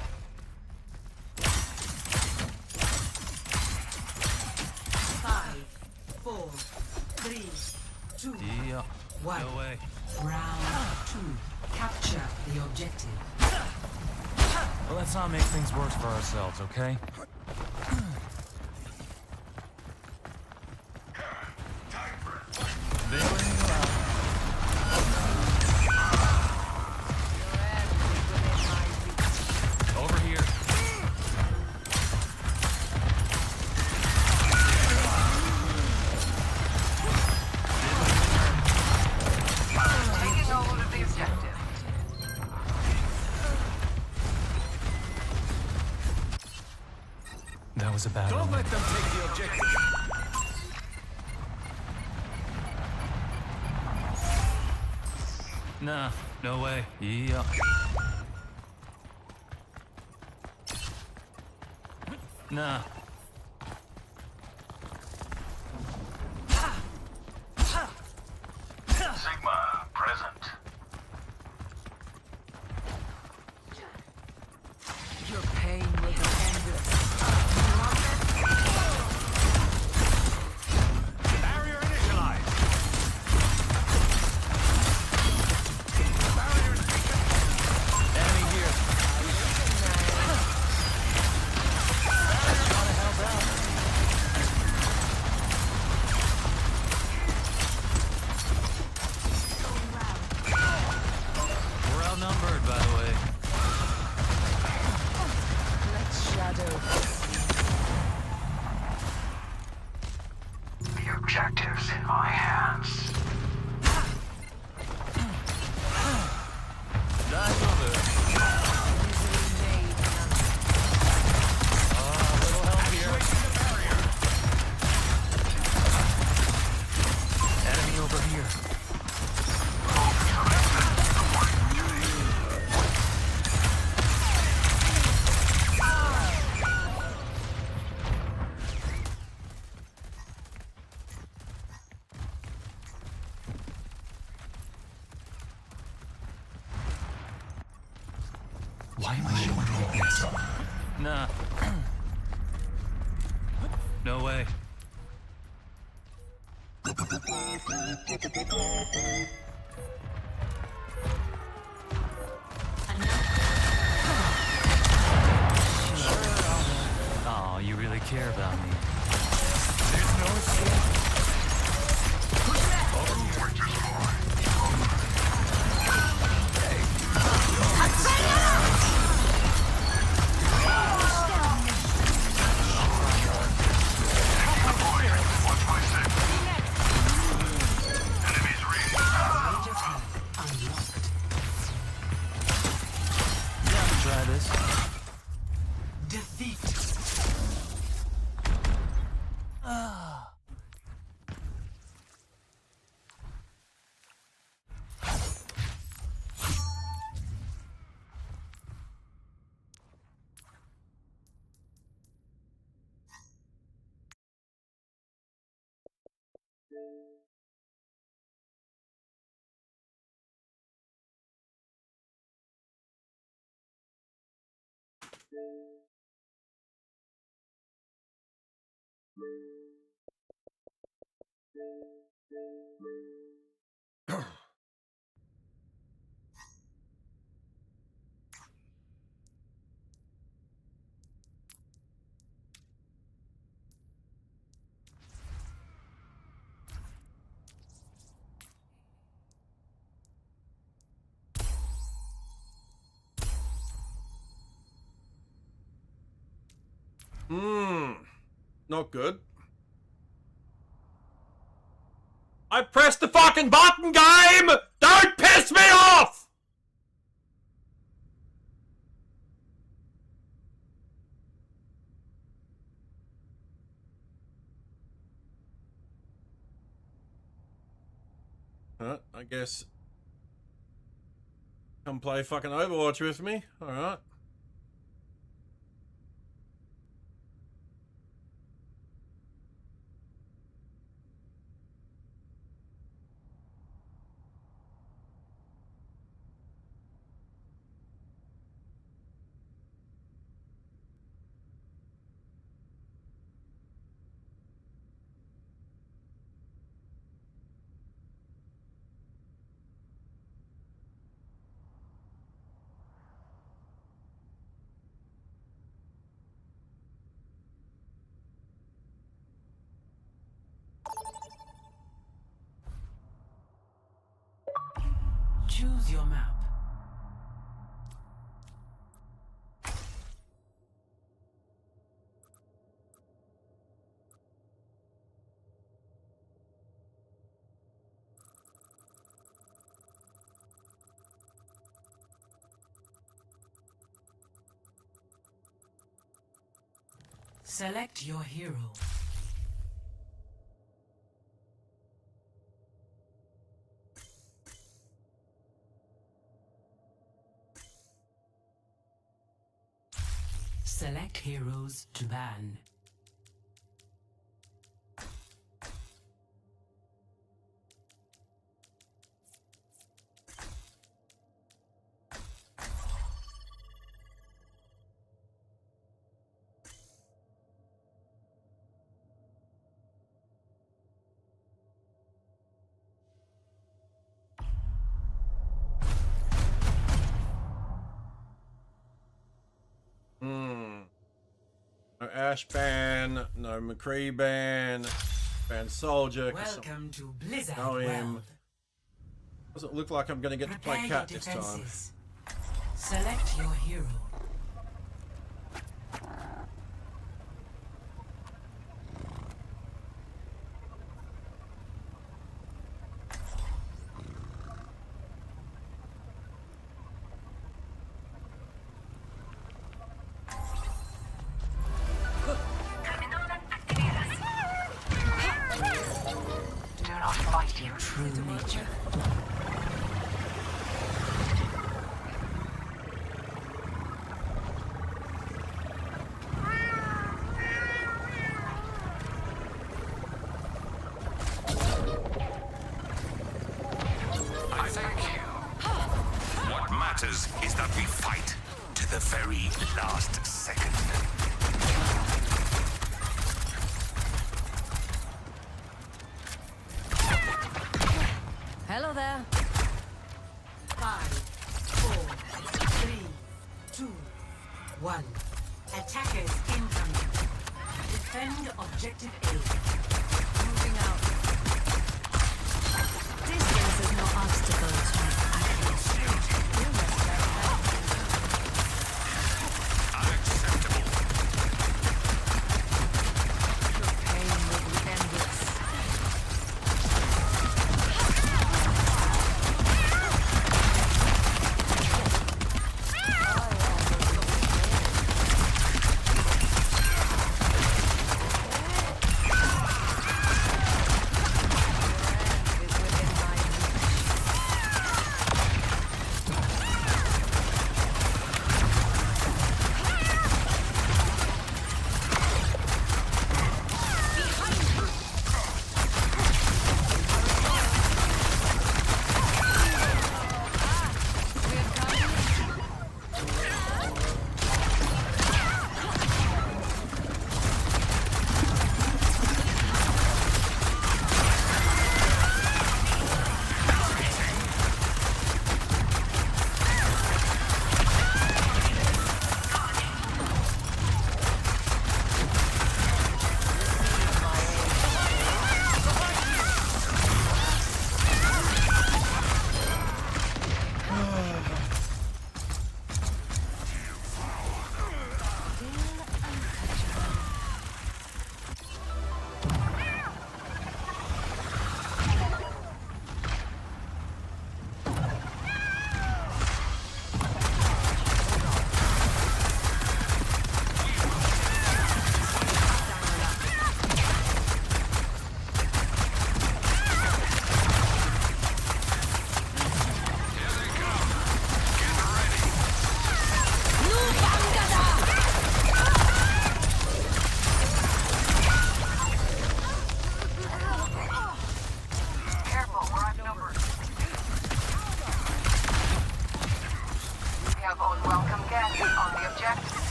5, 4, 3, 2, Yeah. 1. No way. Round 2. Capture the objective. Well, let's not make things worse for ourselves, okay? Over here. Taking hold of the objective. That was a bad Don't one. let them take the objective. Nah, no way. Yeah. Nah. Sigma, present. Your pain will be endless. Barrier initialized. Enemy here. We're outnumbered, by the way. Let's shadow. The objective's in my hands. Nice over there. A little help here. Enemy over here. Why am I showing weakness? Nah. No way. Oh, you really care about me. There's no escape. Try this. Defeat. Mmm. Not good. I pressed the fucking button, game! Don't piss me off! I guess. Come play fucking Overwatch with me. Alright. Choose your map. Select your hero. Select heroes to ban. No Ash ban, no McCree ban, ban Soldier. Welcome to Blizzard Know him. World. Doesn't look like I'm going to get to play Prepare Cat your this time. defenses. Select your hero. Do not fight your true nature. I thank you. What matters is that we fight to the very last second. Hello there. 5, 4, 3, 2, 1. Attackers incoming. Defend objective A. Moving out. Distance is no obstacle to my Unacceptable. Your pain will be endless.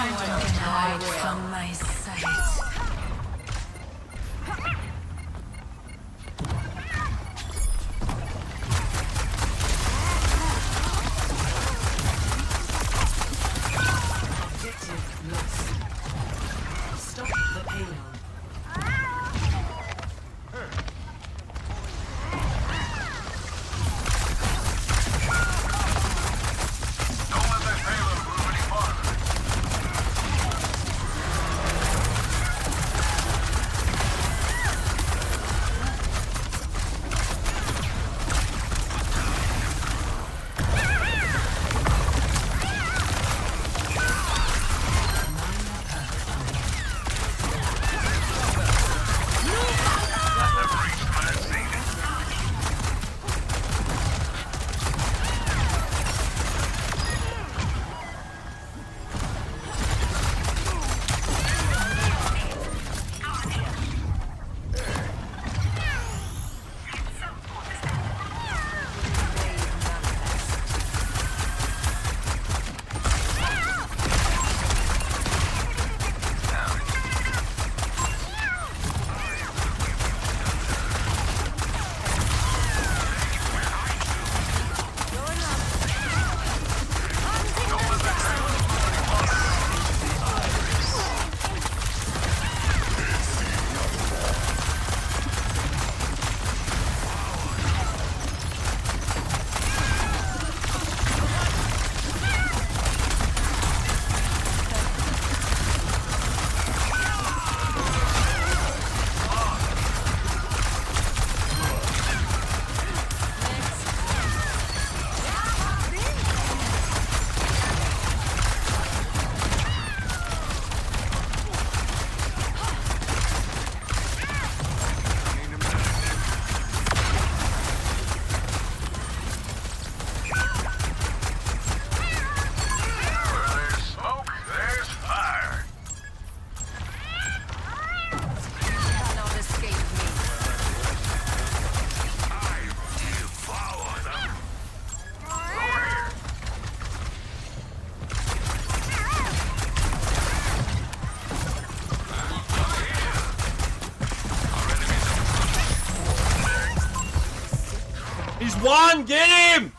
hide from my sight. Objective lost. Stop the payload. He's one! Get him!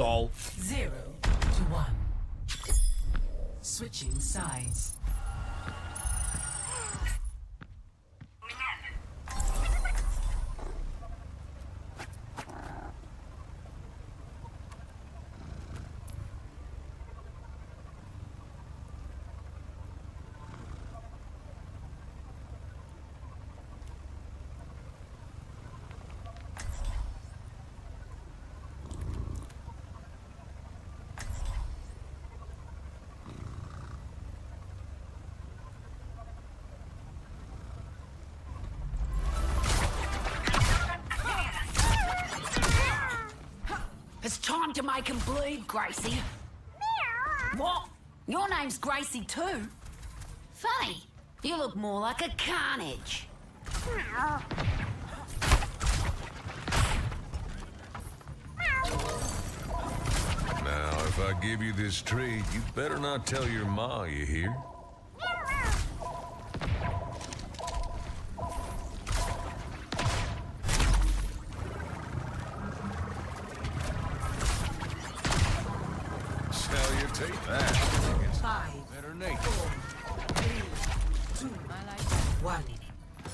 Lol. 0-1. Switching sides. time to make 'em bleed, Gracie. What? Your name's Gracie too? Funny. You look more like a Carnage. Now, if I give you this treat, you better not tell your ma, you hear? Salutate that. 5, Better nature. 4, 3, 2, 1.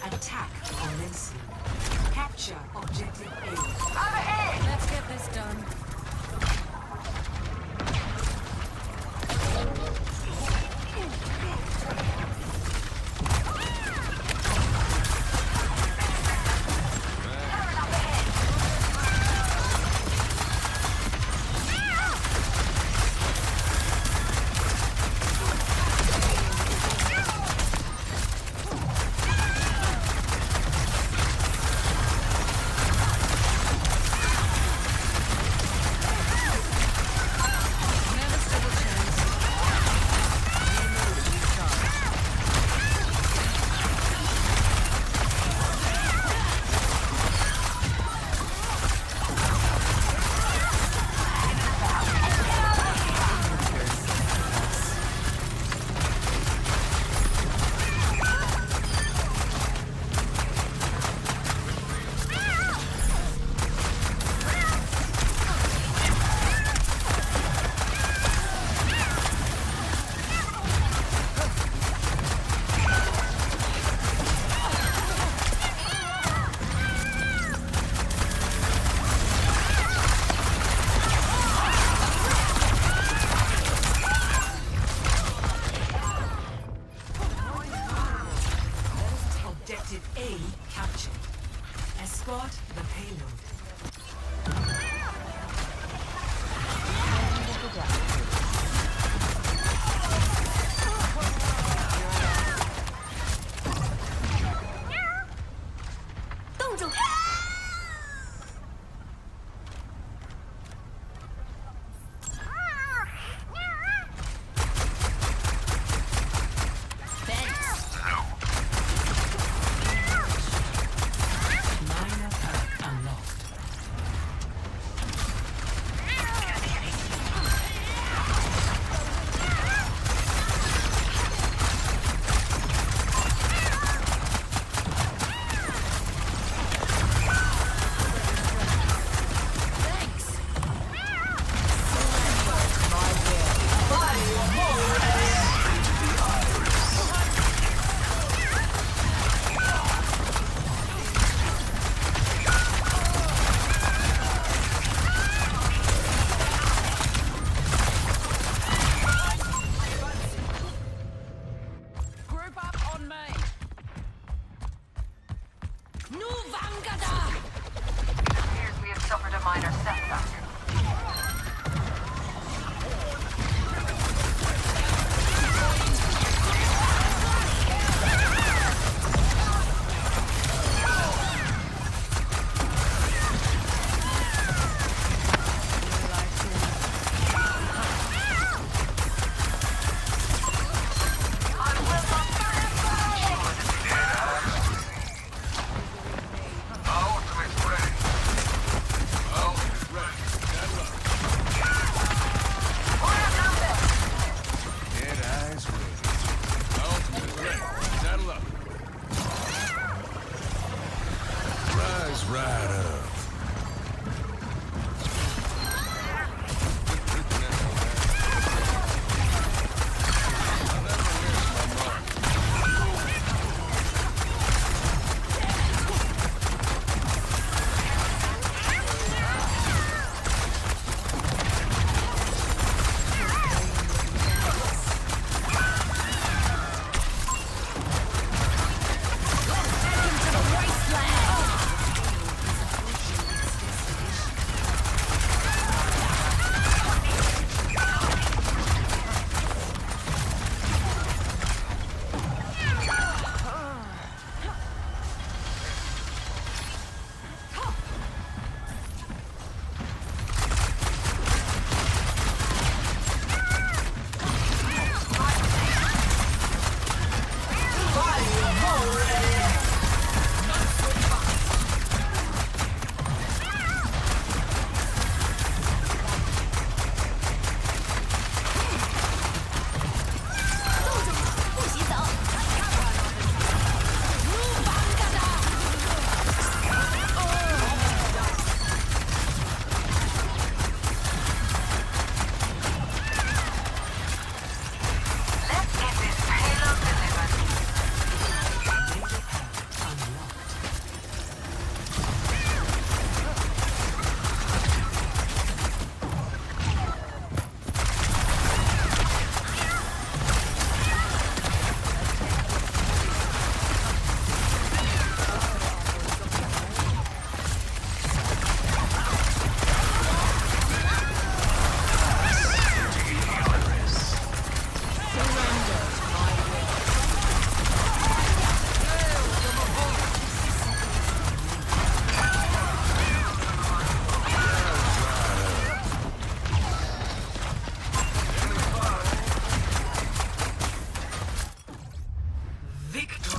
Attack commencing. Capture objective A. Overhead! Let's get this done.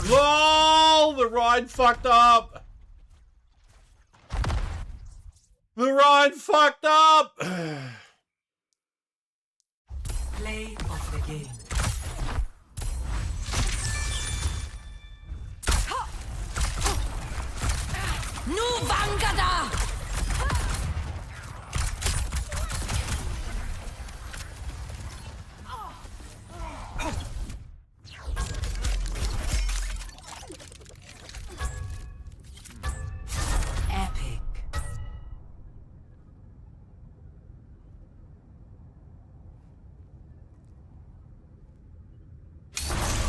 LOL! The ride fucked up! The ride fucked up! Play of the game. Nu Vangada! Epic.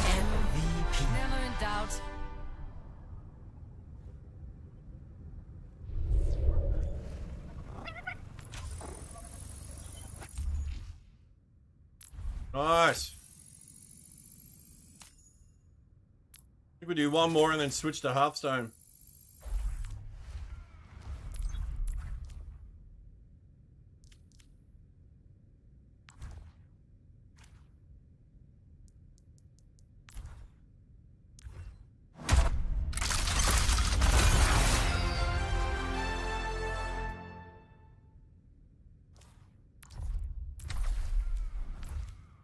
MVP. Never in doubt. Nice. I think we do one more and then switch to Hearthstone.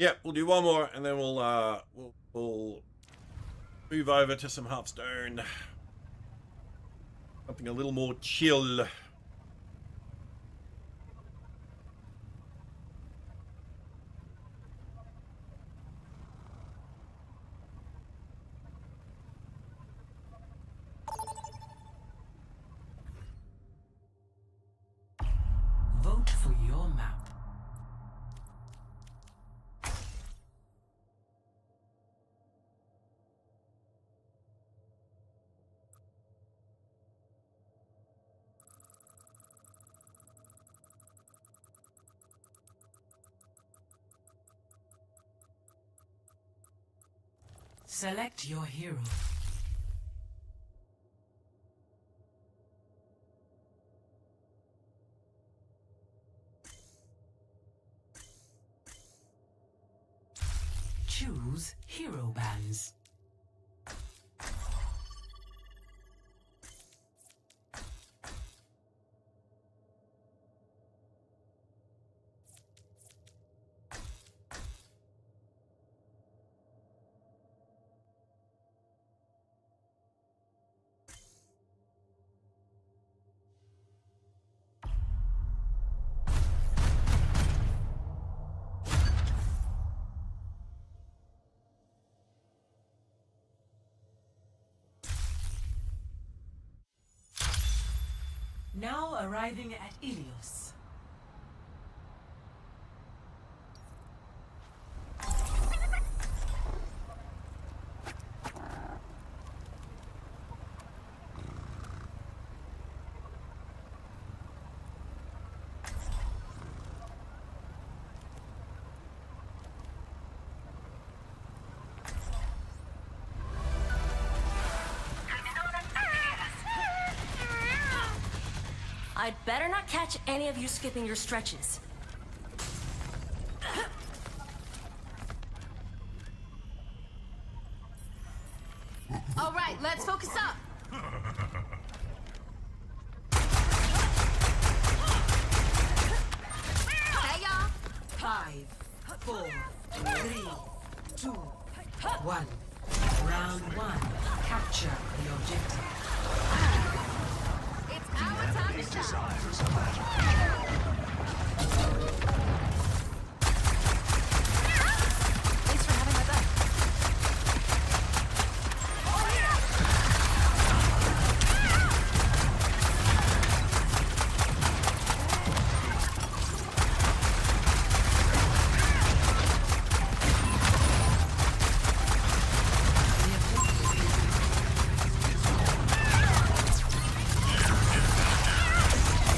Yep, we'll do one more and then we'll move over to some Hearthstone. Something a little more chill. Vote for your map. Select your hero. Choose hero bands. Now arriving at Ilios. I'd better not catch any of you skipping your stretches. All right, let's focus up. Hey, y'all. 5, 4, 3, 2, 1. Round 1. Capture the objective. It's our time to shine. Thanks for having my back.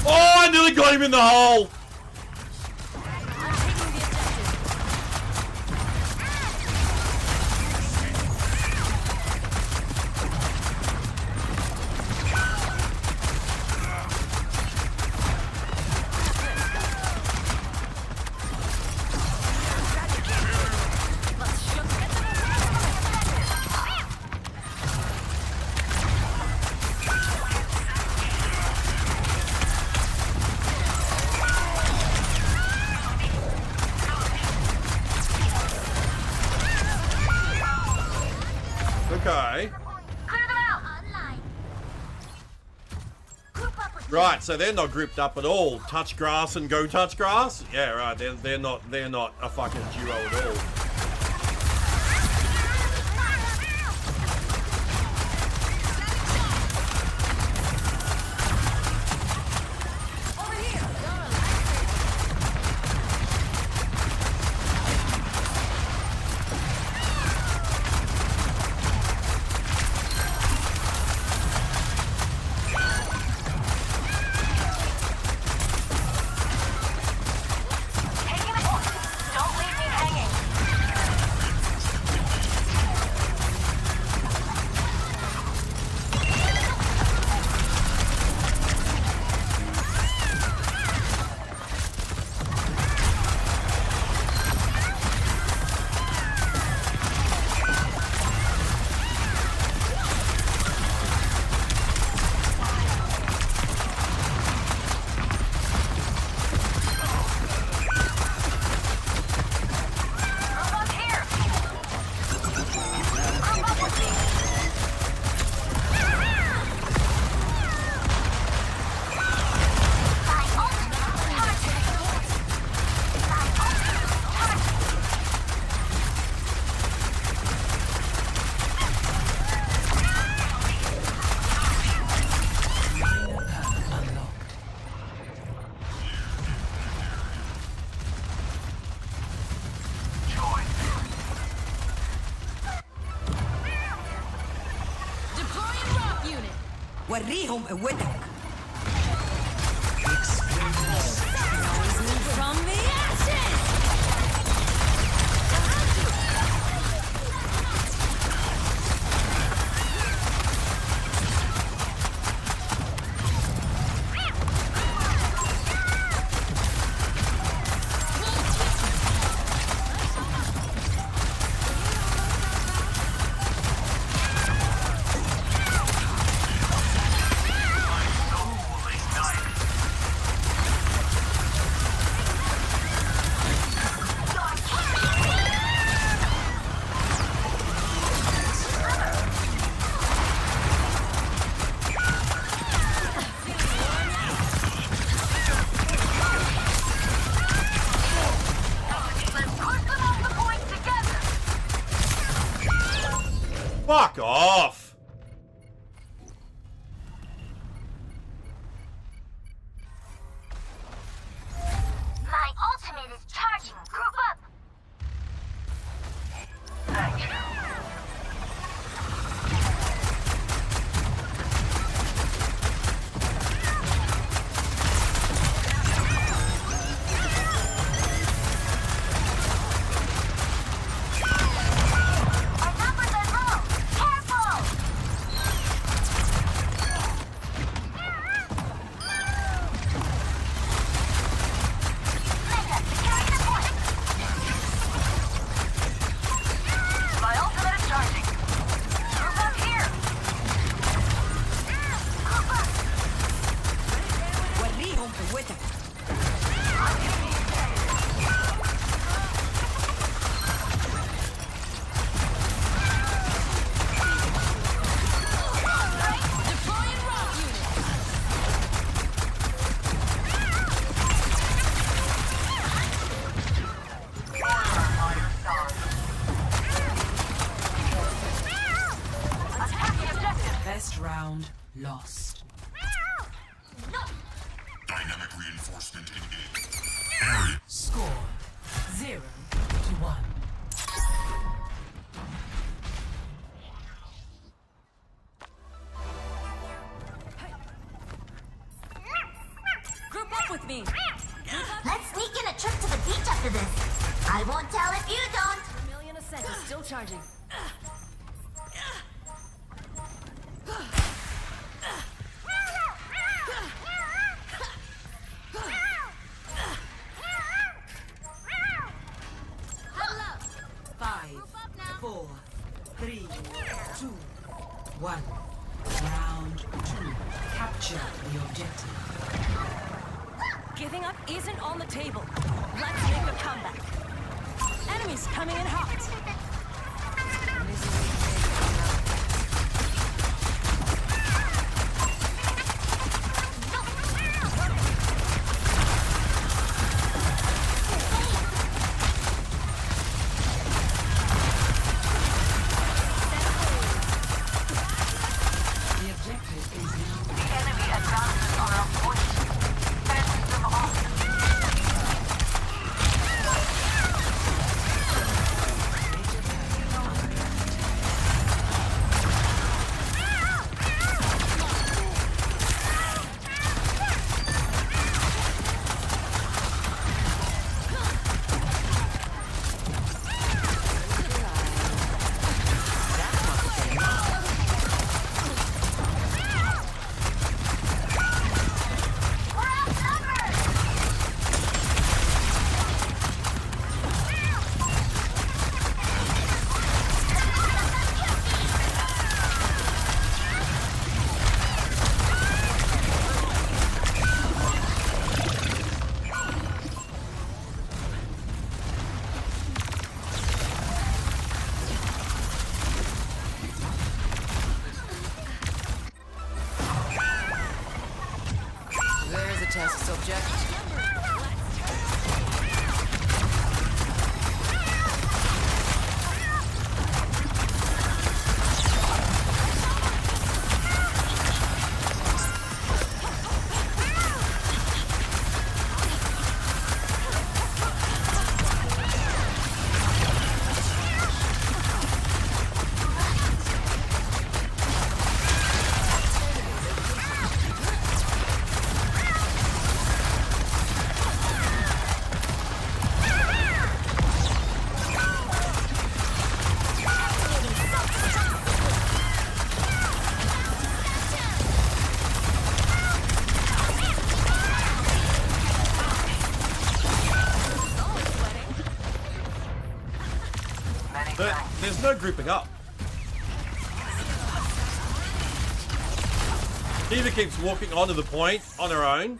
Oh, I nearly got him in the hole! Okay. Clear them out. Online. Group up with Right, so they're not grouped up at all. Touch grass and go touch grass? Yeah, right. They're not a fucking duo at all. وريهم قوتك. From the ashes! Fuck off! My ultimate is charging. Group up. Thank you. Our numbers are low. Careful. Mega, carry the point. My ultimate is charging. Group up here. Group up. وريهم قوتك. Deploying rock unit. Best round lost. Dynamic reinforcement engaged. Score 0-1. Group up with me. Let's sneak in a trip to the beach after this. I won't tell if you don't. A million a second, still charging. Five, 4, 3, 2, 1. Round 2. Capture the objective. Giving up isn't on the table. Let's make a comeback. Enemies coming in hot. subject. There's no grouping up. Diva keeps walking onto the point on her own.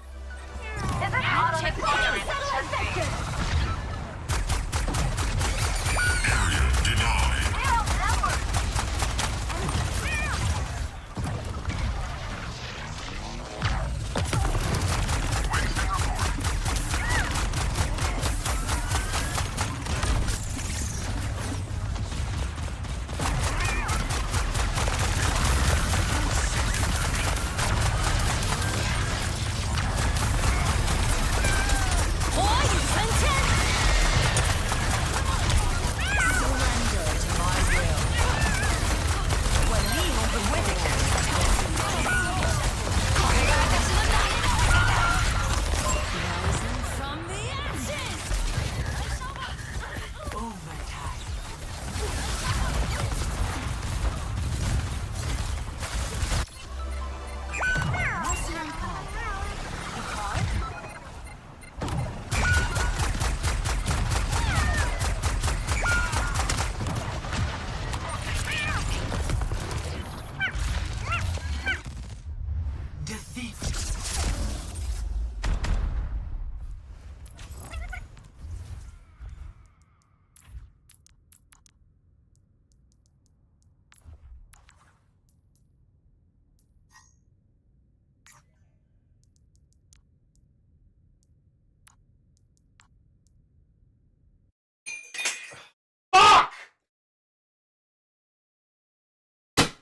Fuck!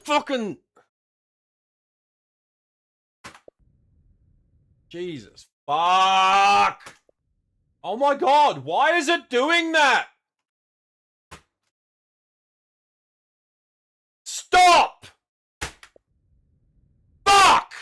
Fucking... Jesus. Fuck! Oh my god, why is it doing that? Stop! Fuck!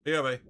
Yeah, mate.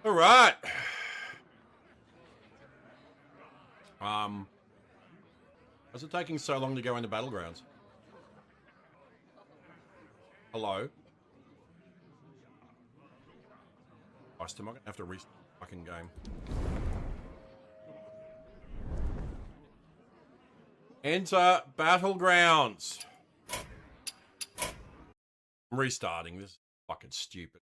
All right. Why's it taking so long to go into Battlegrounds? Hello? Christ, am I gonna have to restart the fucking game? Enter Battlegrounds. I'm restarting. This is fucking stupid.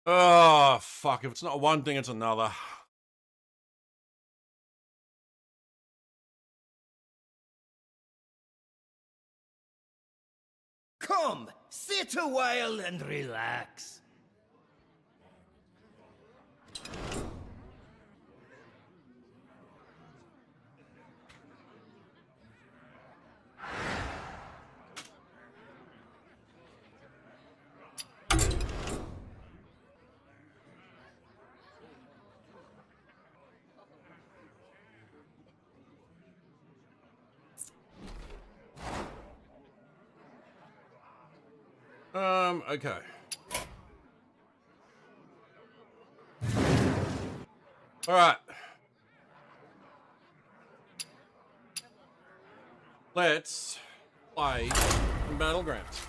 Oh, fuck. If it's not one thing, it's another. Come, sit a while and relax. Okay. All right. Let's play Battlegrounds.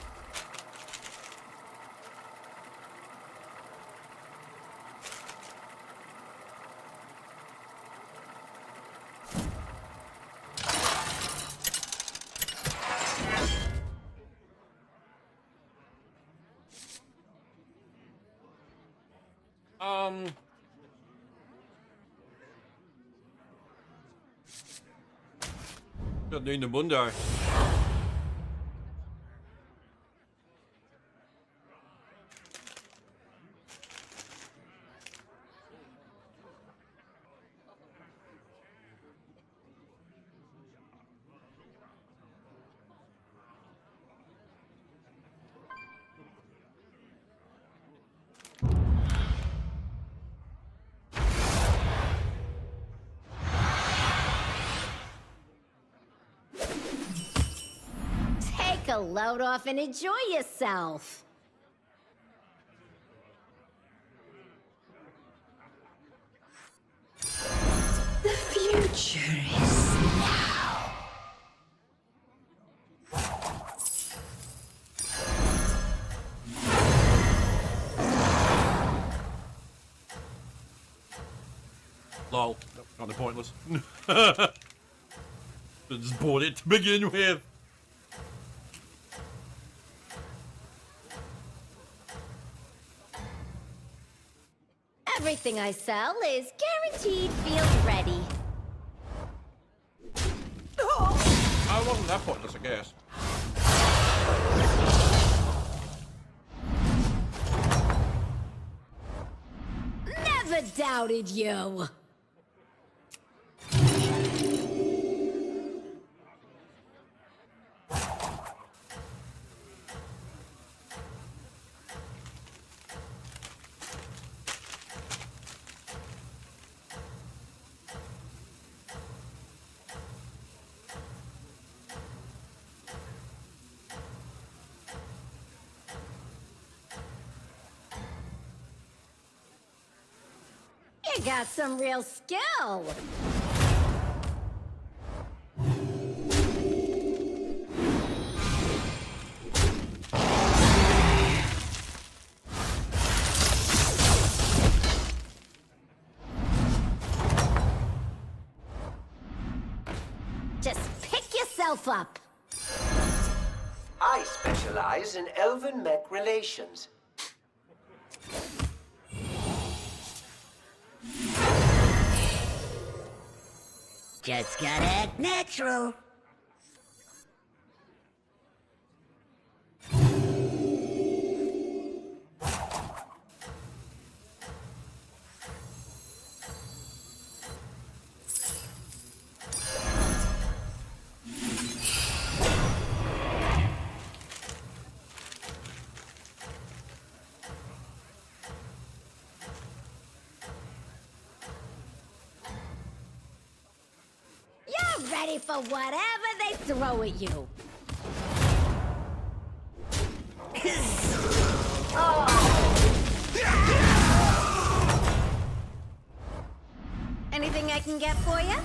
Got Nina Mundo. Take a load off and enjoy yourself. The future is now. Lol. Kind of pointless. Just bought it to begin with. Everything I sell is guaranteed field ready. I wasn't that pointless, I guess. Never doubted you. You got some real skill. Just pick yourself up. I specialize in elven mech relations. Just gotta act natural. You're ready for whatever they throw at you. Anything I can get for you?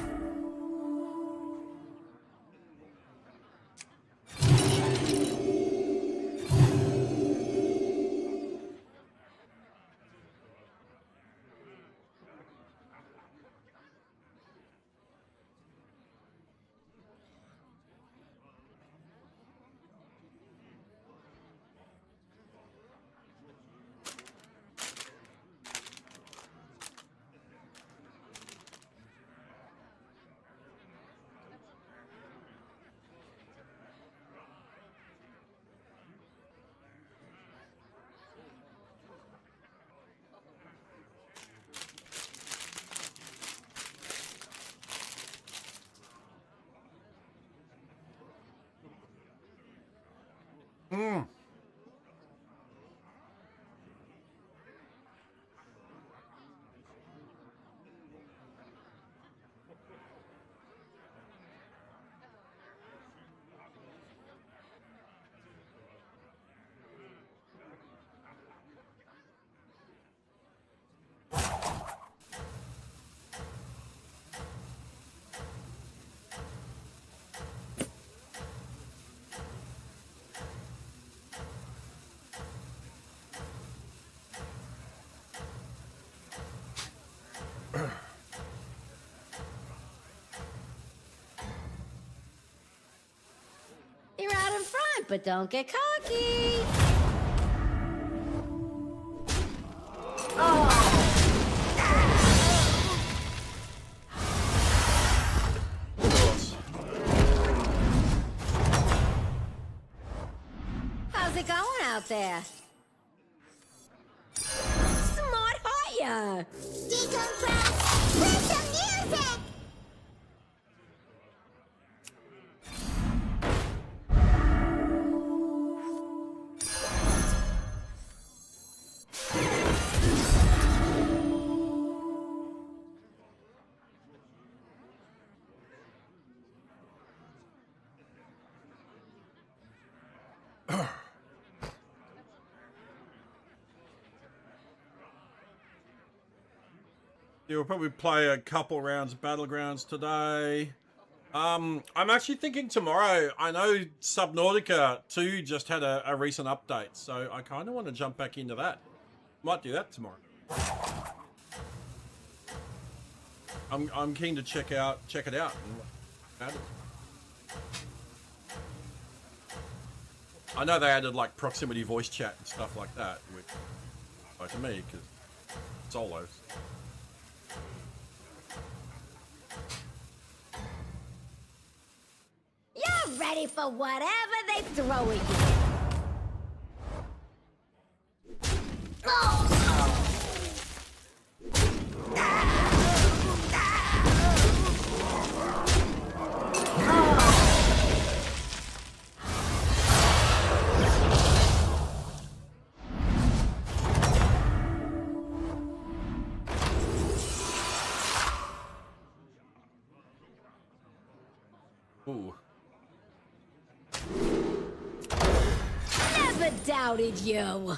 You're out in front, but don't get cocky. How's it going out there? Smart hire. Decompress with some music. Yeah, we'll probably play a couple rounds of Battlegrounds today. I'm actually thinking tomorrow. I know Subnautica 2 just had a recent update, so I kind of want to jump back into that. Might do that tomorrow. I'm keen to check it out. I know they added like proximity voice chat and stuff like that, which, like, to me, because solos. You're ready for whatever they throw at you. Ooh. Never doubted you.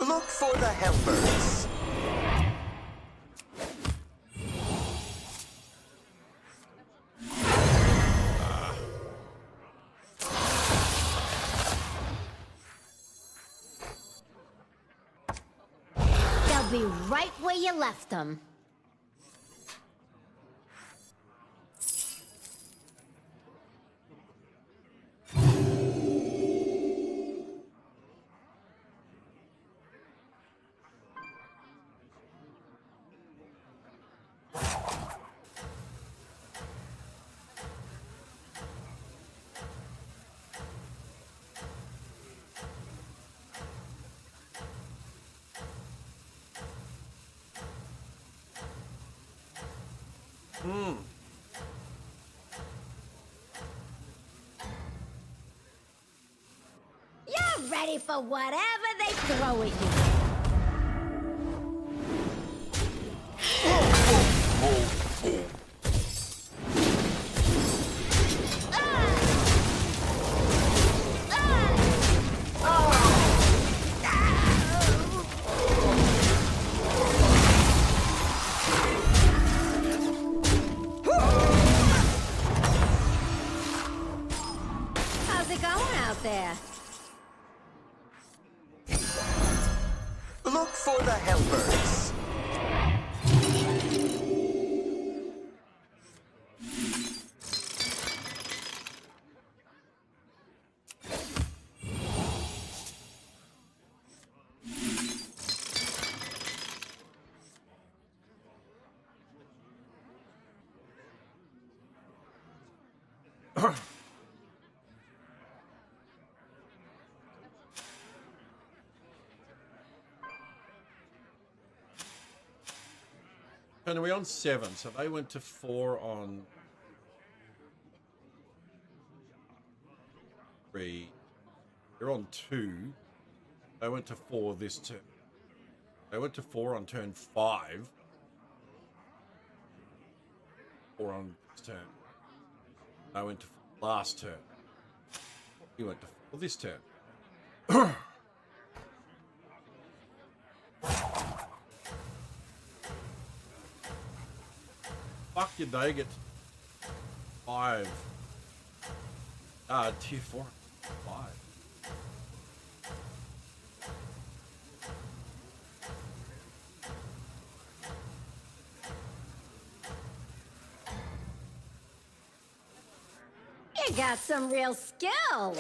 Look for the helpers. They'll be right where you left them. You're ready for whatever they throw at you. How's it going out there? Look for the helpers. And are we on 7? So they went to 4 on 3. They're on 2. They went to 4 this turn. They went to 4 on turn 5. 4 on this turn. I went to 4 last turn. He went to 4 this turn. Fuck did they get 5? Tier 4. 5. You got some real skill.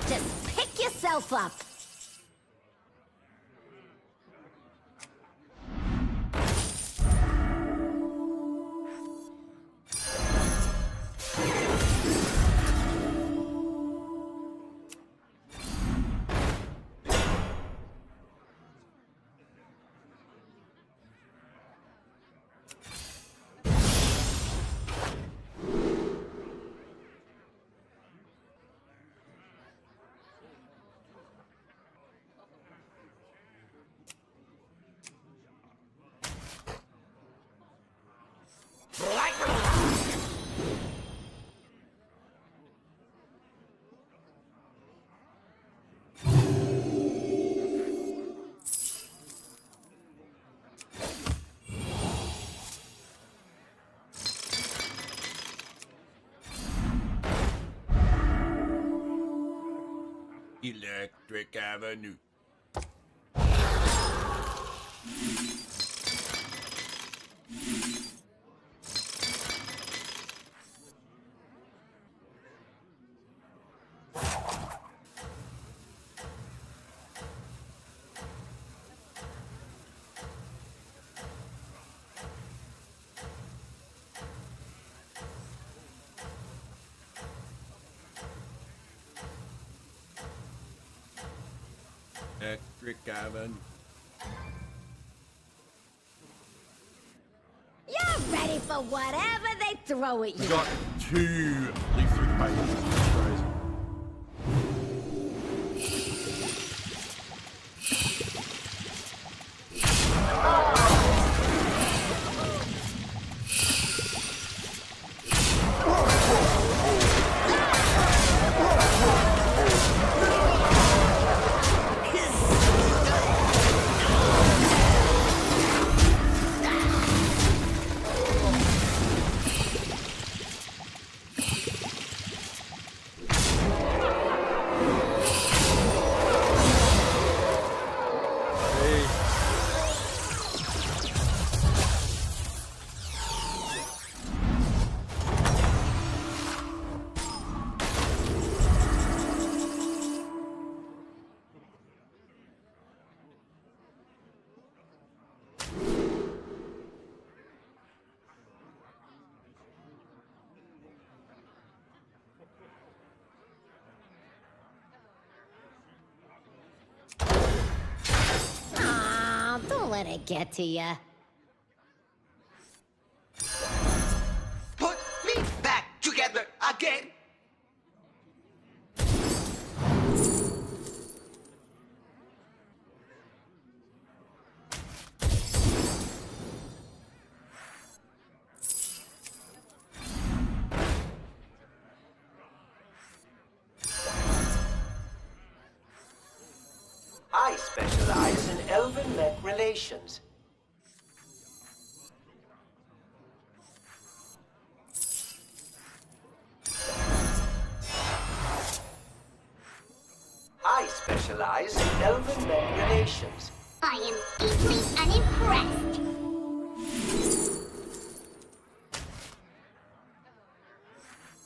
Just pick yourself up. Electric Avenue. Electric Avenue. You're ready for whatever they throw at you. We got 2 leaf through the pages. That's crazy. Don't let it get to ya. Put me back together again. I specialize in elven-mech relations. I specialize in elven-mech relations. I am deeply unimpressed.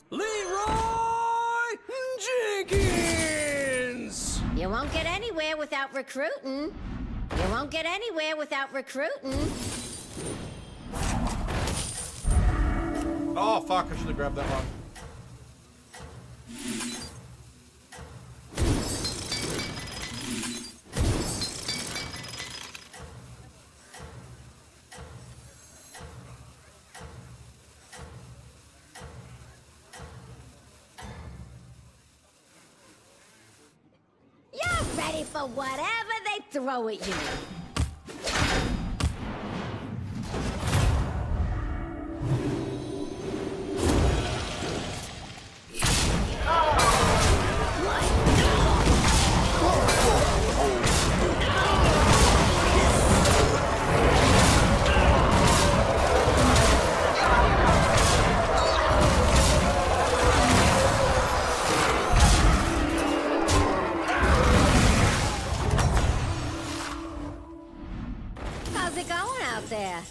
Leroy Jenkins! You won't get anywhere without recruiting. You won't get anywhere without recruiting. Oh, fuck, I should have grabbed that one. You're ready for whatever they throw at you. How's it going out there?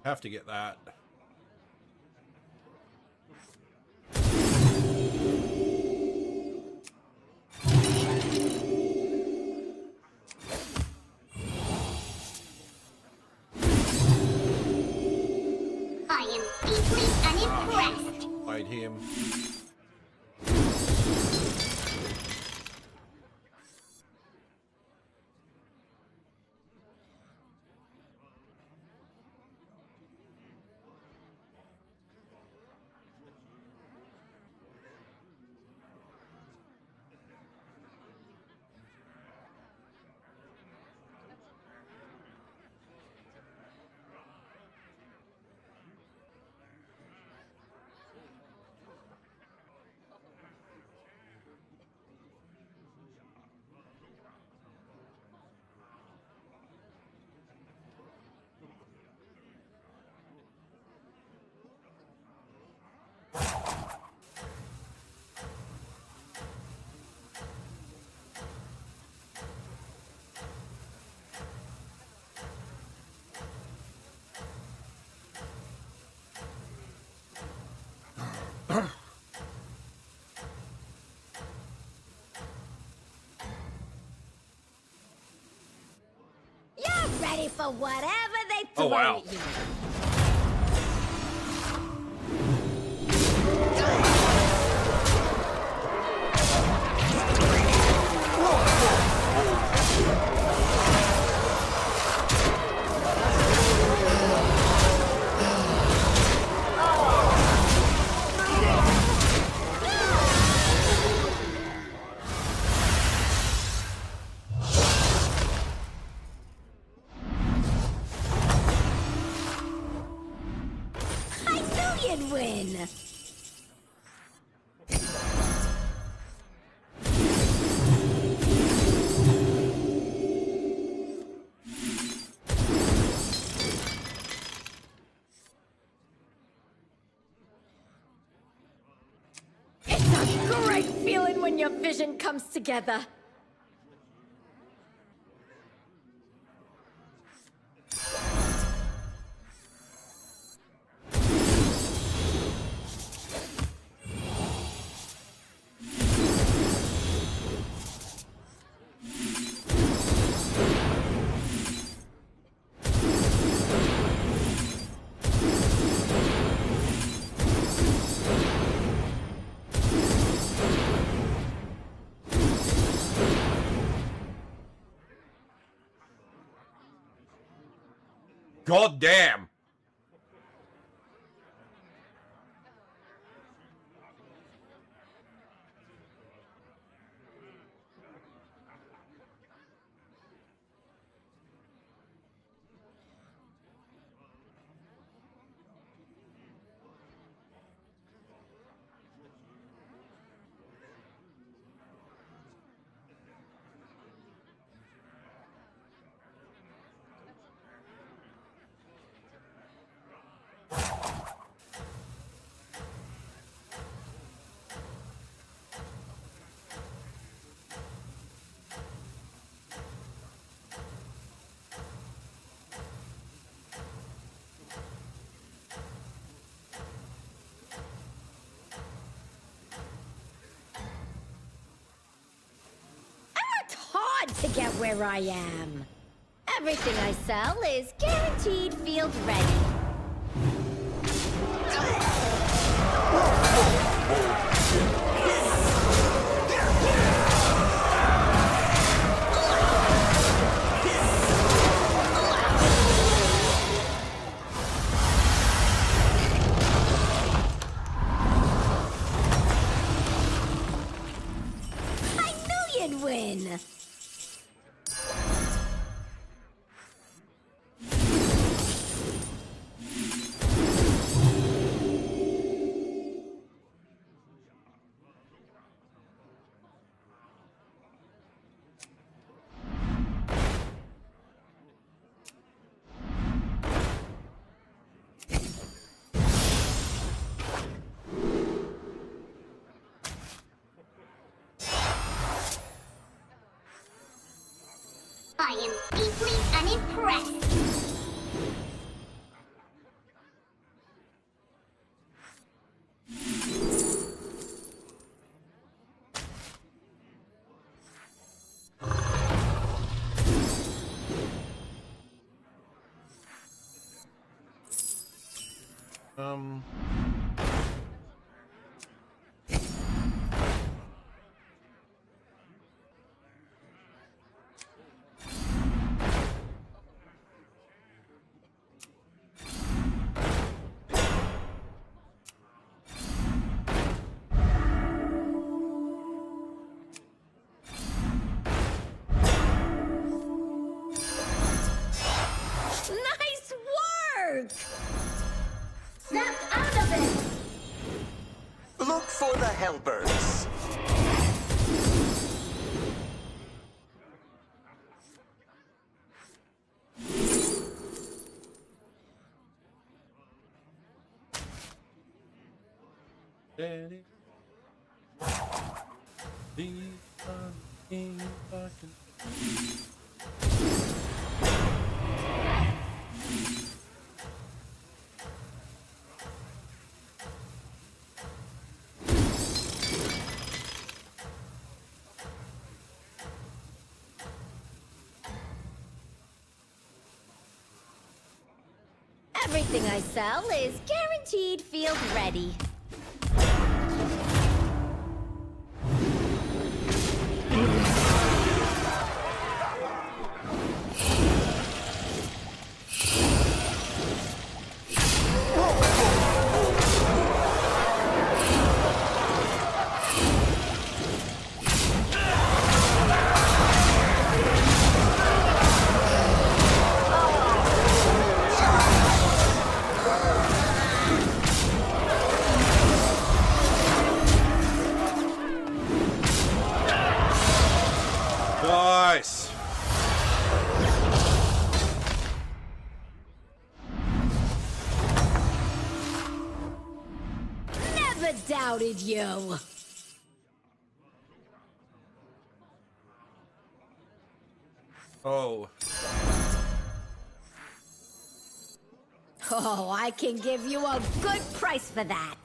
Have to get that. I am deeply unimpressed. Fight him. You're ready for whatever they throw Oh, wow. at you. I knew you'd win. It's a great feeling when your vision comes together. God damn. Hard to get where I am. Everything I sell is guaranteed field ready. I knew you'd win. I am deeply unimpressed. Nice work! Snap out of it! Look for the helpers. Daddy. Everything I sell is guaranteed field ready. Nice. Never doubted you. Oh. Oh, I can give you a good price for that.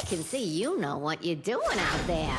can see you know what you're doing out there.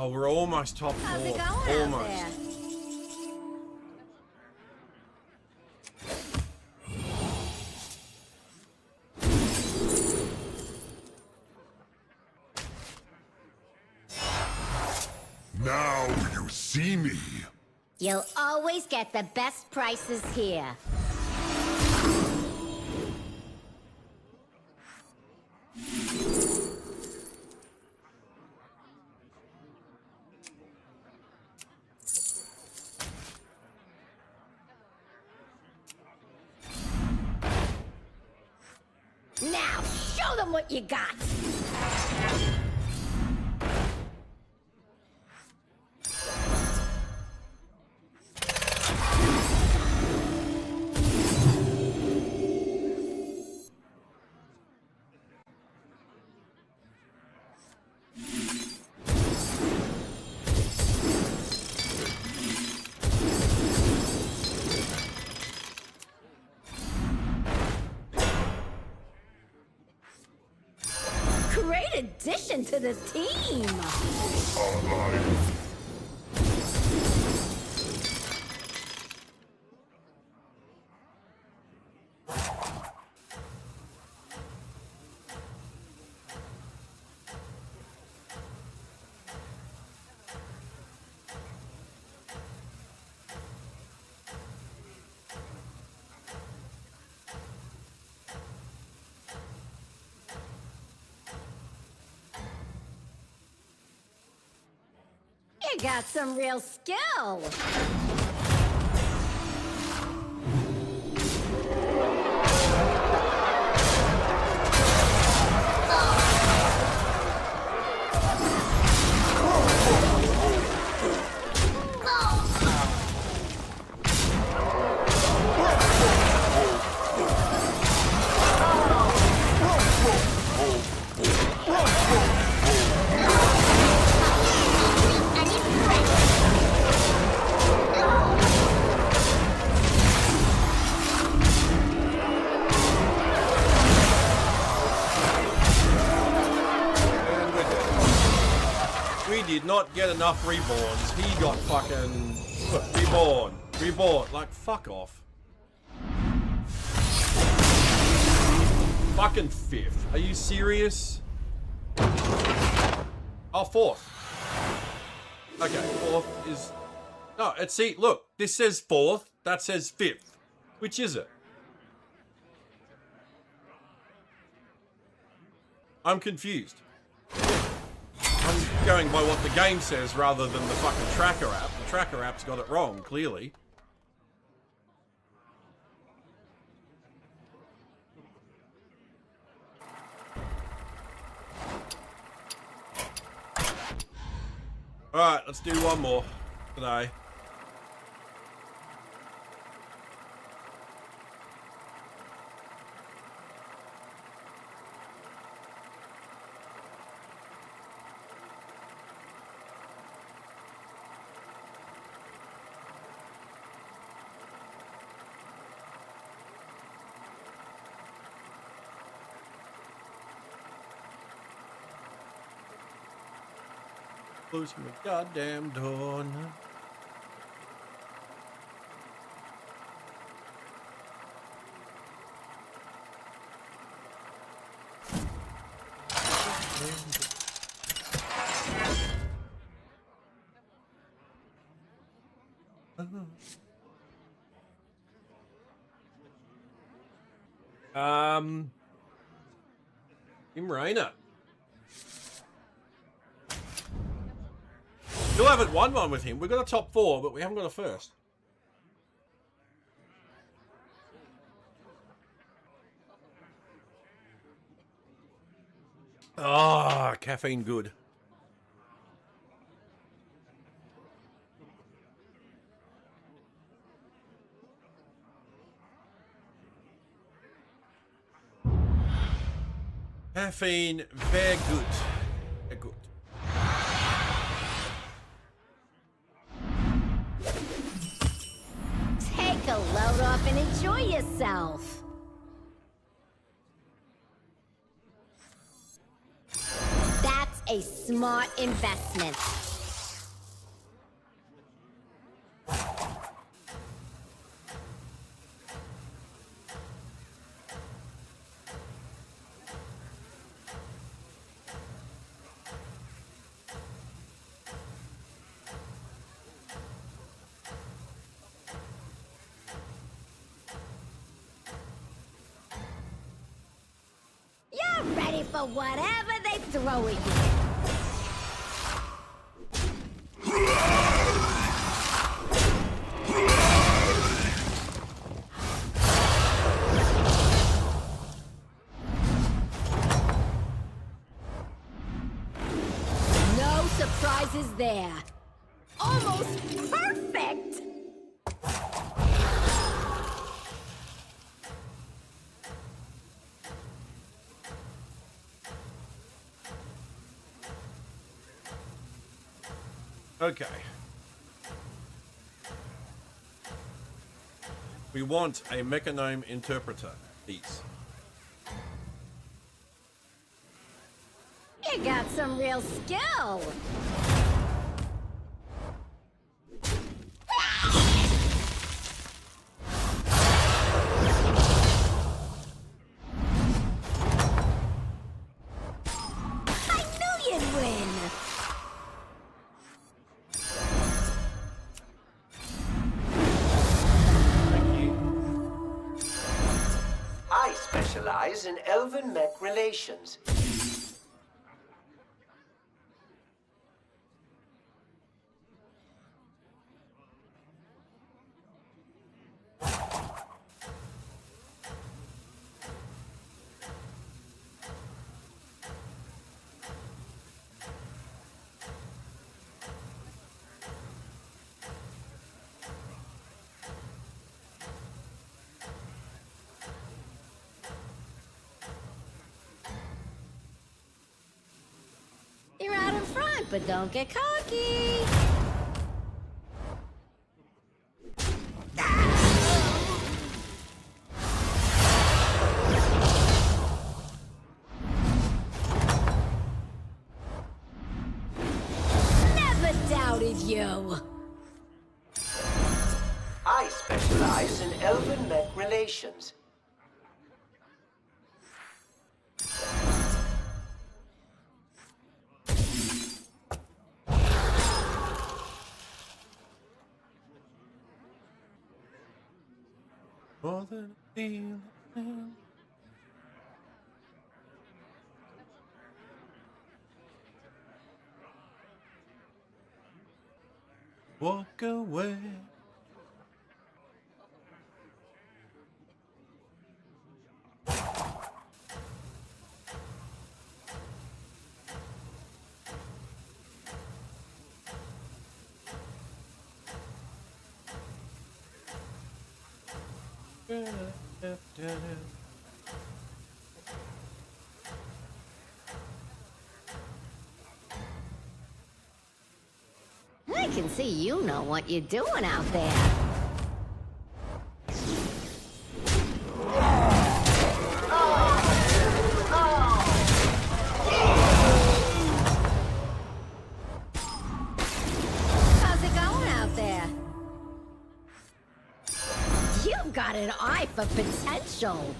Oh, we're almost top four. How's it going Almost. out there? Now you see me. You'll always get the best prices here. Now, show them what you got! Great addition to the team! You got some real skill! We did not get enough reborns. He got fucking reborn. Reborn. Like, fuck off. Fucking fifth. Are you serious? Oh, fourth. Okay, fourth is... No, it's... See, look. This says fourth. That says fifth. Which is it? I'm confused. I'm going by what the game says rather than the fucking tracker app. The tracker app's got it wrong, clearly. Alright, let's do one more today. Closing the goddamn door now. Imrainer. Still haven't won one with him. We've got a top 4, but we haven't got a first. Ah, caffeine good. Caffeine, very good. Very good. Take a load off and enjoy yourself. That's a smart investment. You're ready for whatever they throw at you. No surprises there. Almost perfect! Okay. We want a mechanome interpreter. These. You got some real skill. I knew you'd win. I specialize in elven mech relations. You're out in front, but don't get cocky. Never doubted you. I specialize in elven mech relations. More than a feeling. Walk away. I can see you know what you're doing out there. How's it going out there? You've got an eye for potential.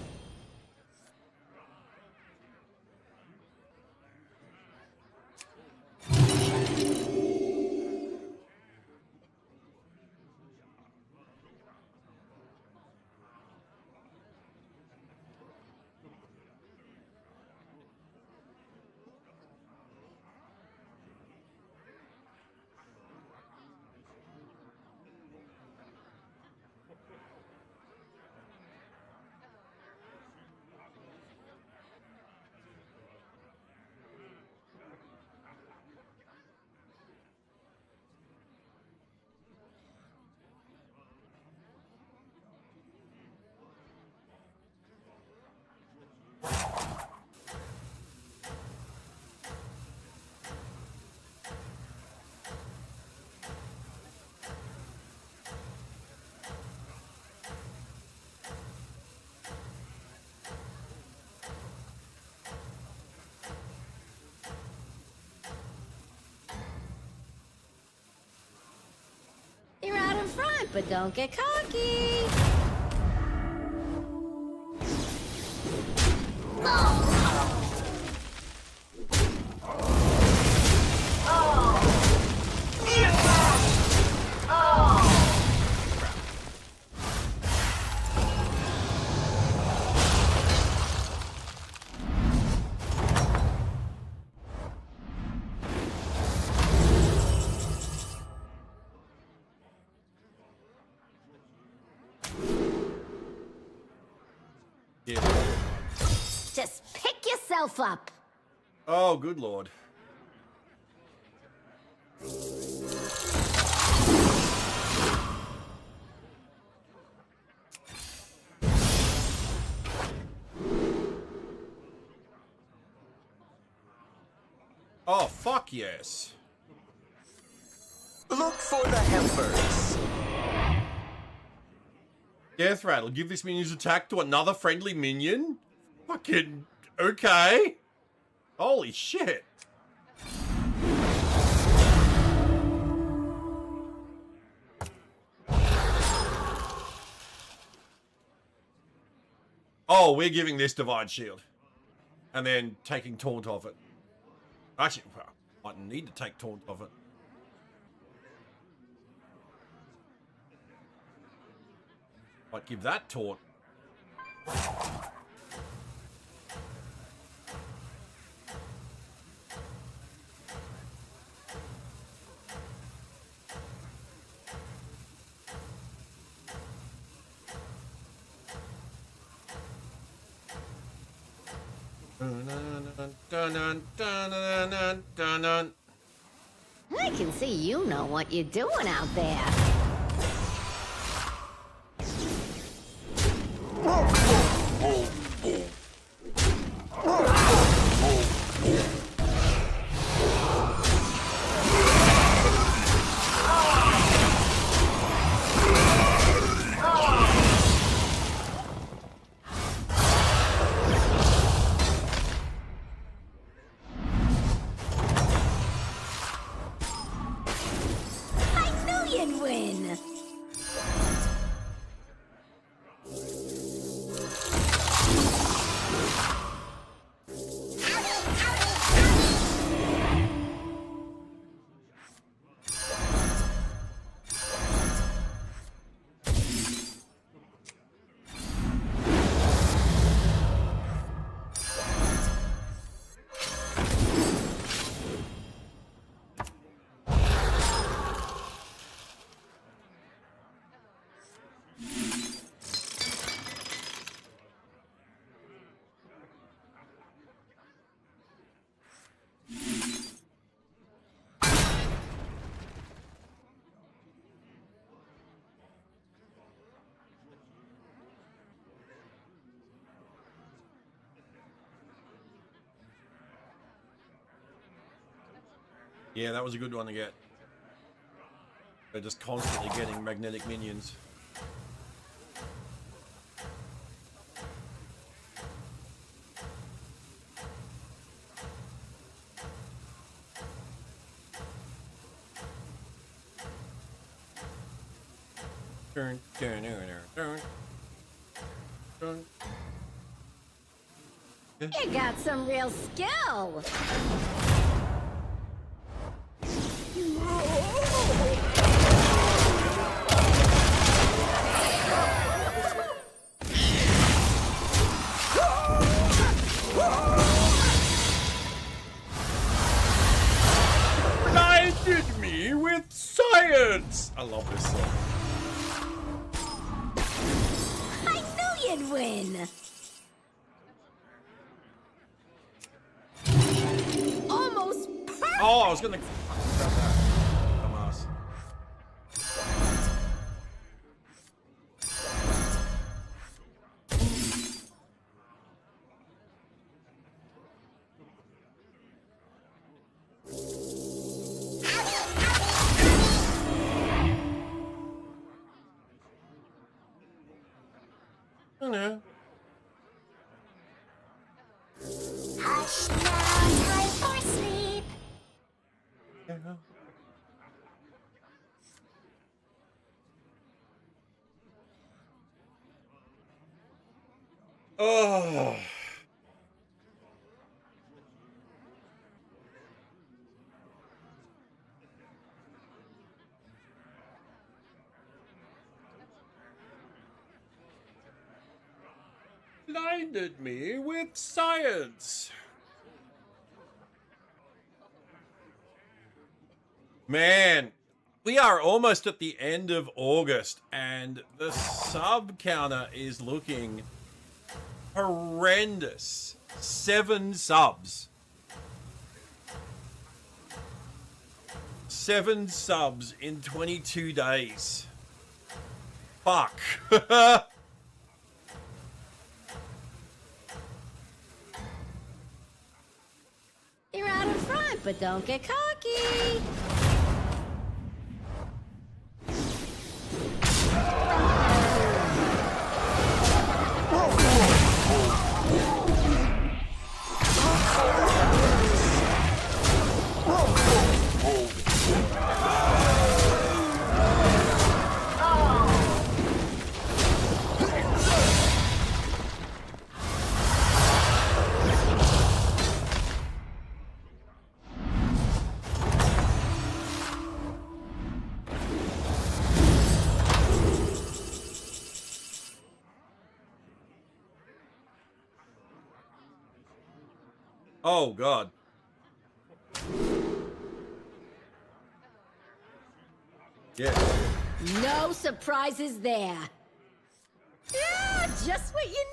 want, but don't get cocky. Yeah. Just pick yourself up. Oh, good lord. Oh, fuck yes. Look for the helpers. Death Rattle. Give this minion's attack to another friendly minion? Fucking okay. Holy shit. Oh, we're giving this Divine Shield. And then taking Taunt off it. Actually, I need to take Taunt off it. Might give that Taunt. I can see you know what you're doing out there. Win. Yeah, that was a good one to get. They're just constantly getting magnetic minions. Turn, turn, turn, turn, turn. You got some real skill. Blinded me with science! I love this song. I knew you'd win. Almost perfect. Oh, I was gonna. Dumbass. I know. Hush now, time for sleep. Oh. Blinded me with science. Man, we are almost at the end of August and the sub counter is looking horrendous. 7 subs. 7 subs in 22 days. Fuck. You're out in front, but don't get cocky. Oh, God. Yeah. No surprises there. Yeah, just what you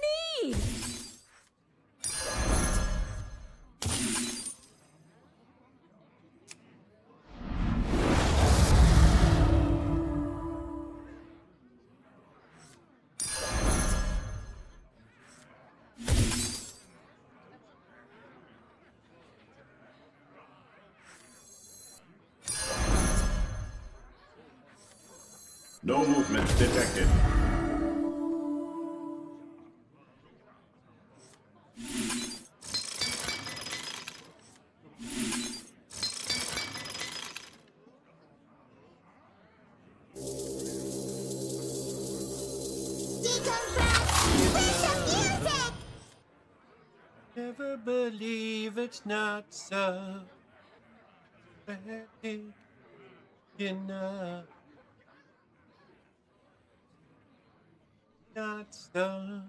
need. No movement detected. Never believe it's not so pathetic enough. Not so.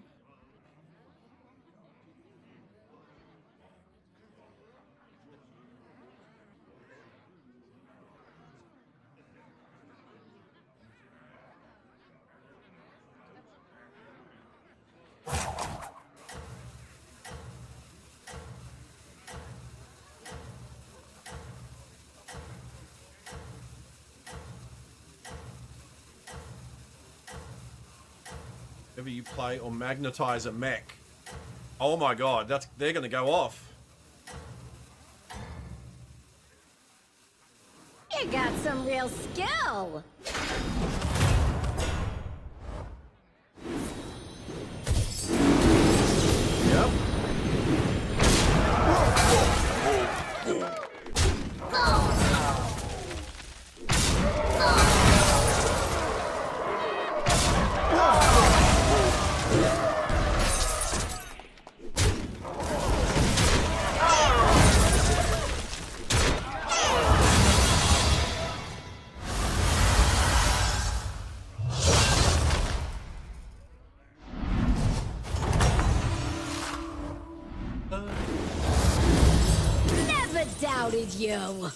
Whenever you play or magnetize a mech. Oh my God, they're gonna go off. You got some real skill. Yep. Never doubted you.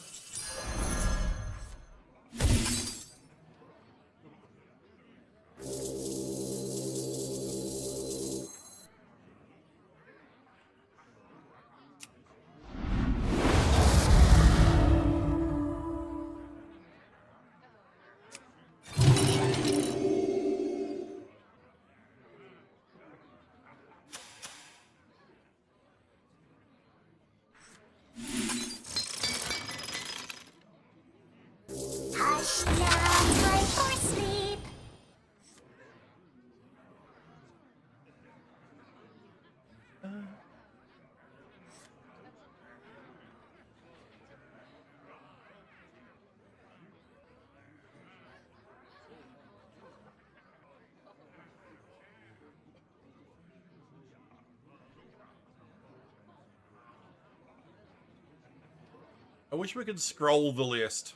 I wish we could scroll the list.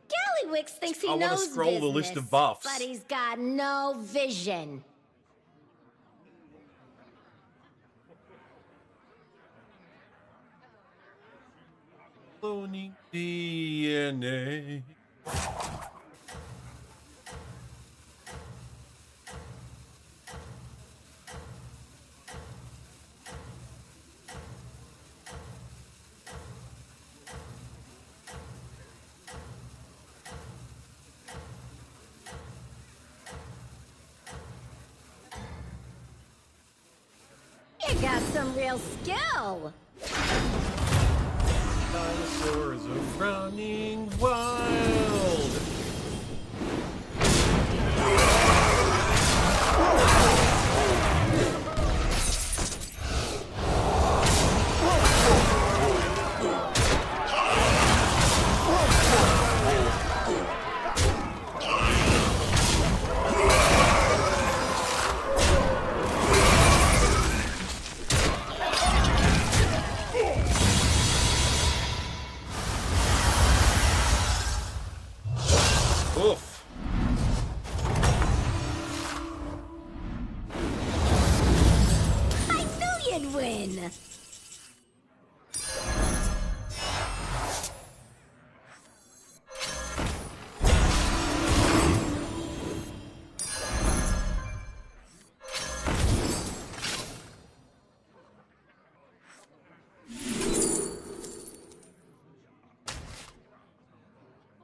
Gallywix thinks he I wanna knows scroll business, the list of buffs. but he's got no vision. Cloning DNA. You got some real skill. Dinosaurs are running wild. Oof. I knew you'd win.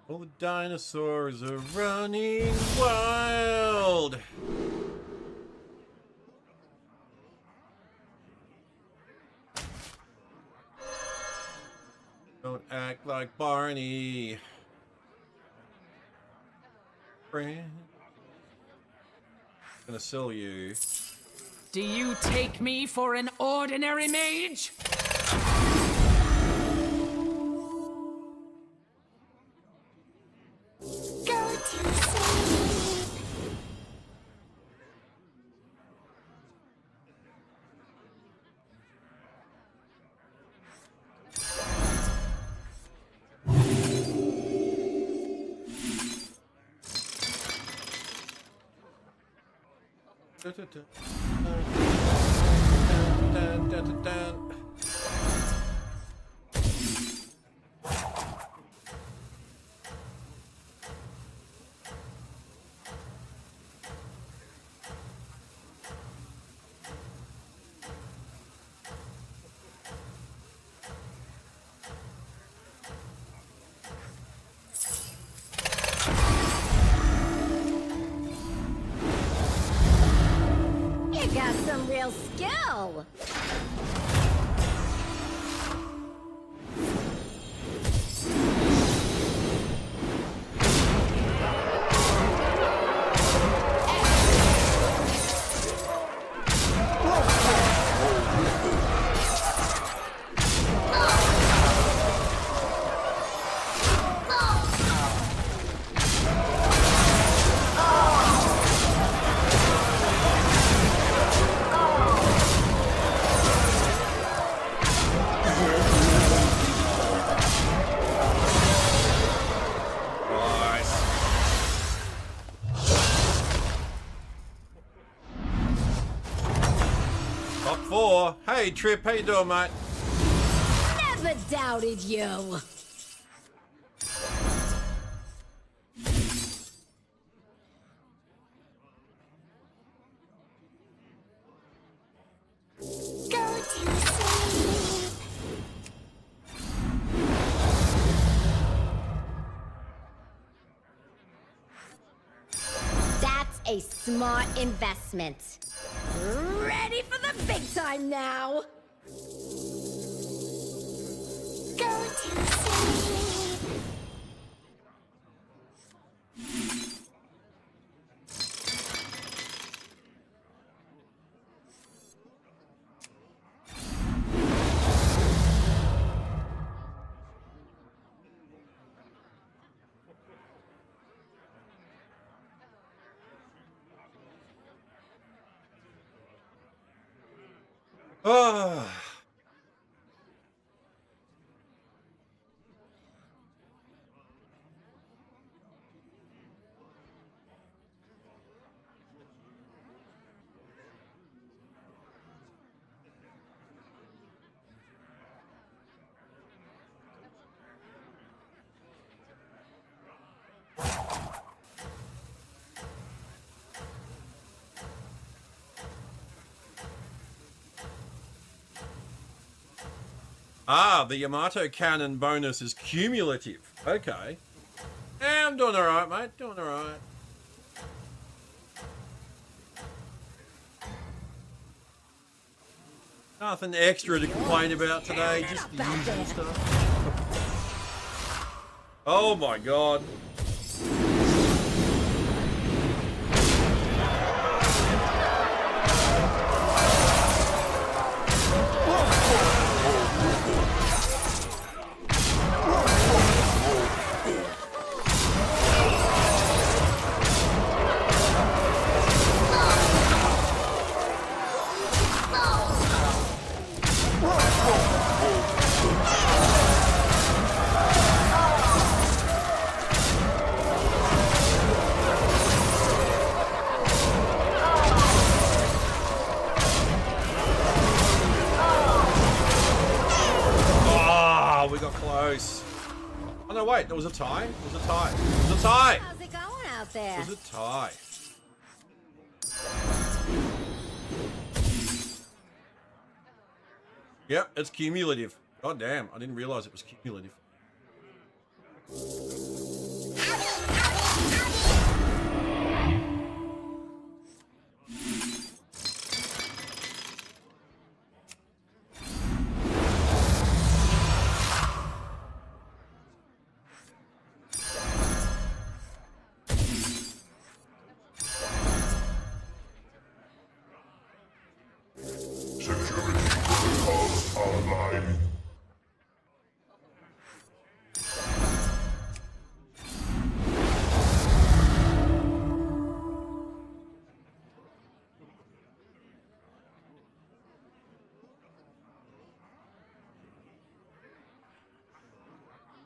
All the dinosaurs are running wild. Don't act like Barney. Friend. I'm gonna sell you. Do you take me for an ordinary mage? Go to sleep. Dun, dun, dun, dun, dun. You got some real skill. Top 4. Hey, Trip, how you doing, mate? Never doubted you. Go to sleep. That's a smart investment. Ready for the big time now. Go to sleep. Ah. Ah, the Yamato cannon bonus is cumulative. Okay. Yeah, I'm doing alright, mate. Doing alright. Nothing extra to complain about today, just the usual stuff. Oh my god. We got close. Oh no, wait, there was a tie? It was a tie. It was a tie! How's it going out there? It was a tie. Yep, it's cumulative. God damn, I didn't realize it was cumulative.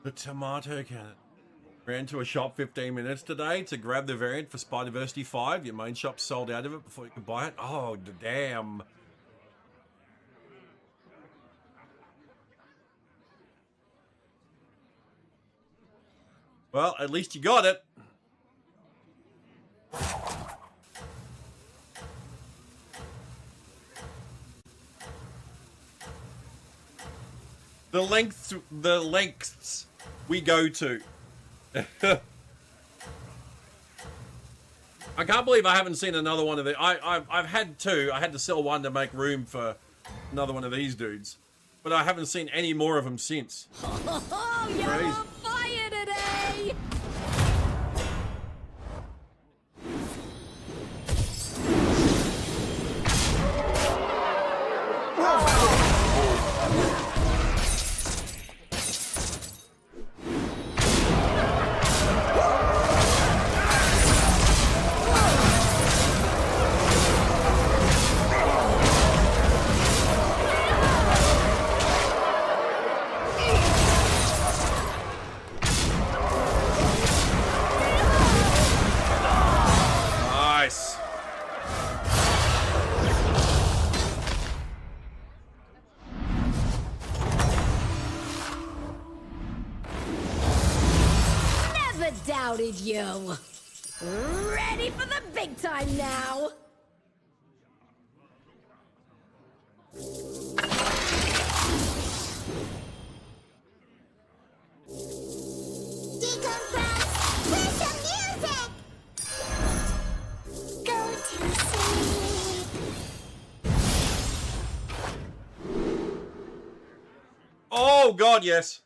The tomato cannon. Ran to a shop 15 minutes today to grab the variant for Spider-Versity 5. Your main shop sold out of it before you could buy it. Oh, damn. Well, at least you got it. The lengths we go to. I can't believe I haven't seen another one of the. I've had two. I had to sell one to make room for another one of these dudes, but I haven't seen any more of them since. Oh, you're on fire today! Nice. Never doubted you. Ready for the big time now. Decompress with some music. Go to sleep. Oh god, yes.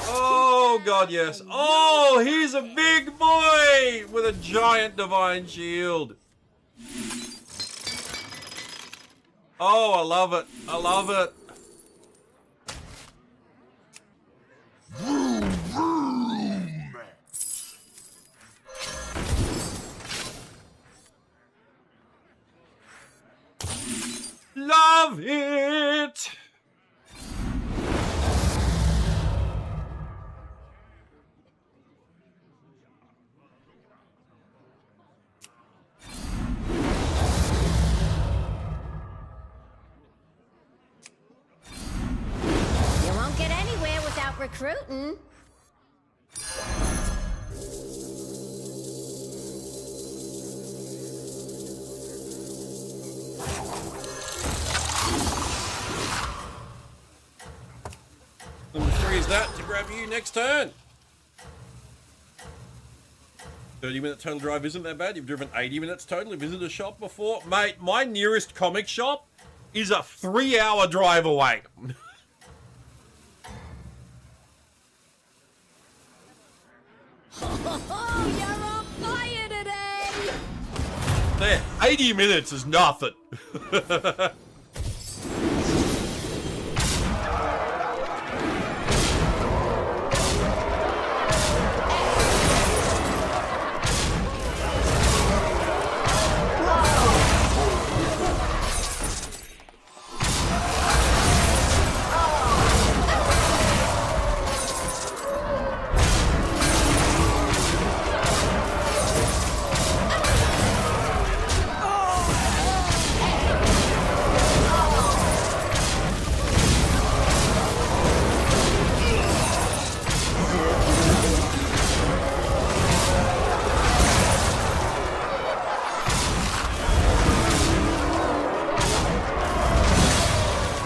Oh god, yes. Oh, he's a big boy with a giant divine shield. Oh, I love it. I love it. Love it. You won't get anywhere without recruiting. use that to grab you next turn. 30-minute turn drive isn't that bad. You've driven 80 minutes total. You visited a shop before. Mate, my nearest comic shop is a 3-hour drive away. Oh, you're on fire today! There, 80 minutes is nothing.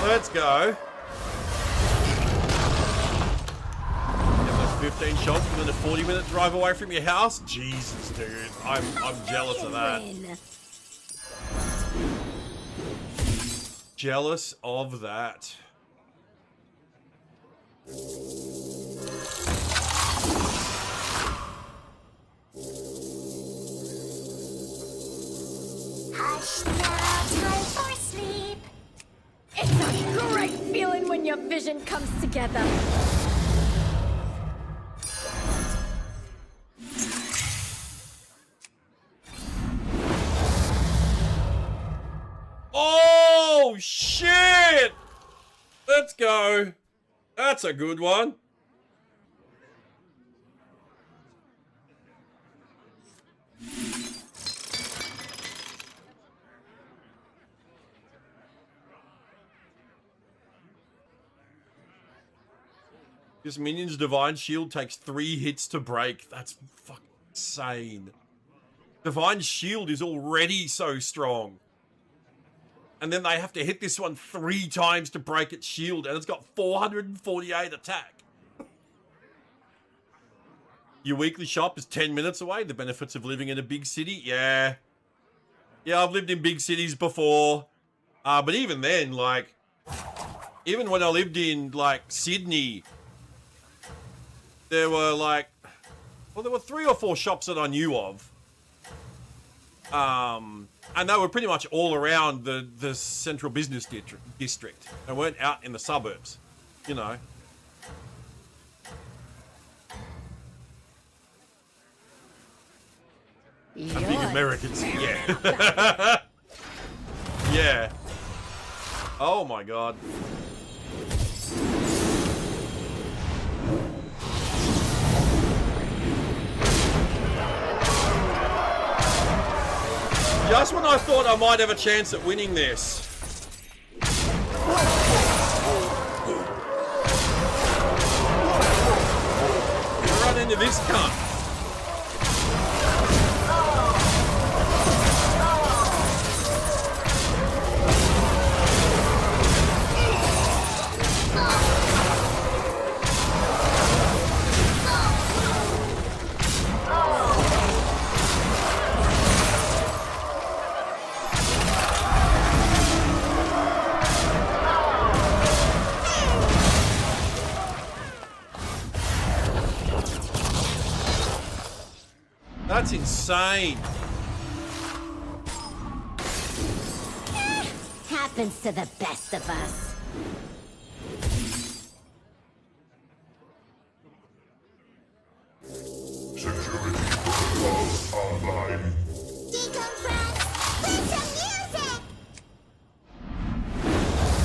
Let's go. Get those 15 shots within a 40-minute drive away from your house. Jesus, dude. I'm jealous of that. Jealous of that. Hush now, time for sleep. It's a great feeling when your vision comes together. Oh, shit! Let's go. That's a good one. This minion's Divine Shield takes 3 hits to break. That's fucking insane. Divine Shield is already so strong. And then they have to hit this one 3 times to break its shield, and it's got 448 attack. Your weekly shop is 10 minutes away. The benefits of living in a big city? Yeah. Yeah, I've lived in big cities before. But even then, like, even when I lived in, like, Sydney, there were, like, well, there were 3 or 4 shops that I knew of. And they were pretty much all around the central business district. They weren't out in the suburbs, you know. I think Americans, yeah. Yeah. Oh my God. Just when I thought I might have a chance at winning this. I run into this cunt. That's insane. Happens to the best of us. Security protocols online. Decompress. Play some music.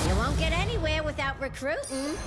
You won't get anywhere without recruiting.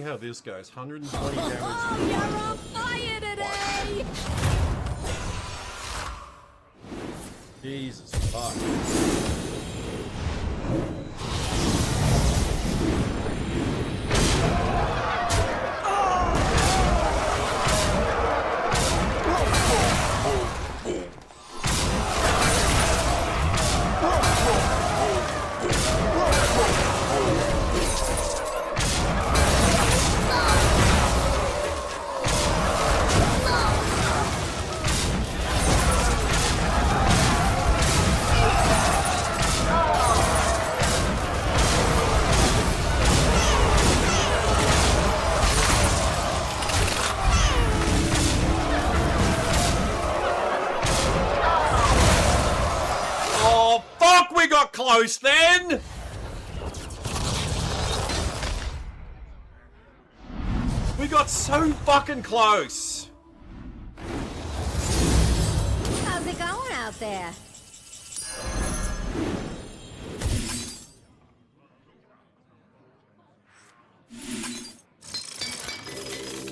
how this goes. 120 damage. Oh, you're on fire today! Jesus fuck. Oh, fuck, we got close then! We got so fucking close! How's it going out there?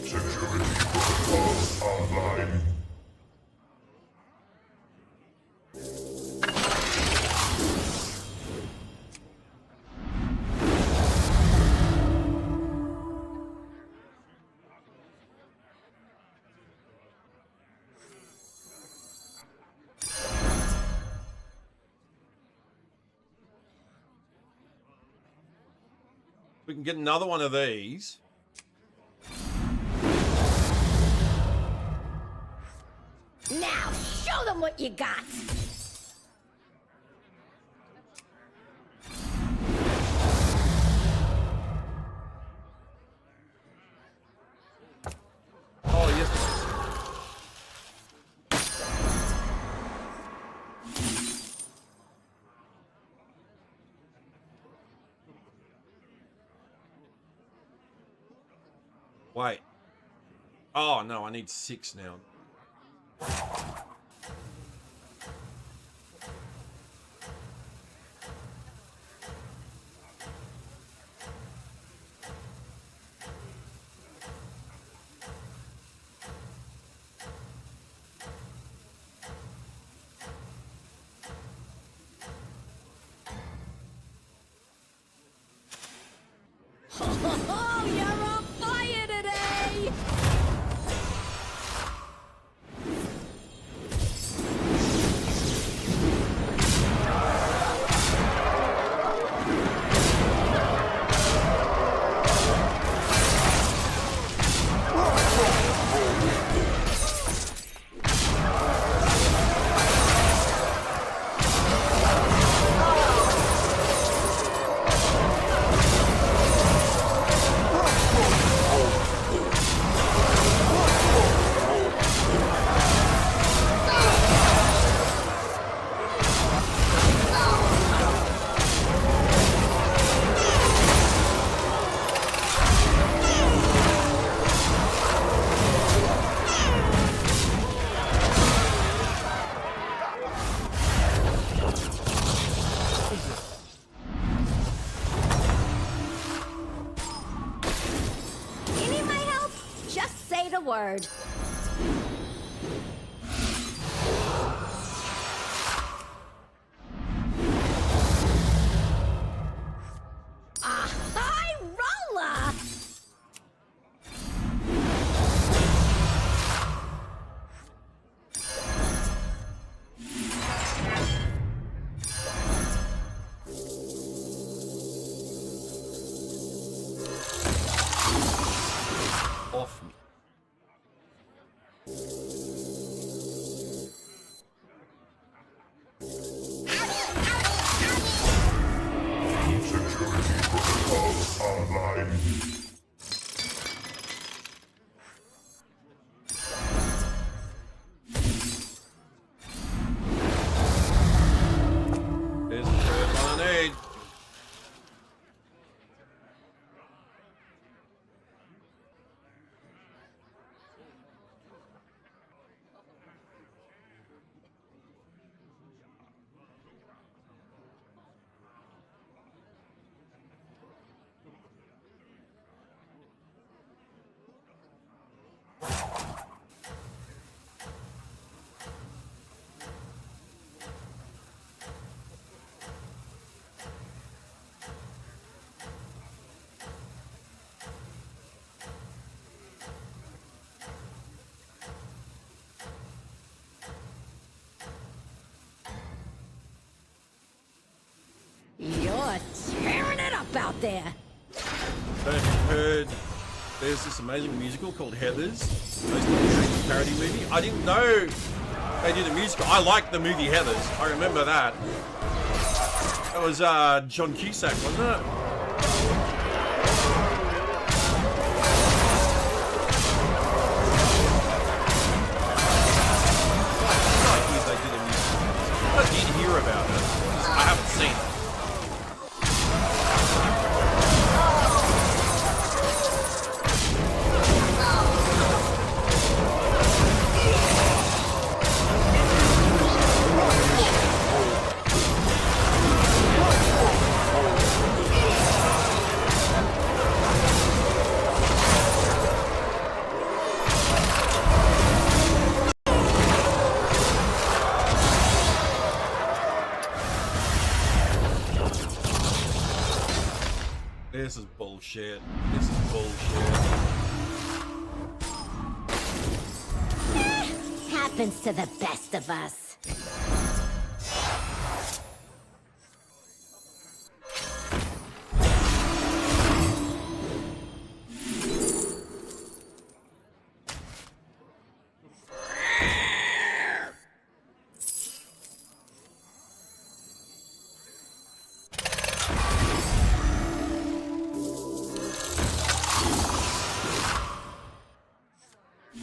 Security protocols online. We can get another one of these. Now, show them what you got! Oh, yes. Wait. Oh, no, I need 6 now. Oh, you're on fire today! You need my help? Just say the word. A high roller! Off me. are tearing it up out there. I don't know if you've heard, there's this amazing musical called Heathers, based on a parody movie. I didn't know they did a musical. I liked the movie Heathers. I remember that. That was John Cusack, wasn't it? I did hear about it. I haven't seen it. This is bullshit. This is bullshit. Happens to the best of us.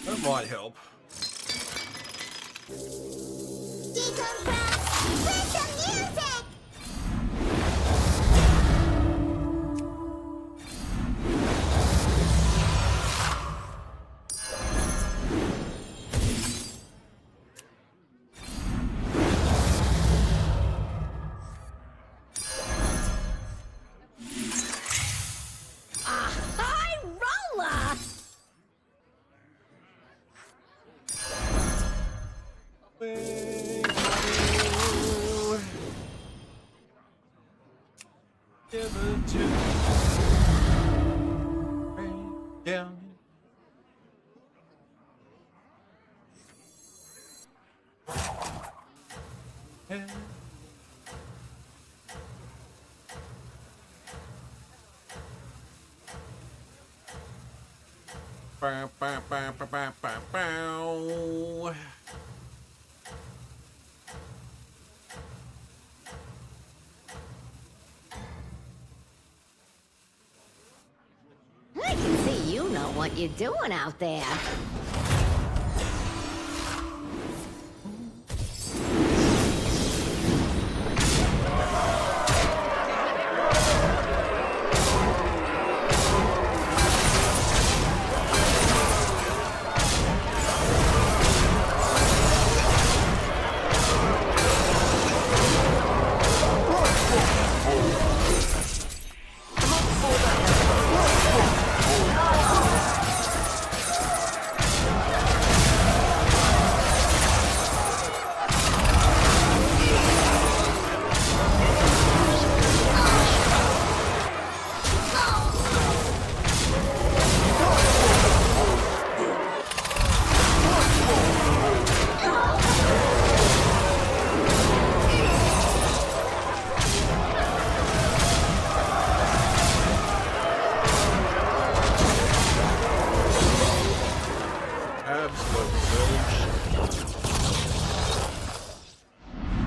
That might help. High roller! Down. Bow, bow, bow, bow, bow, bow, bow. I can see you know what you're doing out there.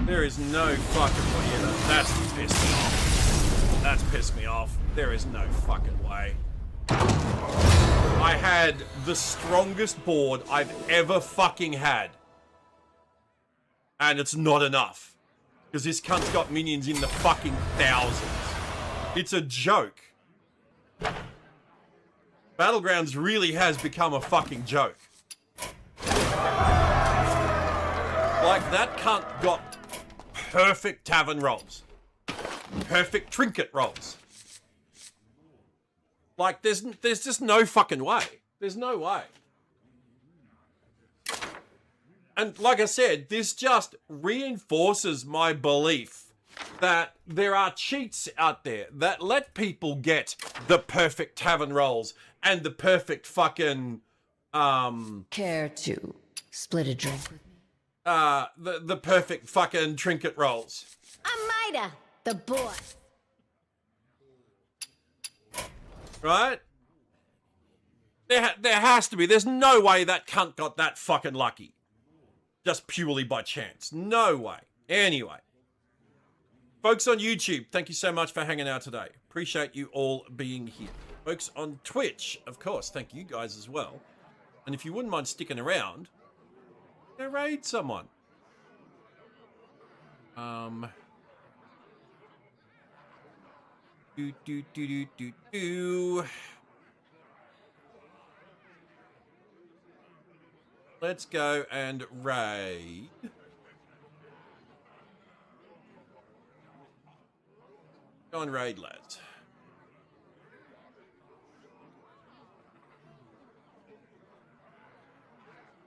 There is no fucking way. Yeah, that's pissed me off. That's pissed me off. There is no fucking way. I had the strongest board I've ever fucking had. And it's not enough. Because this cunt's got minions in the fucking thousands. It's a joke. Battlegrounds really has become a fucking joke. Like, that cunt got perfect tavern rolls. Perfect trinket rolls. Like, there's just no fucking way. There's no way. And like I said, this just reinforces my belief that there are cheats out there that let people get the perfect tavern rolls and the perfect fucking, Care to split a drink with me? the perfect fucking trinket rolls. Amida, the boss. Right? There has to be. There's no way that cunt got that fucking lucky. Just purely by chance. No way. Anyway. Folks on YouTube, thank you so much for hanging out today. Appreciate you all being here. Folks on Twitch, of course, thank you guys as well. And if you wouldn't mind sticking around, go raid someone. Let's go and raid. Go and raid, lads.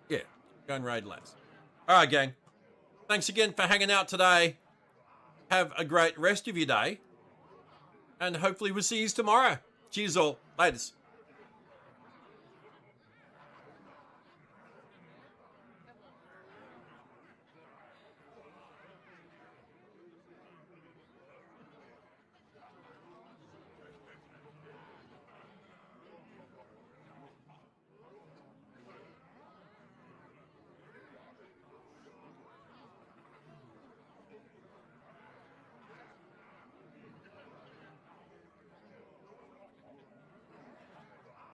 Yeah, go and raid, lads. All right, gang. Thanks again for hanging out today. Have a great rest of your day. And hopefully we'll see you tomorrow. Cheers all. Laters.